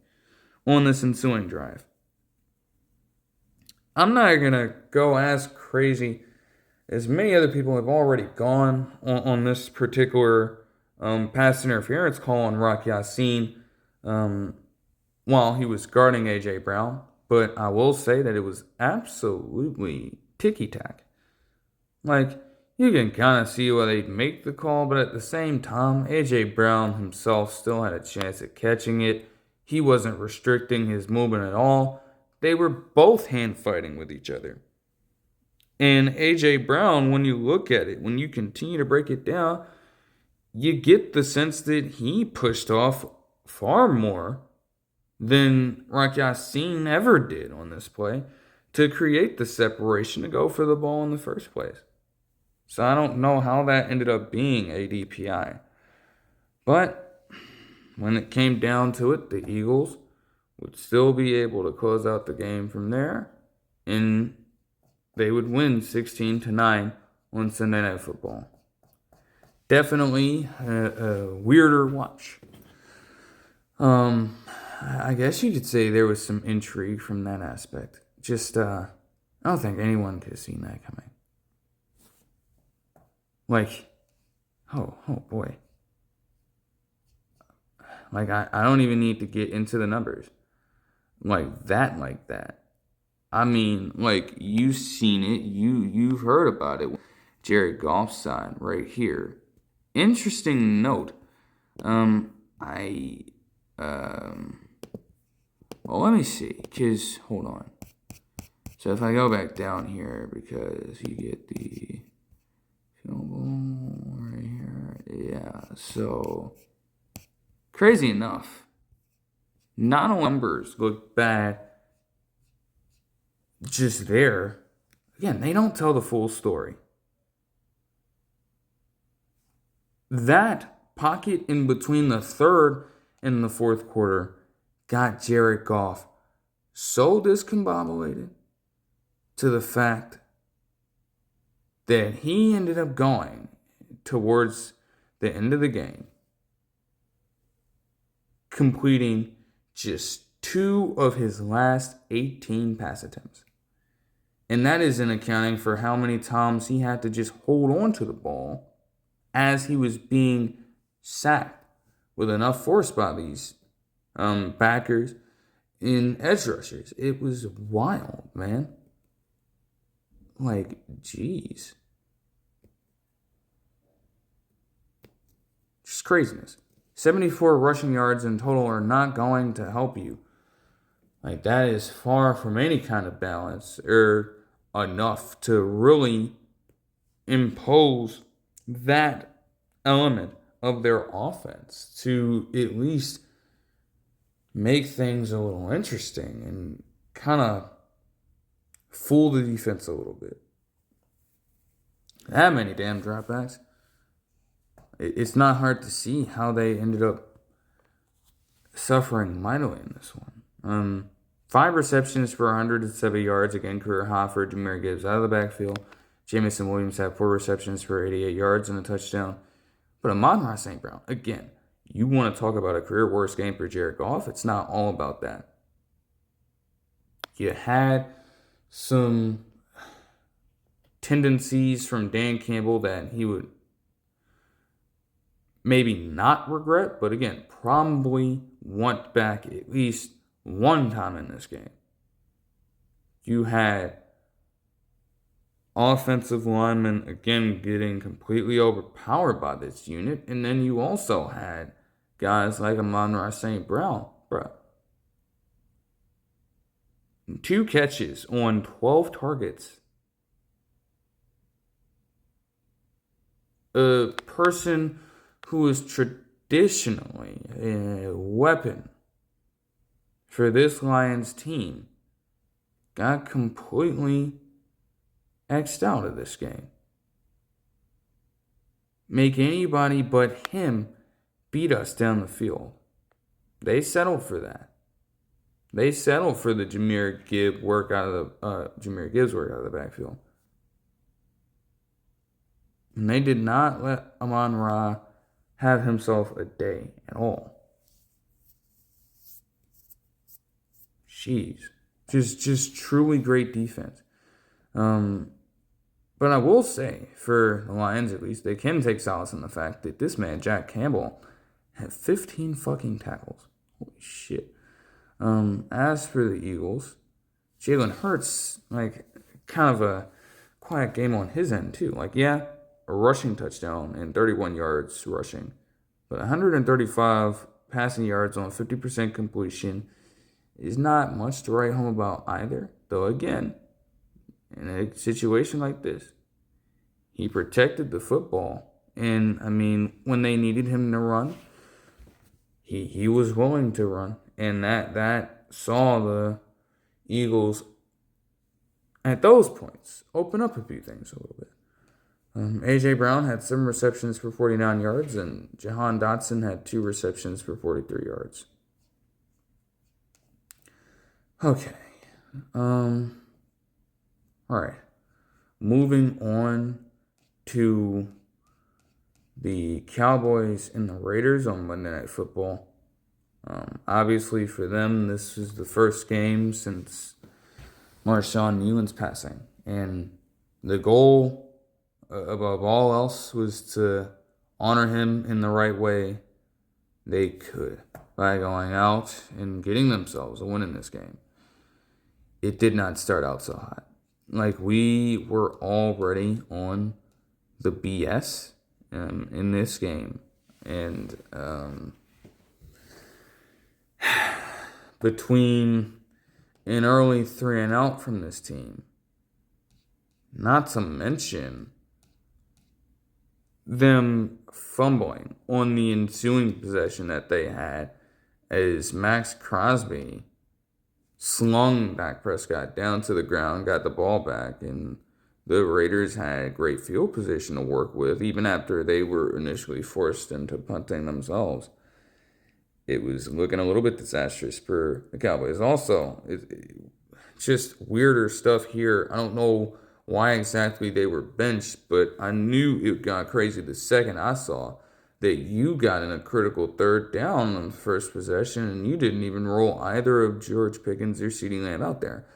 on this ensuing drive. I'm not going to go as crazy as many other people have already gone on this particular pass interference call on Rock Ya-Sin while he was guarding A.J. Brown. But I will say that it was absolutely ticky-tack. Like, you can kind of see why they'd make the call, but at the same time, A.J. Brown himself still had a chance at catching it. He wasn't restricting his movement at all. They were both hand fighting with each other. And A.J. Brown, when you look at it, when you continue to break it down, you get the sense that he pushed off far more than Rock Ya-Sin ever did on this play to create the separation to go for the ball in the first place. So I don't know how that ended up being a DPI. But when it came down to it, the Eagles would still be able to close out the game from there, and they would win 16-9 on Sunday Night Football. Definitely a weirder watch. I guess you could say there was some intrigue from that aspect. Just, I don't think anyone could have seen that coming. Like, oh boy. Like, I don't even need to get into the numbers. Like that. I mean, like, you've seen it. You've heard about it. Jared Goff's side right here. Interesting note. Well, let me see. Because, hold on. So if I go back down here, because you get the field goal right here. Yeah, so crazy enough, not all numbers look bad just there. Again, they don't tell the full story. That pocket in between the third and the fourth quarter got Jared Goff so discombobulated to the fact that he ended up going towards the end of the game, completing just 2 of his last 18 pass attempts. And that isn't accounting for how many times he had to just hold on to the ball as he was being sacked with enough force by these backers and edge rushers. It was wild, man. Like, jeez. Just craziness. 74 rushing yards in total are not going to help you. Like, that is far from any kind of balance or enough to really impose that element of their offense to at least make things a little interesting and kind of fool the defense a little bit. That many damn dropbacks. It's not hard to see how they ended up suffering mightily in this one. 5 receptions for 170 yards, again, career high for Jahmyr Gibbs out of the backfield. Jamison Williams had 4 receptions for 88 yards and a touchdown. But Amon-Ra St. Brown, again, you want to talk about a career worst game for Jared Goff? It's not all about that. You had some tendencies from Dan Campbell that he would maybe not regret, but again, probably want back at least one time in this game. You had offensive linemen, again, getting completely overpowered by this unit, and then you also had guys like Amon-Ra St. Brown, bro. 2 catches on 12 targets. a person who is traditionally a weapon for this Lions team got completely X'd out of this game. Make anybody but him beat us down the field. They settled for that. They settled for the Jahmyr Gibbs work out of the backfield. And they did not let Amon-Ra have himself a day at all. Jeez. Just truly great defense. But I will say, for the Lions at least, they can take solace in the fact that this man, Jack Campbell, had 15 fucking tackles. Holy shit. As for the Eagles, Jalen Hurts, kind of a quiet game on his end, too. A rushing touchdown and 31 yards rushing. But 135 passing yards on 50% completion is not much to write home about either. Though, again, in a situation like this, he protected the football. And, when they needed him to run, he was willing to run. And that saw the Eagles, at those points, open up a few things a little bit. A.J. Brown had 7 receptions for 49 yards, and Jahan Dotson had 2 receptions for 43 yards. Okay. All right. Moving on to the Cowboys and the Raiders on Monday Night Football. Obviously, for them, this is the first game since Marshawn Kneeland's passing. And the goal, above all else, was to honor him in the right way they could by going out and getting themselves a win in this game. It did not start out so hot. We were already on the BS in this game. And between an early 3-and-out from this team, not to mention them fumbling on the ensuing possession that they had as Max Crosby slung Dak Prescott down to the ground, got the ball back, and the Raiders had great field position to work with, even after they were initially forced into punting themselves. It was looking a little bit disastrous for the Cowboys. Also, just weirder stuff here. I don't know why exactly they were benched, but I knew it got crazy the second I saw that you got in a critical 3rd down on the first possession, and you didn't even roll either of George Pickens or CeeDee Lamb out there.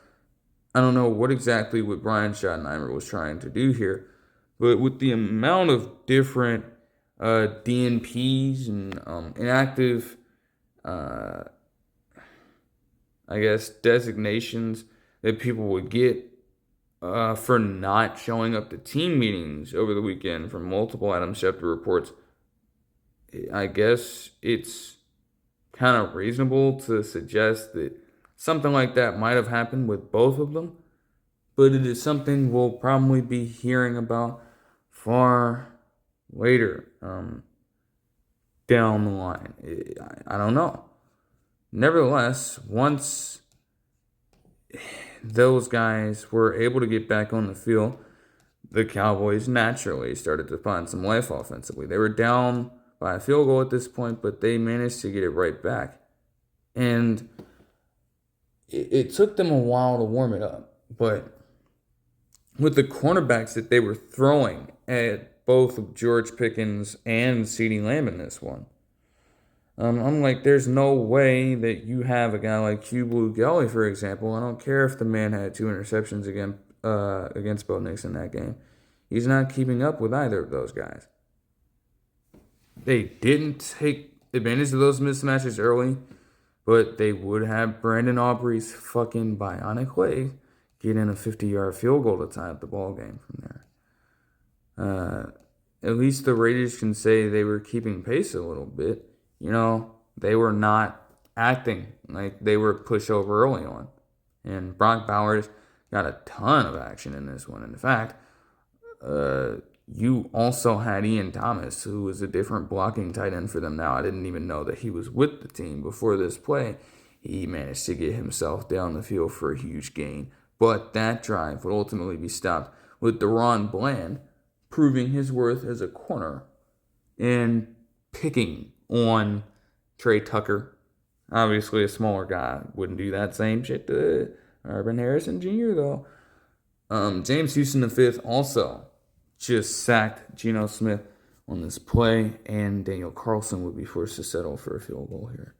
I don't know what exactly Brian Schottenheimer was trying to do here, but with the amount of different DNPs and inactive, designations that people would get for not showing up to team meetings over the weekend from multiple Adam Schefter reports, I guess it's kind of reasonable to suggest that something like that might have happened with both of them, but it is something we'll probably be hearing about far later down the line. I don't know. Nevertheless, once those guys were able to get back on the field, the Cowboys naturally started to find some life offensively. They were down by a field goal at this point, but they managed to get it right back. And it took them a while to warm it up. But with the cornerbacks that they were throwing at both George Pickens and CeeDee Lamb in this one, I'm like, there's no way that you have a guy like Hugh Blue Gelly, for example. I don't care if the man had 2 interceptions against Bo Nix in that game. He's not keeping up with either of those guys. They didn't take advantage of those mismatches early, but they would have Brandon Aubrey's fucking bionic leg get in a 50-yard field goal to tie up the ball game from there. At least the Raiders can say they were keeping pace a little bit. They were not acting like they were pushed over early on. And Brock Bowers got a ton of action in this one. In fact, you also had Ian Thomas, who was a different blocking tight end for them now. I didn't even know that he was with the team before this play. He managed to get himself down the field for a huge gain. But that drive would ultimately be stopped with Deron Bland proving his worth as a corner and picking on Trey Tucker. Obviously, a smaller guy wouldn't do that same shit to Urban Harrison Jr., though. James Houston V also just sacked Geno Smith on this play, and Daniel Carlson would be forced to settle for a field goal here.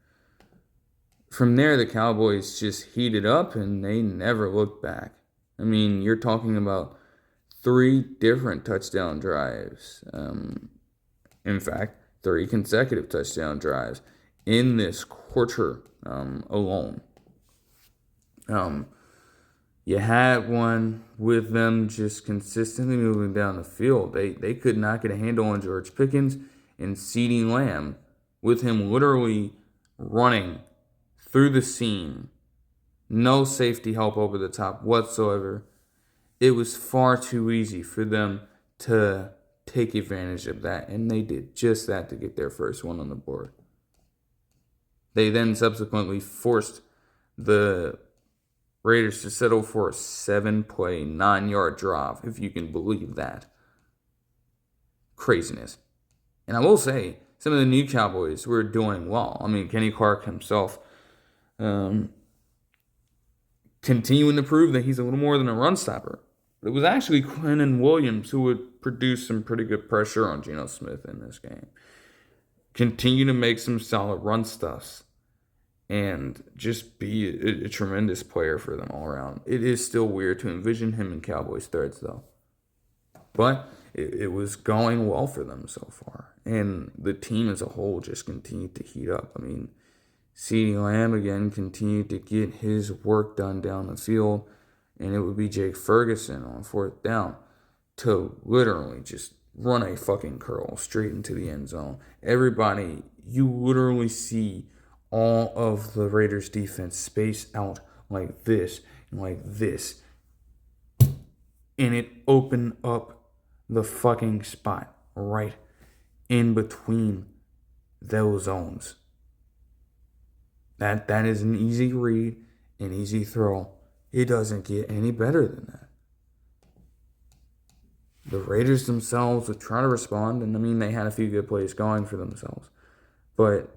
From there, the Cowboys just heated up, and they never looked back. I mean, you're talking about 3 different touchdown drives. In fact, 3 consecutive touchdown drives in this quarter alone. You had one with them just consistently moving down the field. They could not get a handle on George Pickens and CeeDee Lamb with him literally running through the seam. No safety help over the top whatsoever. It was far too easy for them to take advantage of that, and they did just that to get their first one on the board. They then subsequently forced the Raiders to settle for a 7-play, 9-yard drive, if you can believe that. Craziness. And I will say, some of the new Cowboys were doing well. I mean, Kenny Clark himself continuing to prove that he's a little more than a run stopper. It was actually Quinnen Williams who would produce some pretty good pressure on Geno Smith in this game. Continue to make some solid run stuffs. And just be a tremendous player for them all around. It is still weird to envision him in Cowboys threads, though. But it was going well for them so far. And the team as a whole just continued to heat up. I mean, CeeDee Lamb, again, continued to get his work done down the field. And it would be Jake Ferguson on 4th down to literally just run a fucking curl straight into the end zone. Everybody, you literally see all of the Raiders defense space out like this and like this. And it opened up the fucking spot right in between those zones. That is an easy read, an easy throw. It doesn't get any better than that. The Raiders themselves would try to respond, and I mean, they had a few good plays going for themselves. But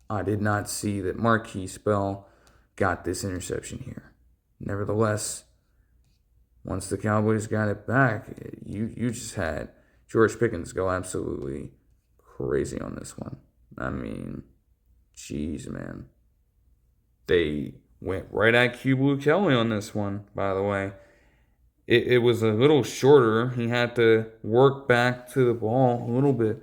I did not see that Marquise Bell got this interception here. Nevertheless, once the Cowboys got it back, you just had George Pickens go absolutely crazy on this one. I mean, jeez, man. They went right at Q Kelly on this one, by the way. It was a little shorter. He had to work back to the ball a little bit.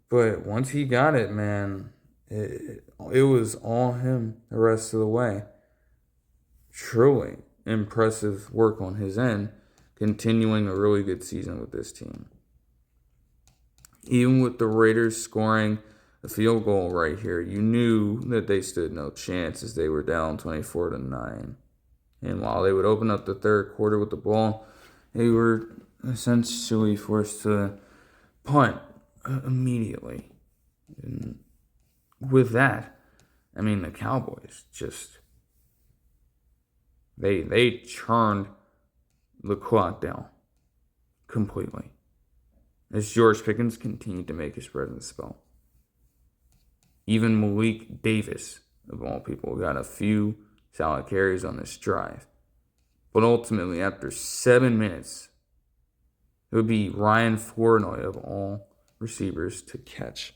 But once he got it, man, it was all him the rest of the way. Truly impressive work on his end, continuing a really good season with this team. Even with the Raiders scoring a field goal right here, you knew that they stood no chance as they were down 24-9. And while they would open up the third quarter with the ball, they were essentially forced to punt immediately. And with that, I mean, the Cowboys just, they churned the clock down completely as George Pickens continued to make his presence felt. Even Malik Davis, of all people, got a few solid carries on this drive. But ultimately, after 7 minutes, it would be Ryan Flournoy of all receivers to catch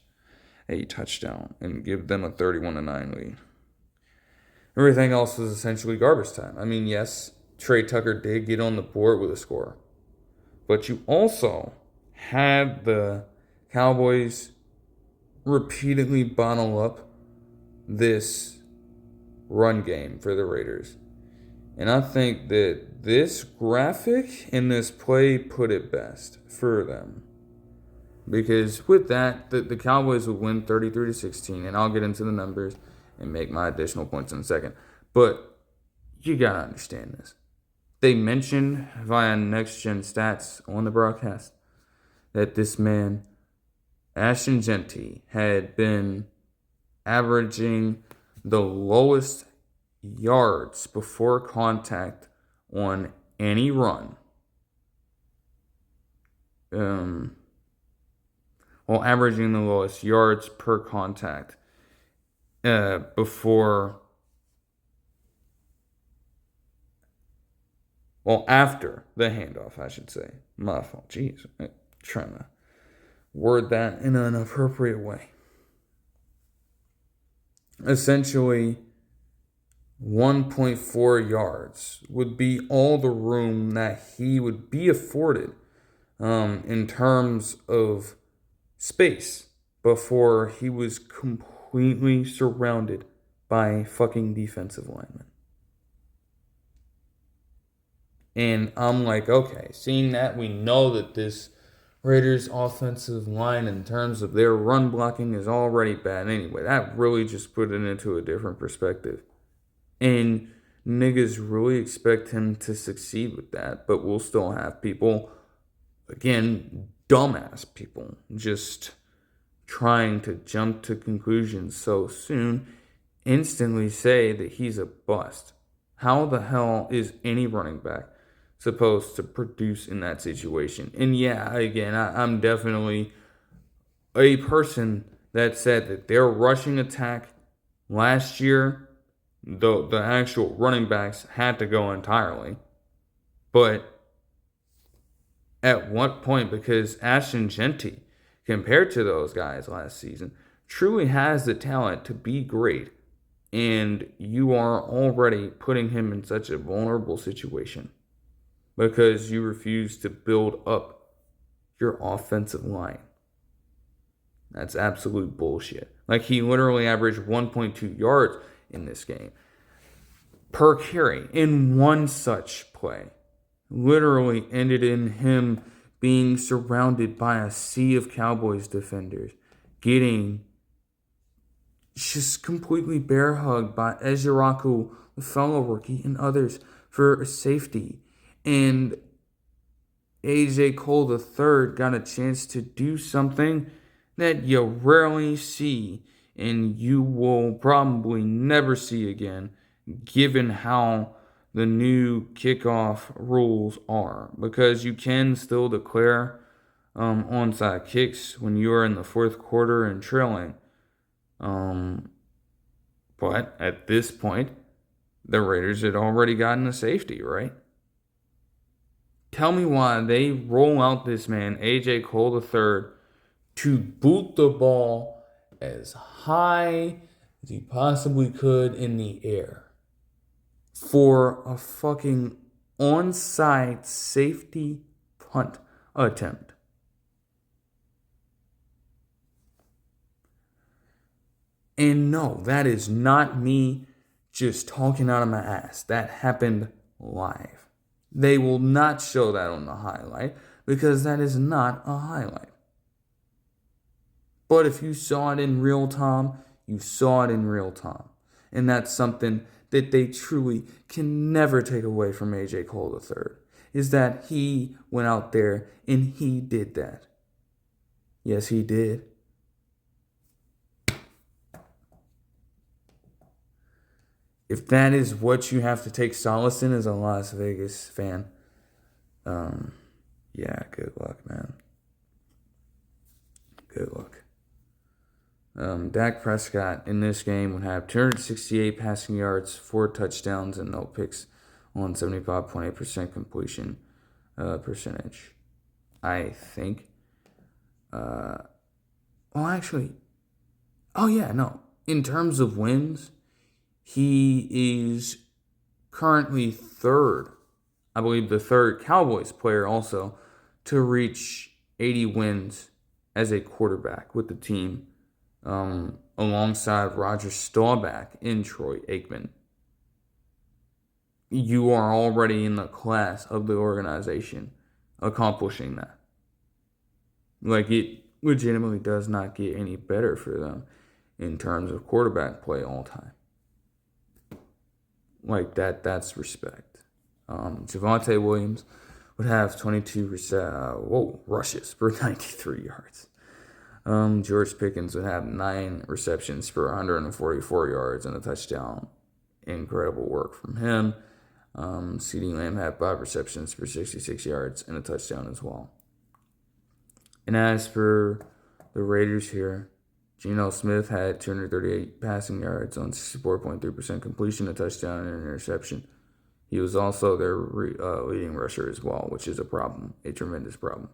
a touchdown and give them a 31-9 lead. Everything else was essentially garbage time. I mean, yes, Trey Tucker did get on the board with a score. But you also had the Cowboys repeatedly bottle up this run game for the Raiders. And I think that this graphic and this play put it best for them. Because with that, the Cowboys would win 33-16, and I'll get into the numbers and make my additional points in a second. But you gotta understand this. They mentioned via Next Gen Stats on the broadcast that this man, Ashton Genty, had been averaging the lowest yards before contact on any run. Averaging the lowest yards per contact after the handoff, I should say. My fault. Jeez, I'm trying to word that in an appropriate way. Essentially, 1.4 yards would be all the room that he would be afforded in terms of space before he was completely surrounded by fucking defensive linemen. And I'm like, okay, seeing that, we know that this Raiders offensive line in terms of their run blocking is already bad anyway. That really just put it into a different perspective. And niggas really expect him to succeed with that, but we'll still have people, again, dumbass people, just trying to jump to conclusions so soon, instantly say that he's a bust. How the hell is any running back supposed to produce in that situation? And yeah, again, I'm definitely a person that said that their rushing attack last year, the actual running backs had to go entirely. But at what point? Because Ashton Genty, compared to those guys last season, truly has the talent to be great. And you are already putting him in such a vulnerable situation because you refuse to build up your offensive line. That's absolute bullshit. Like, he literally averaged 1.2 yards in this game per carry in one such play. Literally ended in him being surrounded by a sea of Cowboys defenders, getting just completely bear hugged by Ejiraku, the fellow rookie, and others for safety. And AJ Cole III got a chance to do something that you rarely see and you will probably never see again, given how the new kickoff rules are. Because you can still declare onside kicks when you are in the fourth quarter and trailing. But at this point, the Raiders had already gotten a safety, right? Tell me why they roll out this man, AJ Cole III, to boot the ball as high as he possibly could in the air for a fucking onside safety punt attempt. And no, that is not me just talking out of my ass. That happened live. They will not show that on the highlight because that is not a highlight. But if you saw it in real time, you saw it in real time. And that's something that they truly can never take away from AJ Cole III, is that he went out there and he did that. Yes, he did. If that is what you have to take solace in as a Las Vegas fan, yeah, good luck, man. Good luck. Dak Prescott in this game would have 268 passing yards, 4 touchdowns, and no picks on 75.8% completion percentage. I think. In terms of wins, he is currently third, I believe the third Cowboys player also, to reach 80 wins as a quarterback with the team, alongside Roger Staubach and Troy Aikman. You are already in the class of the organization accomplishing that. Like, it legitimately does not get any better for them in terms of quarterback play all time. Like, that's respect. Javonte Williams would have 22 rushes for 93 yards. George Pickens would have 9 receptions for 144 yards and a touchdown. Incredible work from him. CeeDee Lamb had 5 receptions for 66 yards and a touchdown as well. And as for the Raiders here, Geno Smith had 238 passing yards on 64.3% completion, a touchdown, and an interception. He was also their leading rusher as well, which is a problem, a tremendous problem.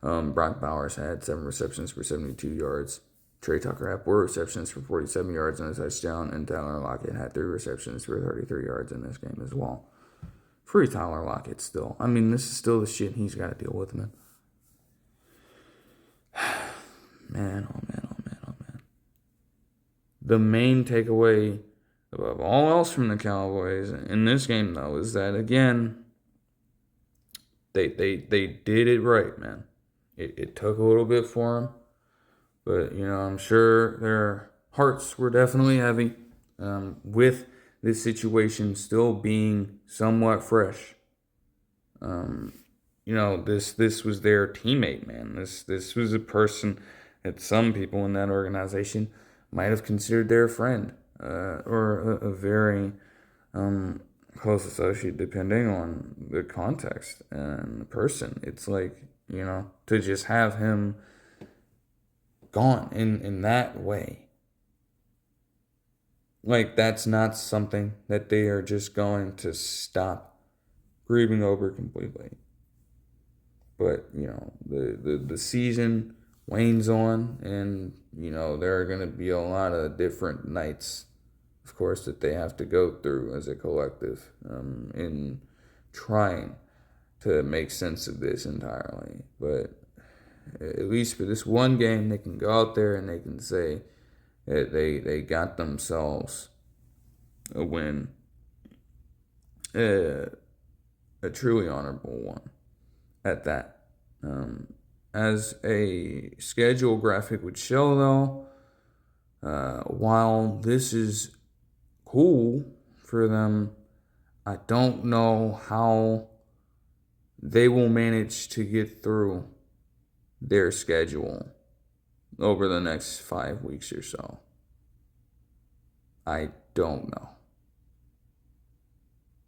Brock Bowers had 7 receptions for 72 yards. Trey Tucker had 4 receptions for 47 yards and a touchdown, and Tyler Lockett had 3 receptions for 33 yards in this game as well. Free Tyler Lockett still. I mean, this is still the shit he's got to deal with, man. Man, oh man, oh man, oh man. The main takeaway above all else from the Cowboys in this game, though, is that, again, they did it right, man. It took a little bit for them, but, I'm sure their hearts were definitely heavy with this situation still being somewhat fresh. This was their teammate, man. This was a person that some people in that organization might have considered their friend or a very close associate, depending on the context and the person. It's like, to just have him gone in that way. Like, that's not something that they are just going to stop grieving over completely. But, the season wanes on, and, there are going to be a lot of different nights, of course, that they have to go through as a collective in trying to make sense of this entirely. But at least for this one game, they can go out there and they can say that they got themselves a win, a truly honorable one at that. As a schedule graphic would show, though, while this is cool for them, I don't know how they will manage to get through their schedule over the next 5 weeks or so. I don't know.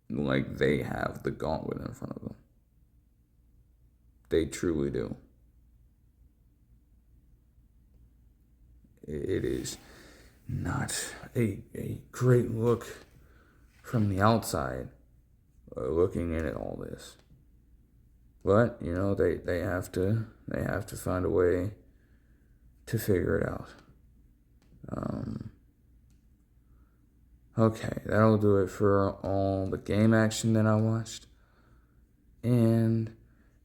Like, they have the gauntlet in front of them. They truly do. It is not a great look from the outside, looking in at all this. But, they have to find a way to figure it out. Okay, that'll do it for all the game action that I watched. And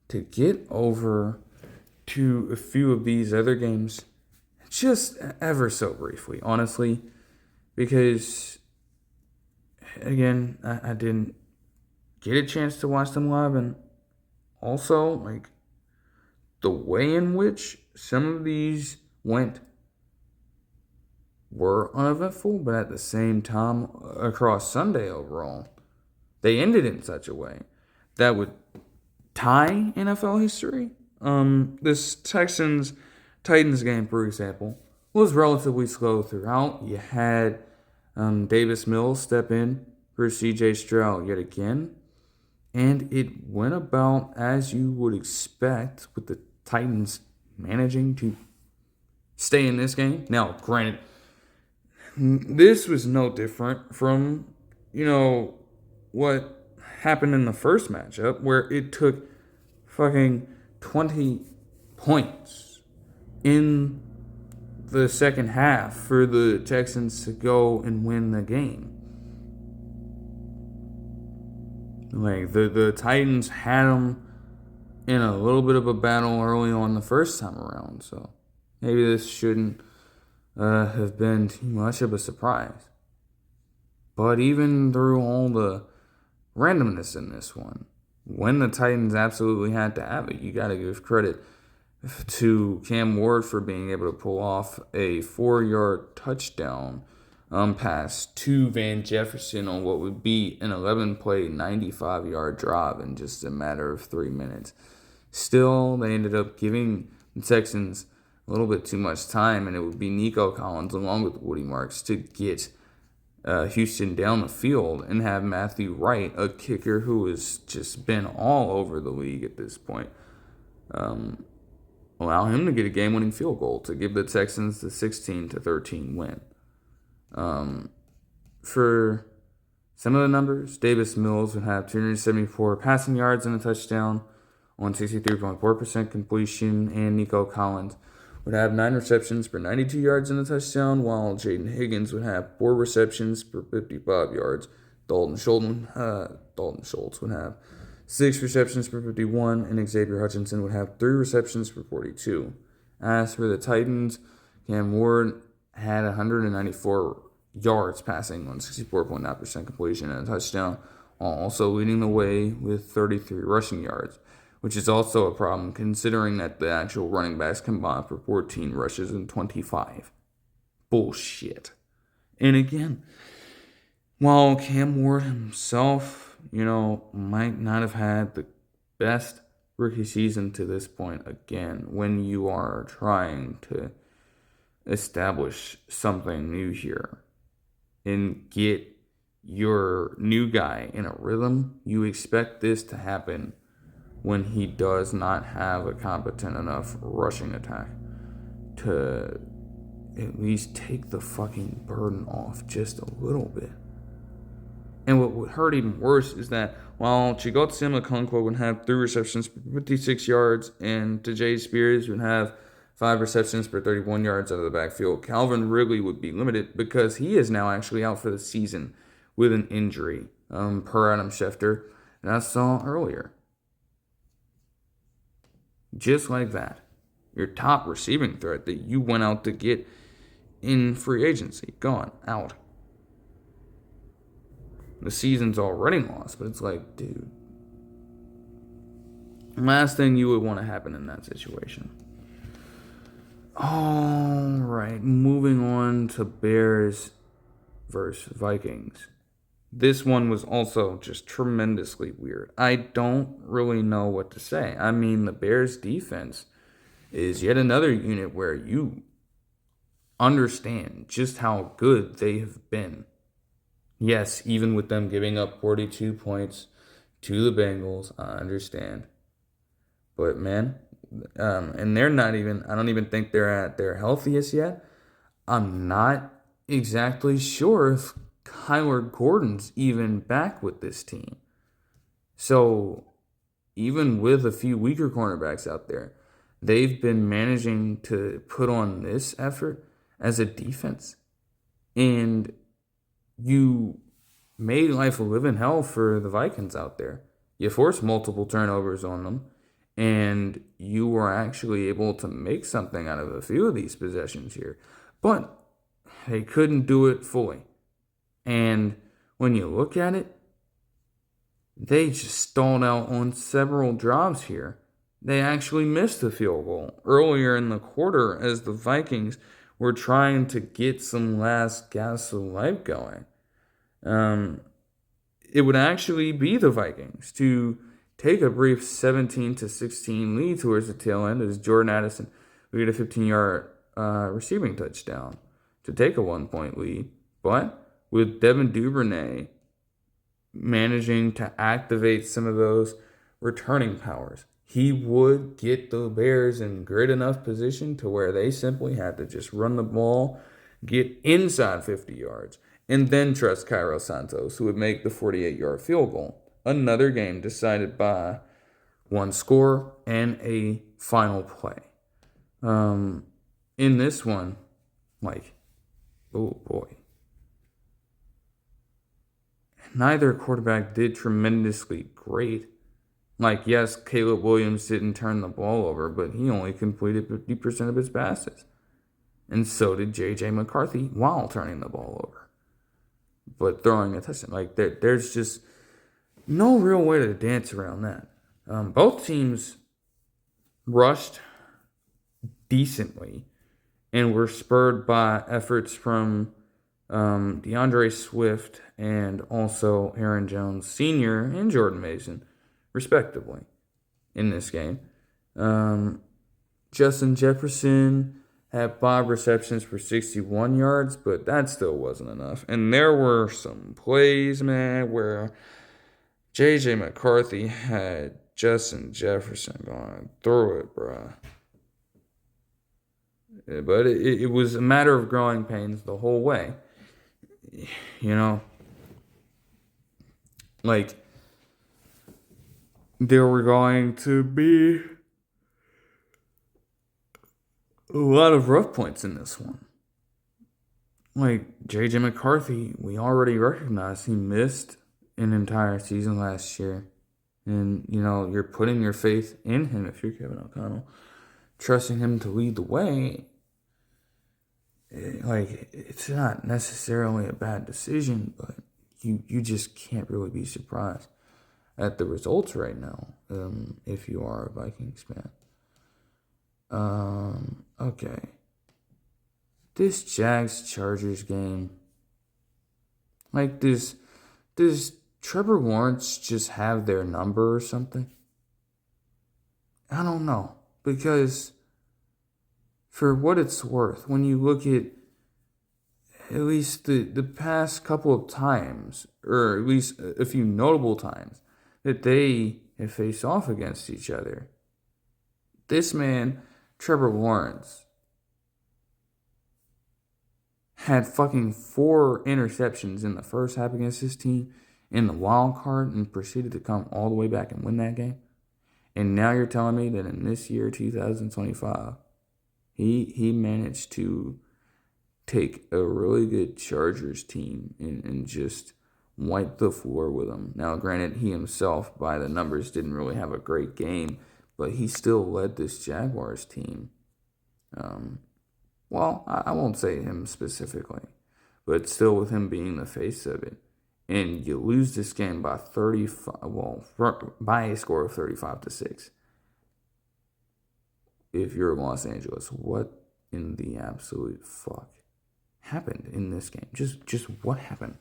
to get over to a few of these other games, just ever so briefly, honestly, because, again, I didn't get a chance to watch them live, and also, like, the way in which some of these went were uneventful, but at the same time, across Sunday overall, they ended in such a way that would tie NFL history. This Titans game, for example, was relatively slow throughout. You had Davis Mills step in for C.J. Stroud yet again. And it went about as you would expect, with the Titans managing to stay in this game. Now, granted, this was no different from, what happened in the first matchup, where it took fucking 20 points in the second half for the Texans to go and win the game. Like, the Titans had them in a little bit of a battle early on the first time around, so maybe this shouldn't have been too much of a surprise. But even through all the randomness in this one, when the Titans absolutely had to have it, you got to give credit to Cam Ward for being able to pull off a 4-yard touchdown pass to Van Jefferson on what would be an 11-play, 95-yard drive in just a matter of 3 minutes. Still, they ended up giving the Texans a little bit too much time, and it would be Nico Collins along with Woody Marks to get Houston down the field and have Matthew Wright, a kicker who has just been all over the league at this point, allow him to get a game-winning field goal to give the Texans the 16-13 win. For some of the numbers, Davis Mills would have 274 passing yards and a touchdown on 63.4% completion, and Nico Collins would have 9 receptions for 92 yards and a touchdown, while Jaden Higgins would have 4 receptions for 55 yards. Dalton Schultz would have 6 receptions for 51, and Xavier Hutchinson would have 3 receptions for 42. As for the Titans, Cam Ward had 194 yards passing on 64.9% completion and a touchdown, while also leading the way with 33 rushing yards, which is also a problem considering that the actual running backs combined for 14 rushes and 25. Bullshit. And again, while Cam Ward himself, might not have had the best rookie season to this point, again, when you are trying to establish something new here and get your new guy in a rhythm, you expect this to happen when he does not have a competent enough rushing attack to at least take the fucking burden off just a little bit. And what would hurt even worse is that while Chigozie Okonkwo would have 3 receptions for 56 yards and Tajay Spears would have 5 receptions for 31 yards out of the backfield, Calvin Ridley would be limited because he is now actually out for the season with an injury, per Adam Schefter, and I saw earlier. Just like that, your top receiving threat that you went out to get in free agency, gone, out. The season's already lost, but it's like, dude, last thing you would want to happen in that situation. All right, moving on to Bears versus Vikings. This one was also just tremendously weird. I don't really know what to say. I mean, the Bears defense is yet another unit where you understand just how good they have been. Yes, even with them giving up 42 points to the Bengals, I understand. But man, and they're not even, I don't even think they're at their healthiest yet. I'm not exactly sure if Kyler Gordon's even back with this team. So even with a few weaker cornerbacks out there, they've been managing to put on this effort as a defense. And you made life a living hell for the Vikings out there. You forced multiple turnovers on them, and you were actually able to make something out of a few of these possessions here. But they couldn't do it fully. And when you look at it, they just stalled out on several drives here. They actually missed the field goal earlier in the quarter as the Vikings were trying to get some last gas of life going. It would actually be the Vikings to take a brief 17-16 lead towards the tail end as Jordan Addison would get a 15-yard receiving touchdown to take a 1-point lead. But with Devin Duvernay managing to activate some of those returning powers, he would get the Bears in great enough position to where they simply had to just run the ball, get inside 50 yards, and then trust Cairo Santos, who would make the 48-yard field goal. Another game decided by one score and a final play. In this one, oh boy. Neither quarterback did tremendously great. Yes, Caleb Williams didn't turn the ball over, but he only completed 50% of his passes. And so did J.J. McCarthy while turning the ball over. But throwing a touchdown. There's just no real way to dance around that. Both teams rushed decently and were spurred by efforts from DeAndre Swift, and also Aaron Jones Sr. and Jordan Mason, respectively, in this game. Justin Jefferson had 5 receptions for 61 yards, but that still wasn't enough. And there were some plays, man, where J.J. McCarthy had Justin Jefferson going through it, bruh. But it was a matter of growing pains the whole way. You know, like, there were going to be a lot of rough points in this one. Like, J.J. McCarthy, we already recognize he missed an entire season last year. And, you're putting your faith in him if you're Kevin O'Connell. Trusting him to lead the way, it's not necessarily a bad decision, but you just can't really be surprised at the results right now, if you are a Vikings fan. Okay. This Jags-Chargers game, does Trevor Lawrence just have their number or something? I don't know, because for what it's worth, when you look at least the past couple of times, or at least a few notable times, that they have faced off against each other, this man, Trevor Lawrence, had fucking 4 interceptions in the first half against his team in the wild card and proceeded to come all the way back and win that game. And now you're telling me that in this year, 2025, he managed to take a really good Chargers team and just wipe the floor with them. Now, granted, he himself, by the numbers, didn't really have a great game, but he still led this Jaguars team. Well, I won't say him specifically, but still with him being the face of it. And you lose this game by by a score of 35-6. If you're Los Angeles, what in the absolute fuck happened in this game? Just what happened?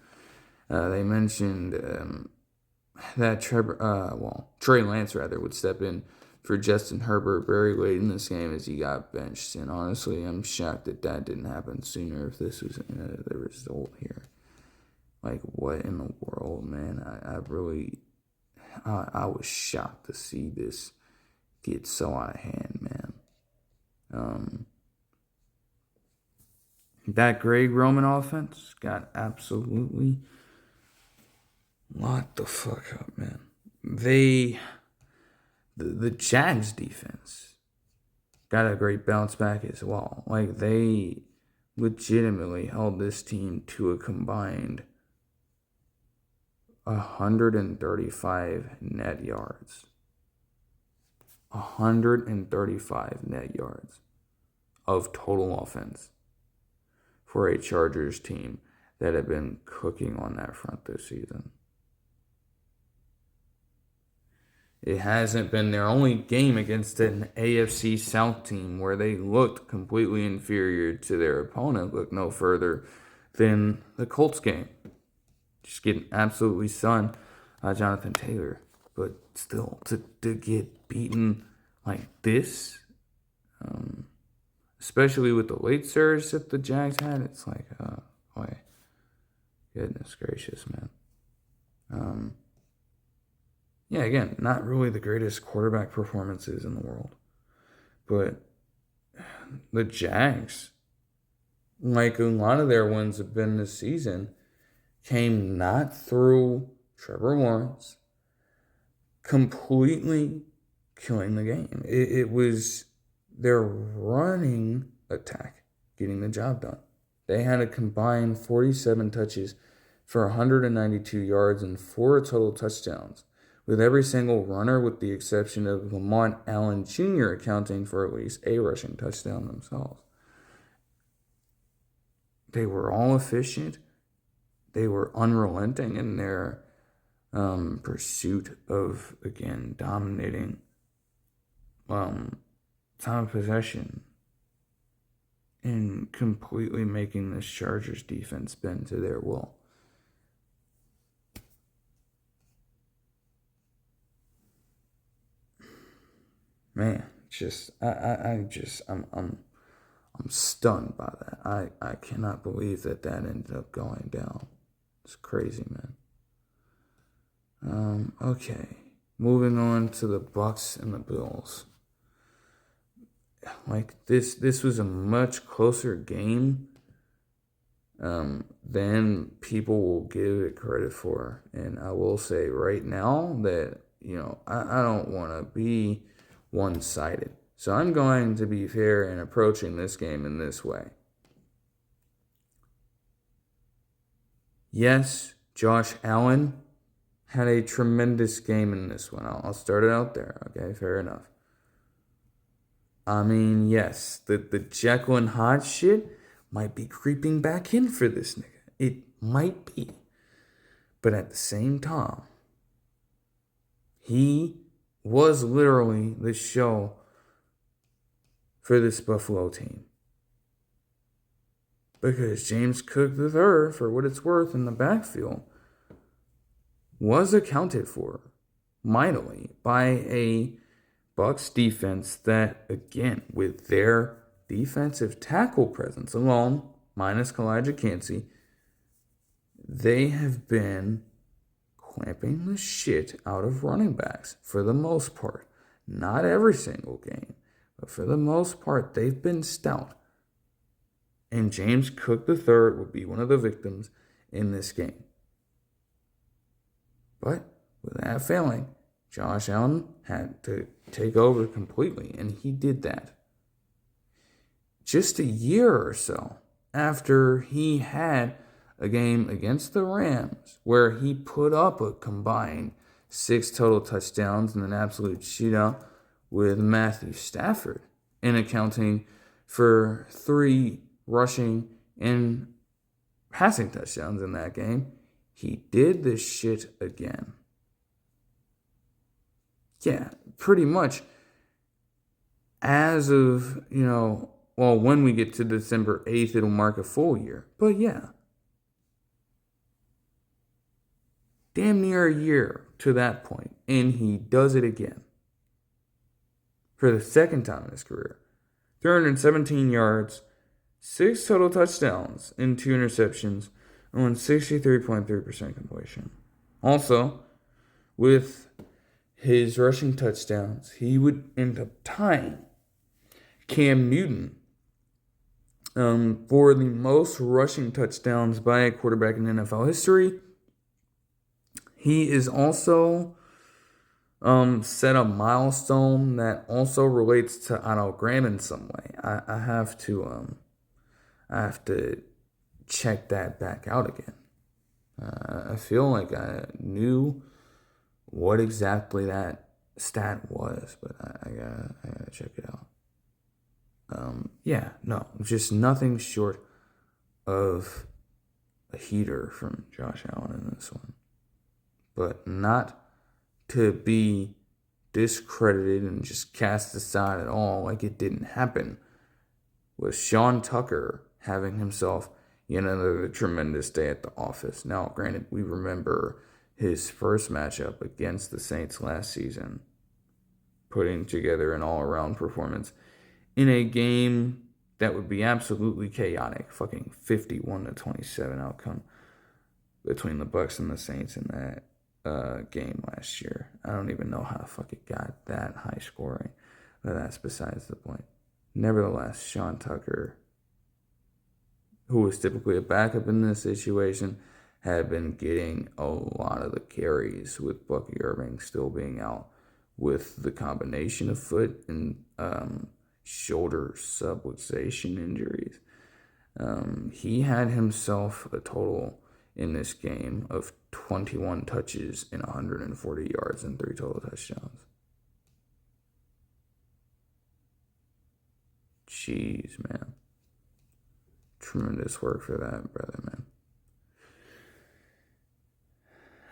They mentioned that Trey Lance would step in for Justin Herbert very late in this game as he got benched. And honestly, I'm shocked that didn't happen sooner if this was the result here. What in the world, man? I was shocked to see this get so out of hand, man. That Greg Roman offense got absolutely locked the fuck up, man. The Jags defense got a great bounce back as well. They legitimately held this team to a combined 135 net yards. 135 net yards of total offense for a Chargers team that had been cooking on that front this season. It hasn't been their only game against an AFC South team where they looked completely inferior to their opponent. Look no further than the Colts game. Just getting absolutely sunned by Jonathan Taylor. But still, to get beaten like this, especially with the late surge that the Jags had, it's boy, goodness gracious, man. Yeah, again, not really the greatest quarterback performances in the world. But the Jags, like a lot of their wins have been this season, came not through Trevor Lawrence completely killing the game. It was their running attack getting the job done. They had a combined 47 touches for 192 yards and 4 total touchdowns, with every single runner, with the exception of Lamont Allen Jr., accounting for at least a rushing touchdown themselves. They were all efficient. They were unrelenting in their pursuit of, again, dominating time of possession and completely making this Chargers defense bend to their will. Man, I'm stunned by that. I cannot believe that ended up going down. It's crazy, man. Okay. Moving on to the Bucks and the Bills. Like this was a much closer game than people will give it credit for. And I will say right now that, I don't want to be one-sided. So I'm going to be fair in approaching this game in this way. Yes, Josh Allen had a tremendous game in this one. I'll start it out there. Okay, fair enough. I mean, yes, the Jekyll and Hyde shit might be creeping back in for this nigga. It might be. But at the same time, he was literally the show for this Buffalo team. Because James Cook III, for what it's worth in the backfield, was accounted for mightily by a Bucs defense that, again, with their defensive tackle presence alone, minus Kalijah Kancey, they have been clamping the shit out of running backs for the most part. Not every single game, but for the most part, they've been stout. And James Cook III would be one of the victims in this game. But with that failing, Josh Allen had to take over completely, and he did that. Just a year or so after he had a game against the Rams where he put up a combined 6 total touchdowns in an absolute shootout with Matthew Stafford, and accounting for 3 rushing and passing touchdowns in that game, he did this shit again. Yeah, pretty much as of, when we get to December 8th, it'll mark a full year. But yeah, damn near a year to that point, and he does it again. For the second time in his career. 317 yards, 6 total touchdowns, and 2 interceptions on 63.3% completion. Also, with his rushing touchdowns, he would end up tying Cam Newton for the most rushing touchdowns by a quarterback in NFL history. He is also set a milestone that also relates to Otto Graham in some way. I have to check that back out again. I feel like I knew what exactly that stat was, but I gotta check it out. Just nothing short of a heater from Josh Allen in this one. But not to be discredited and just cast aside at all like it didn't happen was Sean Tucker having himself yet another tremendous day at the office. Now, granted, we remember his first matchup against the Saints last season, putting together an all-around performance in a game that would be absolutely chaotic, fucking 51-27 outcome between the Bucks and the Saints in that game last year. I don't even know how the fuck it got that high scoring, but that's besides the point. Nevertheless, Sean Tucker, who was typically a backup in this situation, had been getting a lot of the carries with Bucky Irving still being out with the combination of foot and shoulder subluxation injuries. He had himself a total in this game of 21 touches and 140 yards and 3 total touchdowns. Jeez, man. Tremendous work for that brother, man.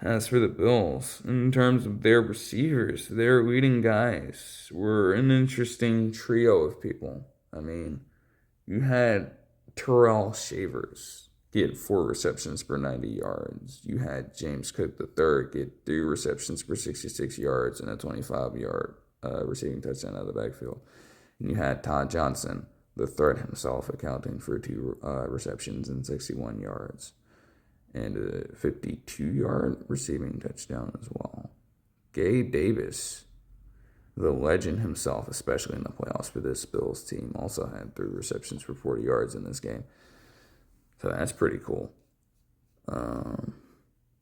As for the Bills, in terms of their receivers, their leading guys were an interesting trio of people. I mean, You had Terrell Shavers get 4 receptions for 90 yards. You had James Cook III get 3 receptions for 66 yards and a 25-yard receiving touchdown out of the backfield. And you had Todd Johnson, the threat himself, accounting for 2 receptions and 61 yards and a 52-yard receiving touchdown as well. Gabe Davis, the legend himself, especially in the playoffs for this Bills team, also had 3 receptions for 40 yards in this game. So that's pretty cool.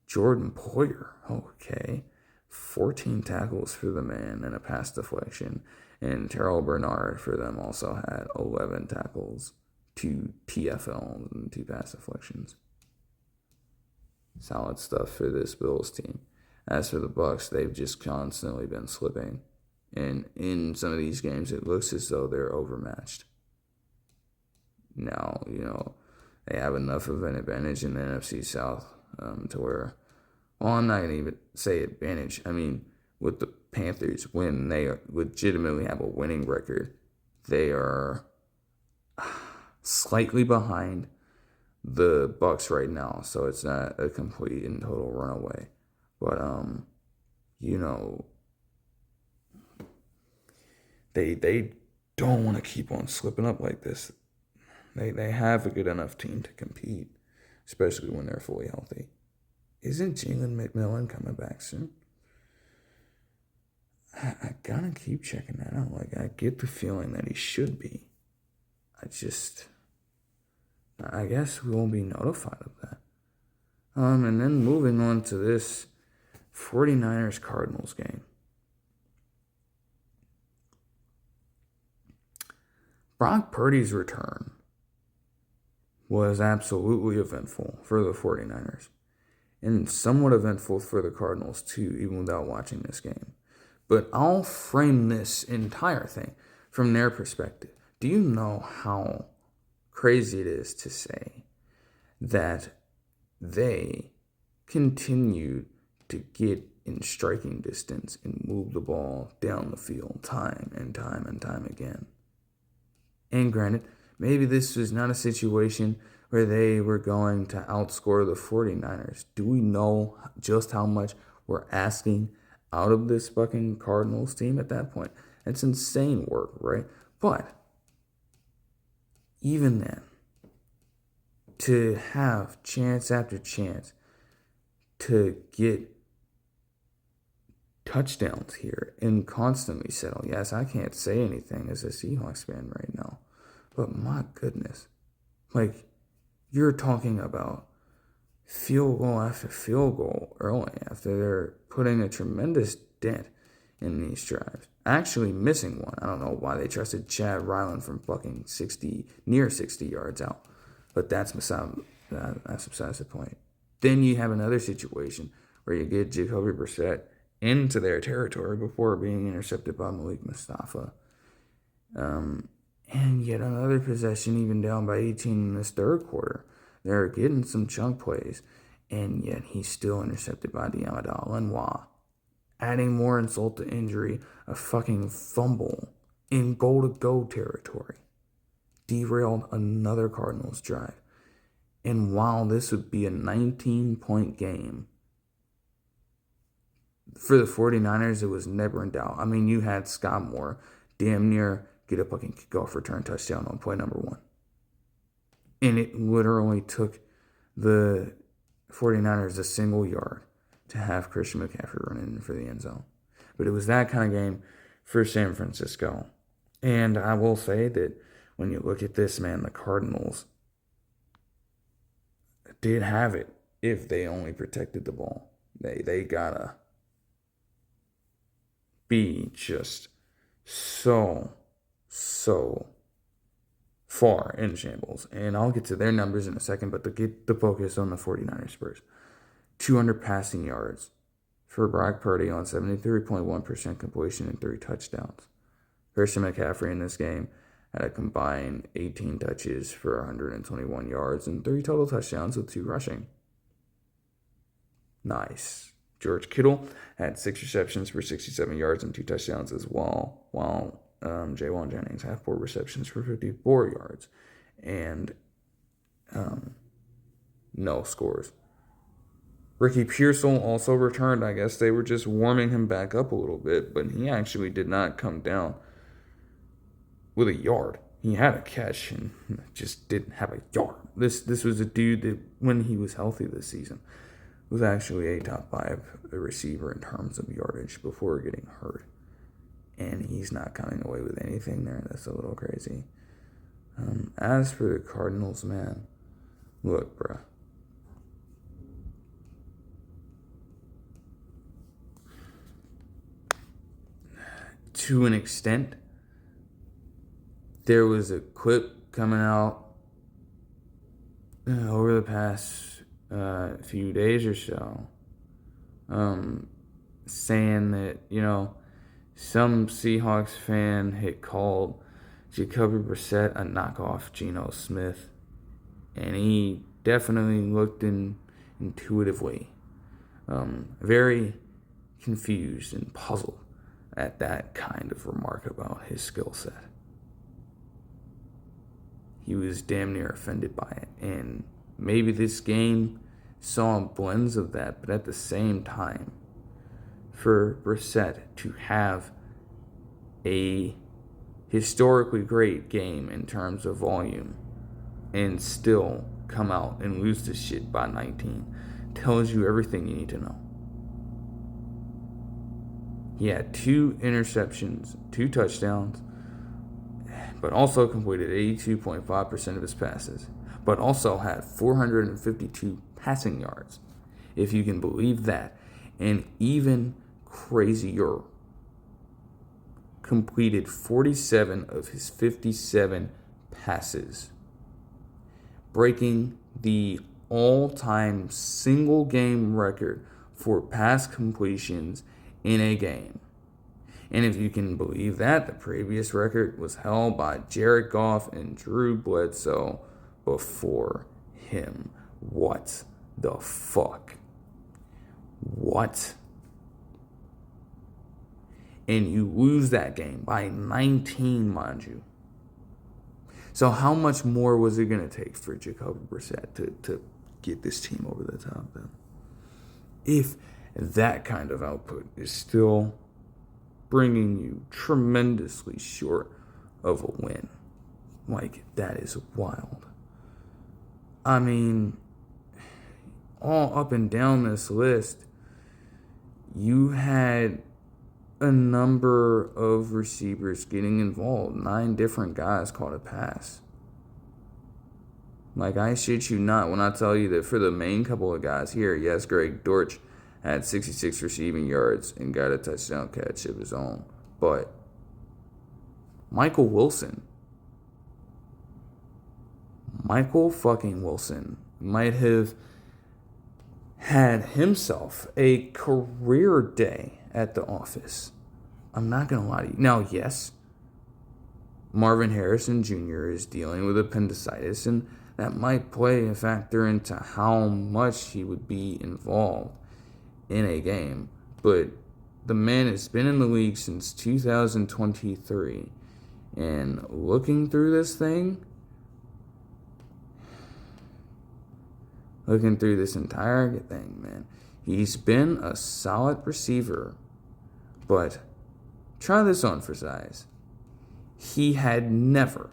Jordan Poyer, okay. 14 tackles for the man and a pass deflection. And Terrell Bernard for them also had 11 tackles, 2 TFLs, and 2 pass deflections. Solid stuff for this Bills team. As for the Bucs, they've just constantly been slipping. And in some of these games, it looks as though they're overmatched. Now, they have enough of an advantage in the NFC South to where, well, I'm not going to even say advantage. I mean, with the Panthers, when they legitimately have a winning record, they are slightly behind the Bucs right now. So it's not a complete and total runaway. But, they don't want to keep on slipping up like this. They have a good enough team to compete, especially when they're fully healthy. Isn't Jalen McMillan coming back soon? I gotta keep checking that out. Like, I get the feeling that he should be. I guess we won't be notified of that. And then moving on to this 49ers-Cardinals game. Brock Purdy's return was absolutely eventful for the 49ers. And somewhat eventful for the Cardinals, too, even without watching this game. But I'll frame this entire thing from their perspective. Do you know how crazy it is to say that they continued to get in striking distance and move the ball down the field time and time and time again? And granted, maybe this was not a situation where they were going to outscore the 49ers. Do we know just how much we're asking out of this fucking Cardinals team at that point? It's insane work, right? But even then, to have chance after chance to get touchdowns here and constantly settle. Yes, I can't say anything as a Seahawks fan right now, but my goodness, like, you're talking about field goal after field goal early after they're putting a tremendous dent in these drives. Actually missing one. I don't know why they trusted Chad Ryland from fucking near 60 yards out, but that's besides the point. Then you have another situation where you get Jacoby Brissett into their territory before being intercepted by Malik Mustafa. And yet another possession, even down by 18 in this third quarter. They're getting some chunk plays, and yet he's still intercepted by Diamadal Lenoir. Adding more insult to injury, a fucking fumble in goal-to-go territory derailed another Cardinals drive. And while this would be a 19-point game, for the 49ers, it was never in doubt. I mean, you had Scott Moore damn near get a fucking kickoff return touchdown on play number 1. And it literally took the 49ers a single yard to have Christian McCaffrey run in for the end zone. But it was that kind of game for San Francisco. And I will say that when you look at this, man, the Cardinals did have it if they only protected the ball. They gotta be just so far in shambles. And I'll get to their numbers in a second, but to get the focus on the 49ers first. 200 passing yards for Brock Purdy on 73.1% completion and 3 touchdowns. Christian McCaffrey in this game had a combined 18 touches for 121 yards and 3 total touchdowns with 2 rushing. Nice. George Kittle had 6 receptions for 67 yards and 2 touchdowns as well, while Jaywan Jennings had 4 receptions for 54 yards and no scores. Ricky Pearsall also returned. I guess they were just warming him back up a little bit, but he actually did not come down with a yard. He had a catch and just didn't have a yard. This was a dude that, when he was healthy this season, was actually a top 5 receiver in terms of yardage before getting hurt. And he's not coming away with anything there. That's a little crazy. As for the Cardinals, man, look, bruh. To an extent, there was a clip coming out over the past few days or so, saying that, some Seahawks fan had called Jacoby Brissett a knockoff Geno Smith, and he definitely looked intuitively very confused and puzzled at that kind of remark about his skill set. He was damn near offended by it, and maybe this game saw blends of that, but at the same time, for Brissett to have a historically great game in terms of volume and still come out and lose this shit by 19 tells you everything you need to know. He had 2 interceptions, 2 touchdowns, but also completed 82.5% of his passes, but also had 452 passing yards, if you can believe that. And even crazier, completed 47 of his 57 passes, breaking the all-time single-game record for pass completions in a game. And if you can believe that, the previous record was held by Jared Goff and Drew Bledsoe before him. What the fuck? What? And you lose that game by 19, mind you. So how much more was it going to take for Jacoby Brissett to get this team over the top then? If that kind of output is still bringing you tremendously short of a win, like, that is wild. I mean, all up and down this list, you had a number of receivers getting involved. 9 different guys caught a pass. Like, I shit you not when I tell you that for the main couple of guys here, yes, Greg Dortch had 66 receiving yards and got a touchdown catch of his own. But Michael fucking Wilson might have had himself a career day at the office. I'm not going to lie to you. Now, yes, Marvin Harrison Jr. is dealing with appendicitis, and that might play a factor into how much he would be involved in a game. But the man has been in the league since 2023, and looking through this entire thing, man, he's been a solid receiver. But try this on for size. He had never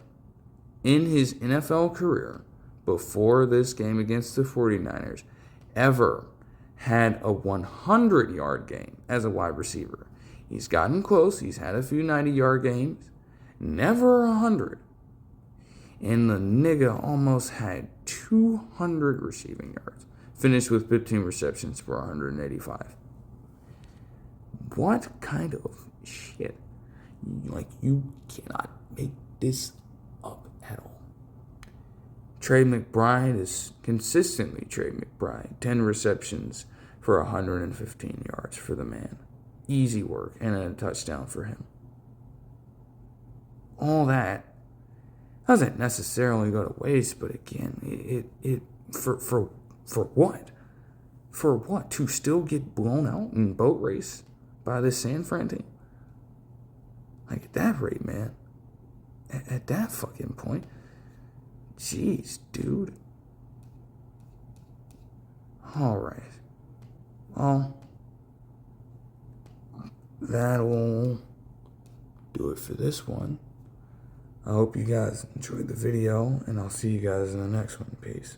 in his NFL career before this game against the 49ers ever had a 100-yard game as a wide receiver. He's gotten close. He's had a few 90-yard games. Never 100. And the nigga almost had 200 receiving yards. Finished with 15 receptions for 185. What kind of shit? Like, you cannot make this up at all. Trey McBride is consistently Trey McBride. 10 receptions for 115 yards for the man. Easy work and a touchdown for him. All that doesn't necessarily go to waste, but again, it for what? For what? To still get blown out in boat race by this San Fran team? Like, at that rate, man, at that fucking point, Jeez, dude. Alright. Well, that'll do it for this one. I hope you guys enjoyed the video, and I'll see you guys in the next one. Peace.